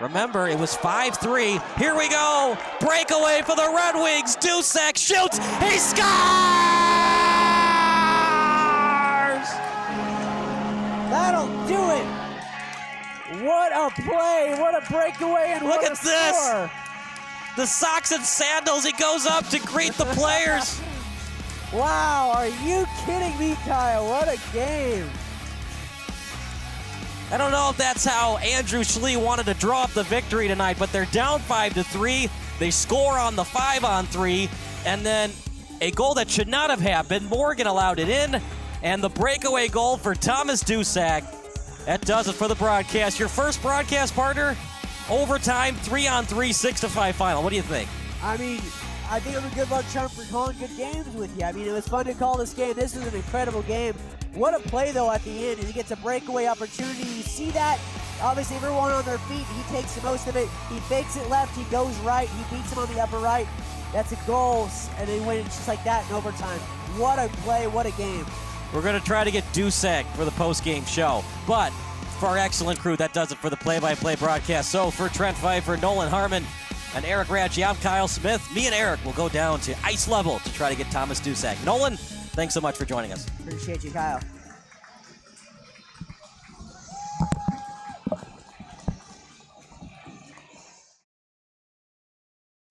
Remember, it was 5-3. Here we go. Breakaway for the Red Wings. Dusek shoots. He scores! That'll do it. What a play. What a breakaway. And look what at a this. Score. The socks and sandals. He goes up to greet the players. Wow, are you kidding me, Kyle? What a game. I don't know if that's how Andrew Schlie wanted to draw up the victory tonight, but they're down 5-3. They score on the 5-on-3, and then a goal that should not have happened. Morgan allowed it in, and the breakaway goal for Thomas Dusek. That does it for the broadcast. Your first broadcast partner, overtime, 3-on-3, 6-5 final. What do you think? I mean, I think it was a good luck charm for calling good games with you. I mean, it was fun to call this game. This is an incredible game. What a play, though, at the end. He gets a breakaway opportunity. You see that? Obviously, everyone on their feet. He takes the most of it. He fakes it left. He goes right. He beats him on the upper right. That's a goal, and they win just like that in overtime. What a play. What a game. We're going to try to get Dusek for the post-game show. But for our excellent crew, that does it for the play-by-play broadcast. So for Trent Pfeiffer, Nolan Harmon, and Eric Ratchey, I'm Kyle Smith. Me and Eric will go down to ice level to try to get Thomas Dusek. Nolan, thanks so much for joining us. Appreciate you, Kyle.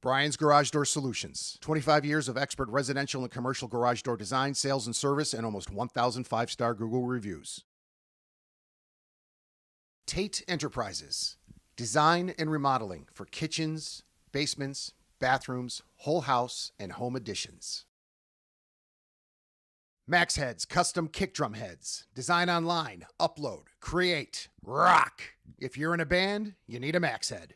Brian's Garage Door Solutions. 25 years of expert residential and commercial garage door design, sales, and service, and almost 1,000 5-star Google reviews. Tate Enterprises. Design and remodeling for kitchens, basements, bathrooms, whole house, and home additions. Max Heads Custom Kick Drum Heads. Design online, upload, create, rock. If you're in a band, you need a Max Head.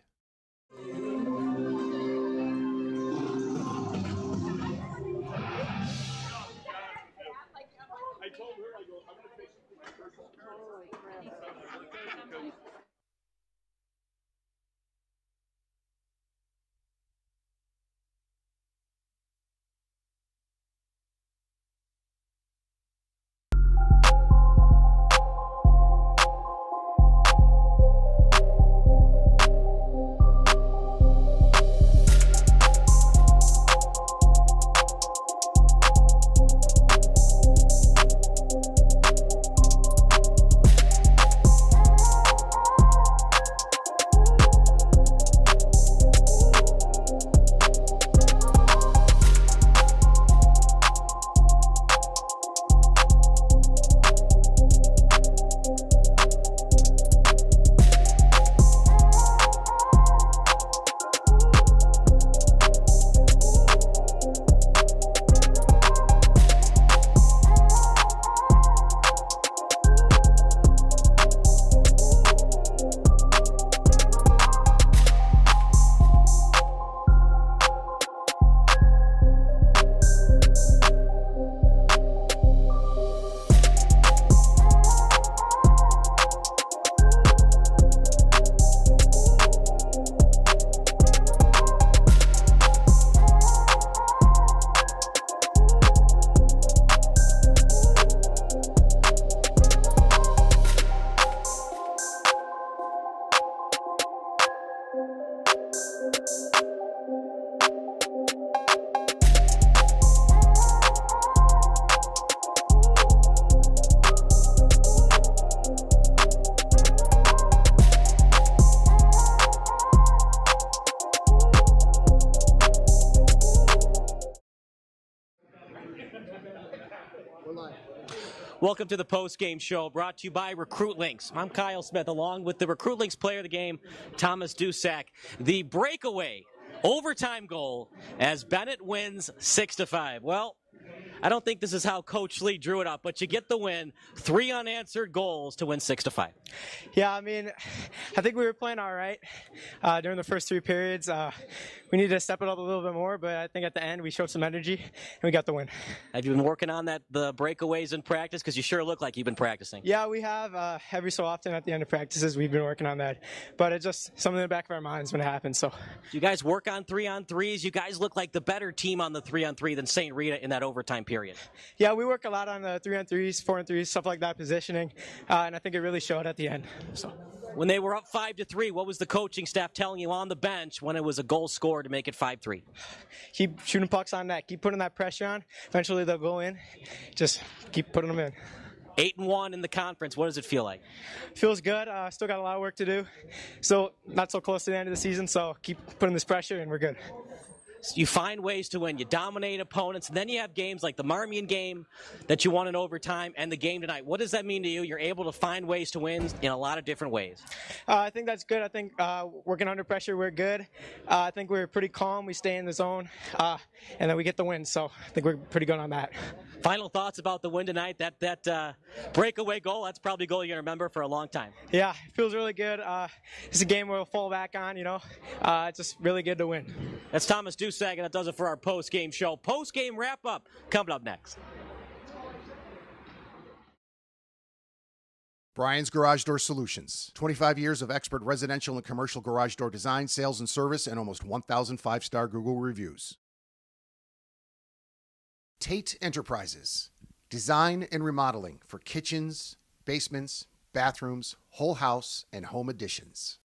Welcome to the post-game show brought to you by Recruitlings. I'm Kyle Smith along with the Recruitlings player of the game, Thomas Dusek. The breakaway overtime goal as Benet wins 6-5. Well, I don't think this is how Coach Schlie drew it up, but you get the win. 3 unanswered goals to win 6-5. Yeah, I mean, I think we were playing all right during the first 3 periods. We needed to step it up a little bit more, but I think at the end we showed some energy and we got the win. Have you been working on the breakaways in practice? Because you sure look like you've been practicing. Yeah, we have. Every so often at the end of practices, we've been working on that. But it's just something in the back of our minds when it happens. So, you guys work on 3-on-3s. You guys look like the better team on the 3-on-3 than St Rita in that overtime period. Yeah, we work a lot on the 3-on-3s, 4-on-3s, stuff like that, positioning, and I think it really showed at the end. So. When they were up 5-3, what was the coaching staff telling you on the bench when it was a goal scored to make it 5-3? Keep shooting pucks on net. Keep putting that pressure on. Eventually they'll go in. Just keep putting them in. 8-1 in the conference. What does it feel like? Feels good. Still got a lot of work to do. So not so close to the end of the season, so keep putting this pressure and we're good. You find ways to win. You dominate opponents. And then you have games like the Marmion game that you won in overtime and the game tonight. What does that mean to you? You're able to find ways to win in a lot of different ways. I think that's good. I think working under pressure, we're good. I think we're pretty calm. We stay in the zone, and then we get the win. So I think we're pretty good on that. Final thoughts about the win tonight? That breakaway goal, that's probably a goal you're going to remember for a long time. Yeah, it feels really good. It's a game we'll fall back on, It's just really good to win. That's Thomas Dusek, and that does it for our post-game show. Post-game wrap-up coming up next. Brian's Garage Door Solutions. 25 years of expert residential and commercial garage door design, sales, and service, and almost 1,000 5-star Google reviews. Tate Enterprises. Design and remodeling for kitchens, basements, bathrooms, whole house, and home additions.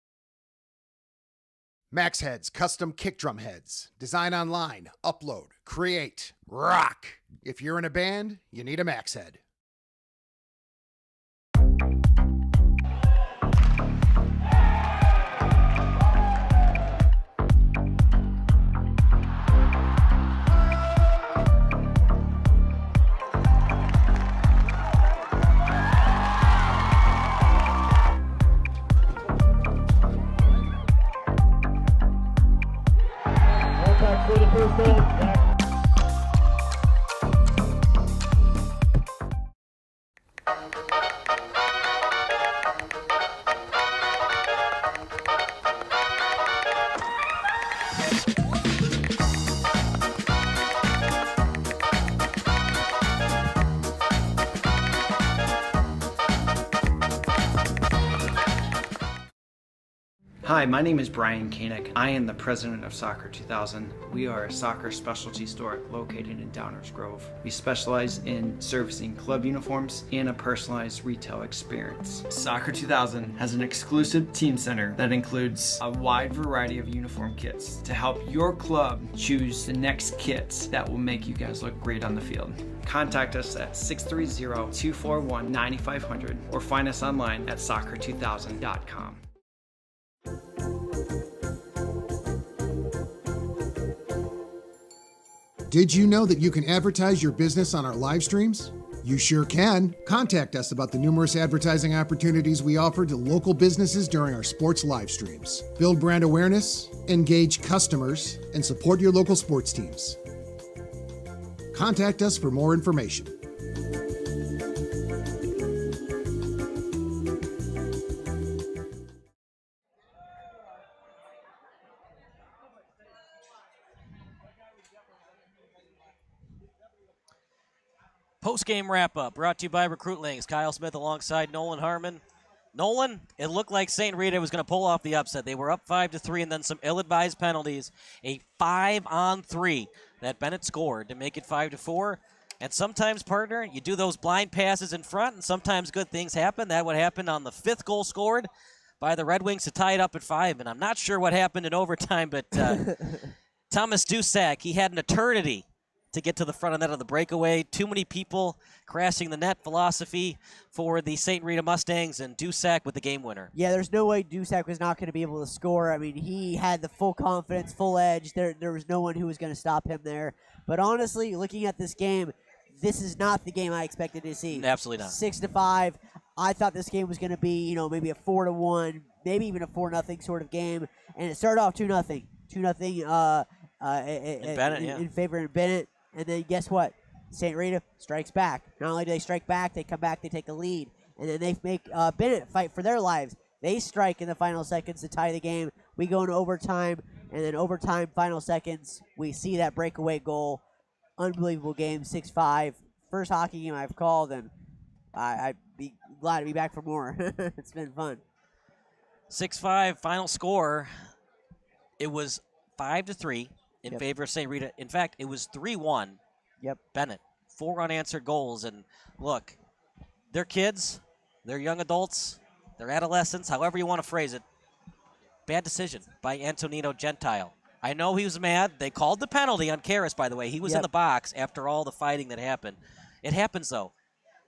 Max Heads Custom Kick Drum Heads. Design online, upload, create, rock. If you're in a band, you need a Max Head. Hi, my name is Brian Koehn. I am the president of Soccer 2000. We are a soccer specialty store located in Downers Grove. We specialize in servicing club uniforms and a personalized retail experience. Soccer 2000 has an exclusive team center that includes a wide variety of uniform kits to help your club choose the next kits that will make you guys look great on the field. Contact us at 630-241-9500 or find us online at soccer2000.com. Did you know that you can advertise your business on our live streams? You sure can. Contact us about the numerous advertising opportunities we offer to local businesses during our sports live streams. Build brand awareness, engage customers, and support your local sports teams. Contact us for more information. Post-game wrap-up brought to you by Recruitlings. Kyle Smith alongside Nolan Harmon. Nolan, it looked like St. Rita was going to pull off the upset. They were up 5-3 and then some ill-advised penalties. A 5-on-3 that Benet scored to make it 5-4. And sometimes, partner, you do those blind passes in front and sometimes good things happen. That would happen on the 5th goal scored by the Red Wings to tie it up at 5, and I'm not sure what happened in overtime, but Thomas Dusek, he had an eternity to get to the front of net of the breakaway. Too many people crashing the net philosophy for the St. Rita Mustangs, and Dusek with the game winner. Yeah, there's no way Dusek was not going to be able to score. I mean, he had the full confidence, full edge. There was no one who was going to stop him there. But honestly, looking at this game, this is not the game I expected to see. Absolutely not. 6-5. I thought this game was going to be, maybe a 4-1, maybe even a 4-0 sort of game. And it started off 2-0. 2-0 in favor of Benet. And then guess what? St. Rita strikes back. Not only do they strike back, they come back, they take a lead. And then they make Benet fight for their lives. They strike in the final seconds to tie the game. We go into overtime, and then overtime, final seconds, we see that breakaway goal. Unbelievable game, 6-5. First hockey game I've called, and I'd be glad to be back for more. It's been fun. 6-5, final score. It was 5-3 in favor of St. Rita. In fact, it was 3-1. Benet. 4 unanswered goals. And look, they're kids, they're young adults, they're adolescents, however you want to phrase it. Bad decision by Antonino Gentile. I know he was mad. They called the penalty on Karras, by the way. He was in the box after all the fighting that happened. It happens, though.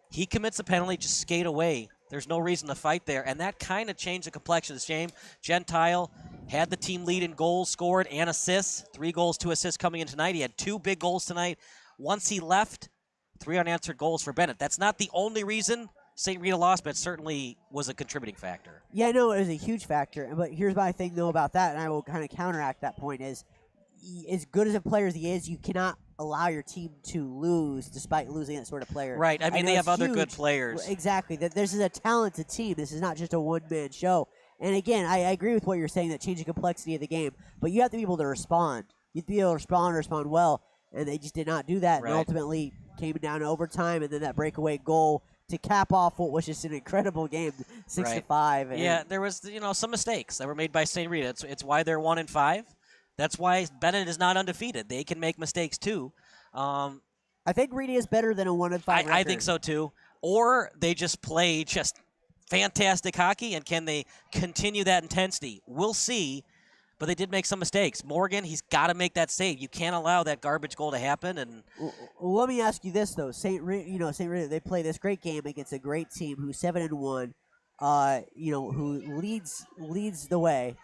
He commits a penalty, just skate away. There's no reason to fight there. And that kind of changed the complexion of this game. Gentile had the team lead in goals scored and assists. 3 goals, 2 assists coming in tonight. He had 2 big goals tonight. Once he left, 3 unanswered goals for Benet. That's not the only reason St. Rita lost, but it certainly was a contributing factor. Yeah, no, it was a huge factor. But here's my thing, though, about that, and I will kind of counteract that point, is as good as a player as he is, you cannot allow your team to lose despite losing that sort of player. Right. I mean, they have other good players. Exactly. This is a talented team. This is not just a one-man show. And, again, I agree with what you're saying, that changing complexity of the game. But you have to be able to respond. You have to be able to respond well. And they just did not do that. Right. And ultimately came down to overtime, and then that breakaway goal to cap off what was just an incredible game, 6-5. Yeah, there was some mistakes that were made by St. Rita. It's why they're 1-5. That's why Benet is not undefeated. They can make mistakes too. I think Rita is better than a 1-5 record. I think so too. Or they just play just fantastic hockey, and can they continue that intensity? We'll see. But they did make some mistakes. Morgan, he's got to make that save. You can't allow that garbage goal to happen. And well, let me ask you this though: St. Rita, they play this great game against a great team who's 7-1, who leads the way.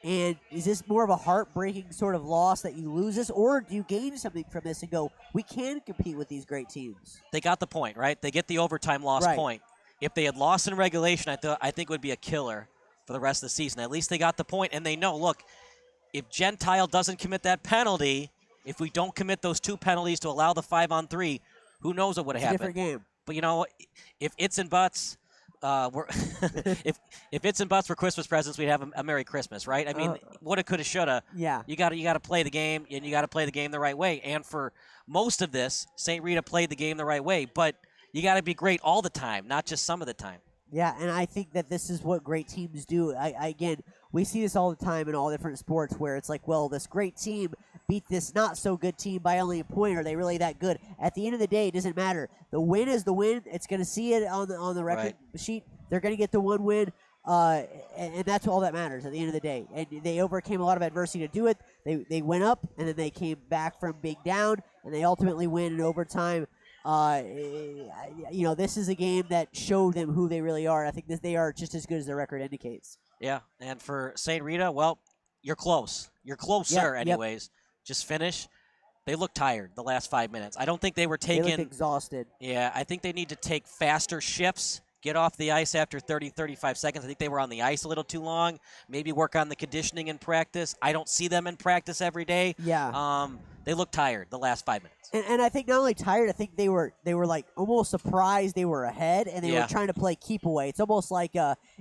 And is this more of a heartbreaking sort of loss that you lose this, or do you gain something from this and go, we can compete with these great teams? They got the point, right? They get the overtime loss point. If they had lost in regulation, I think it would be a killer for the rest of the season. At least they got the point, and they know, look, if Gentile doesn't commit that penalty, if we don't commit those 2 penalties to allow the 5-on-3, who knows what would have happened. Different game. But if it's in butts, if it's in butts for Christmas presents, we'd have a Merry Christmas, right? I mean, woulda, coulda, shoulda. Yeah. You got to play the game, and you got to play the game the right way. And for most of this, St. Rita played the game the right way, but you got to be great all the time, not just some of the time. Yeah, and I think that this is what great teams do. Again, we see this all the time in all different sports where it's like, well, this great team beat this not-so-good team by only a point. Are they really that good? At the end of the day, it doesn't matter. The win is the win. It's going to see it on the record sheet. They're going to get the one win, and that's all that matters at the end of the day. And they overcame a lot of adversity to do it. They went up, and then they came back from being down, and they ultimately win in overtime. This is a game that showed them who they really are. I think that they are just as good as their record indicates. Yeah, and for St. Rita, well, you're close. You're closer, anyways. Just finish. They look tired the last 5 minutes. I don't think they were taking. They looked exhausted. Yeah, I think they need to take faster shifts, get off the ice after 30, 35 seconds. I think they were on the ice a little too long. Maybe work on the conditioning in practice. I don't see them in practice every day. Yeah. They look tired the last 5 minutes. And I think not only tired, I think they were like almost surprised they were ahead, and they were trying to play keep away. It's almost like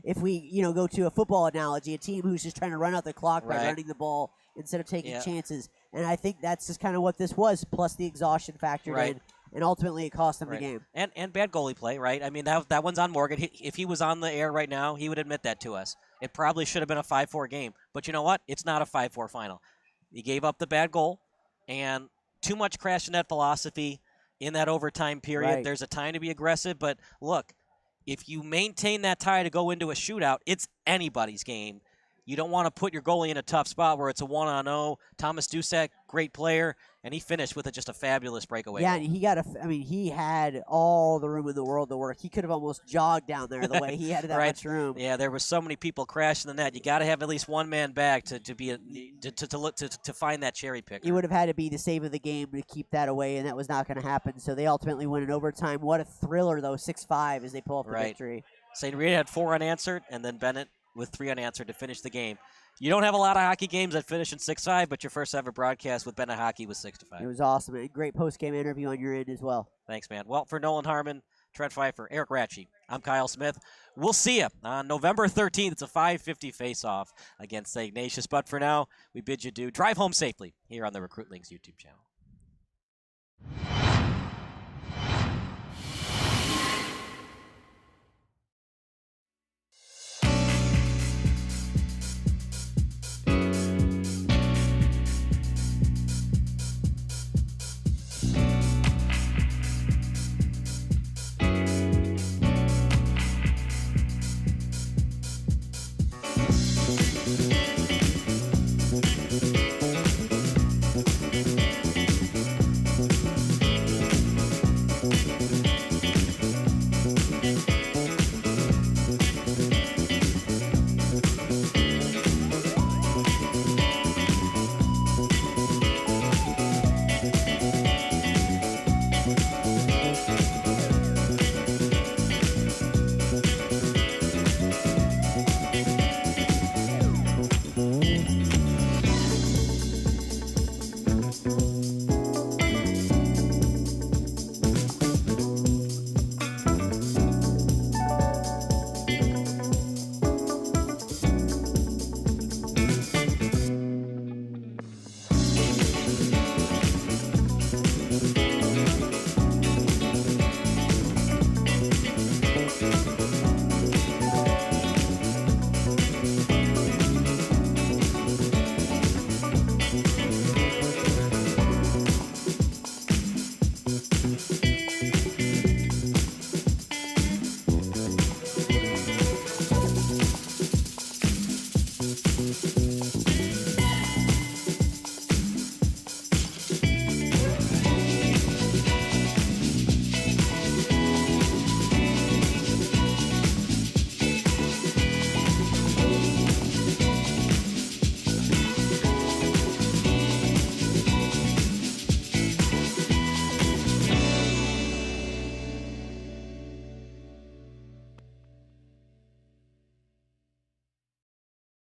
if we go to a football analogy, a team who's just trying to run out the clock by running the ball instead of taking chances. And I think that's just kind of what this was, plus the exhaustion factor in, and ultimately it cost them the game. And bad goalie play, right? I mean, that one's on Morgan. If he was on the air right now, he would admit that to us. It probably should have been a 5-4 game. But you know what? It's not a 5-4 final. He gave up the bad goal, and too much crash net philosophy in that overtime period. There's a time to be aggressive, but look, if you maintain that tie to go into a shootout, it's anybody's game. You don't want to put your goalie in a tough spot where it's a 1-on-0. Thomas Dusek, great player, and he finished with just a fabulous breakaway. Yeah, goal. and he had all the room in the world to work. He could have almost jogged down there the way he had that right. much room. Yeah, there was so many people crashing the net. You got to have at least one man back to find that cherry picker. He would have had to be the save of the game to keep that away, and that was not going to happen. So they ultimately win in overtime. What a thriller, though, 6-5 as they pull off the victory. St. Rita had 4 unanswered, and then Benet with 3 unanswered to finish the game. You don't have a lot of hockey games that finish in 6-5, but your first ever broadcast with Benet Hockey was 6-5. It was awesome. A great post-game interview on your end as well. Thanks, man. Well, for Nolan Harmon, Trent Pfeiffer, Eric Ratchey, I'm Kyle Smith. We'll see you on November 13th. It's a 5:50 face-off against St. Ignatius. But for now, we bid you adieu. Drive home safely here on the Recruitlings YouTube channel.